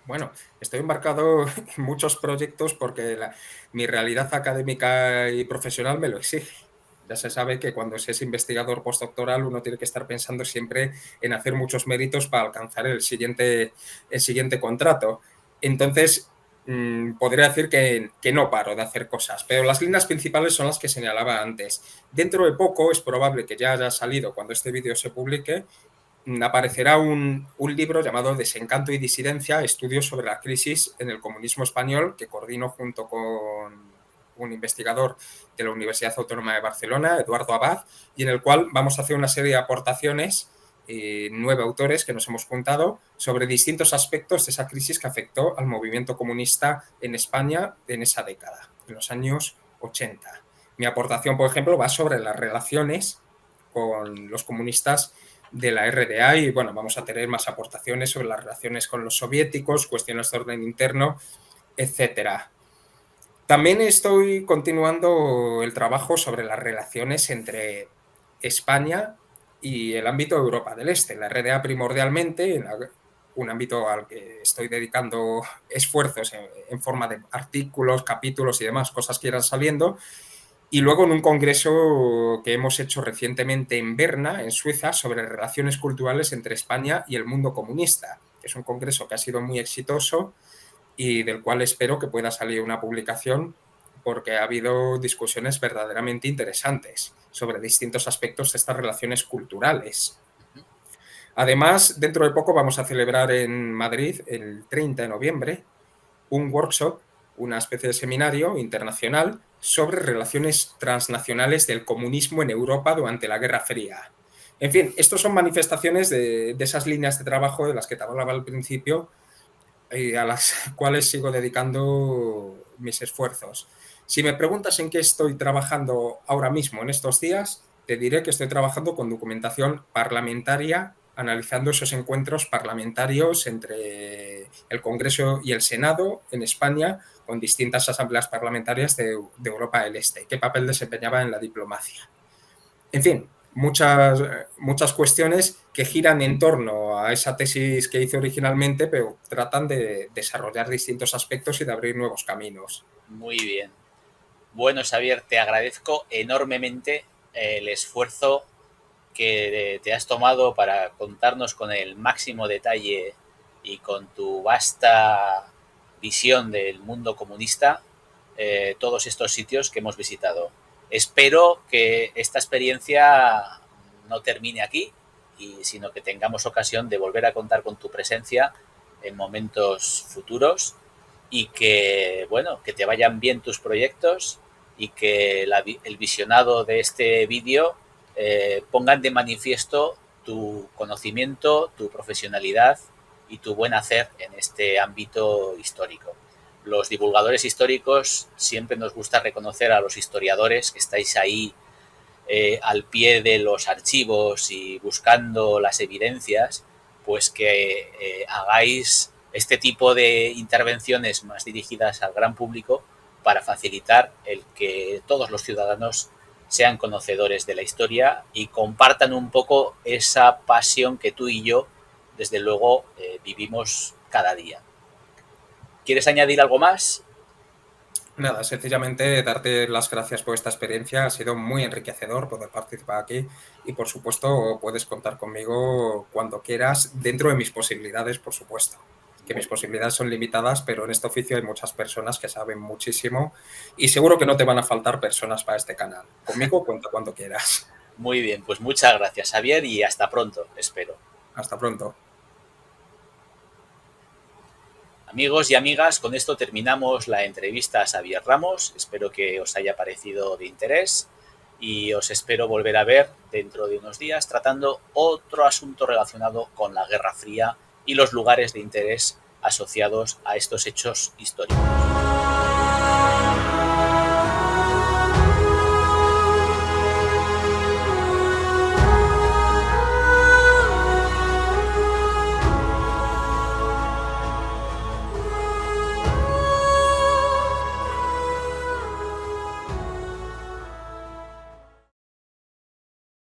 Bueno, estoy embarcado en muchos proyectos porque mi realidad académica y profesional me lo exige. Ya se sabe que cuando se es investigador postdoctoral uno tiene que estar pensando siempre en hacer muchos méritos para alcanzar el siguiente contrato. Entonces, podría decir que no paro de hacer cosas, pero las líneas principales son las que señalaba antes. Dentro de poco, es probable que ya haya salido cuando este vídeo se publique, aparecerá un libro llamado Desencanto y disidencia, estudios sobre la crisis en el comunismo español, que coordino junto con un investigador de la Universidad Autónoma de Barcelona, Eduardo Abad, y en el cual vamos a hacer una serie de aportaciones, 9 autores que nos hemos juntado, sobre distintos aspectos de esa crisis que afectó al movimiento comunista en España en esa década, en los años 80. Mi aportación, por ejemplo, va sobre las relaciones con los comunistas de la RDA y, bueno, vamos a tener más aportaciones sobre las relaciones con los soviéticos, cuestiones de orden interno, etcétera. También estoy continuando el trabajo sobre las relaciones entre España y el ámbito de Europa del Este, la RDA primordialmente, un ámbito al que estoy dedicando esfuerzos en forma de artículos, capítulos y demás, cosas que irán saliendo. Y luego en un congreso que hemos hecho recientemente en Berna, en Suiza, sobre relaciones culturales entre España y el mundo comunista. Es un congreso que ha sido muy exitoso y del cual espero que pueda salir una publicación porque ha habido discusiones verdaderamente interesantes sobre distintos aspectos de estas relaciones culturales. Además, dentro de poco vamos a celebrar en Madrid, el 30 de noviembre, un workshop, una especie de seminario internacional sobre relaciones transnacionales del comunismo en Europa durante la Guerra Fría. En fin, estos son manifestaciones de esas líneas de trabajo de las que te hablaba al principio y a las cuales sigo dedicando mis esfuerzos. Si me preguntas en qué estoy trabajando ahora mismo en estos días, te diré que estoy trabajando con documentación parlamentaria, analizando esos encuentros parlamentarios entre el Congreso y el Senado en España, con distintas asambleas parlamentarias de Europa del Este, qué papel desempeñaba en la diplomacia. En fin, muchas cuestiones que giran en torno a esa tesis que hice originalmente, pero tratan de desarrollar distintos aspectos y de abrir nuevos caminos. Muy bien. Bueno, Xavier, te agradezco enormemente el esfuerzo que te has tomado para contarnos con el máximo detalle y con tu vasta visión del mundo comunista todos estos sitios que hemos visitado. Espero que esta experiencia no termine aquí, sino que tengamos ocasión de volver a contar con tu presencia en momentos futuros y que, bueno, que te vayan bien tus proyectos y que el visionado de este vídeo pongan de manifiesto tu conocimiento, tu profesionalidad y tu buen hacer en este ámbito histórico. Los divulgadores históricos siempre nos gusta reconocer a los historiadores que estáis ahí al pie de los archivos y buscando las evidencias, pues que hagáis este tipo de intervenciones más dirigidas al gran público para facilitar el que todos los ciudadanos sean conocedores de la historia y compartan un poco esa pasión que tú y yo, desde luego, vivimos cada día. ¿Quieres añadir algo más? Nada, sencillamente darte las gracias por esta experiencia. Ha sido muy enriquecedor poder participar aquí y, por supuesto, puedes contar conmigo cuando quieras, dentro de mis posibilidades, por supuesto. Que mis posibilidades son limitadas, pero en este oficio hay muchas personas que saben muchísimo y seguro que no te van a faltar personas para este canal. Conmigo cuenta cuando quieras. Muy bien, pues muchas gracias, Xavier, y hasta pronto, espero. Hasta pronto. Amigos y amigas, con esto terminamos la entrevista a Xavier Ramos. Espero que os haya parecido de interés y os espero volver a ver dentro de unos días tratando otro asunto relacionado con la Guerra Fría y los lugares de interés asociados a estos hechos históricos.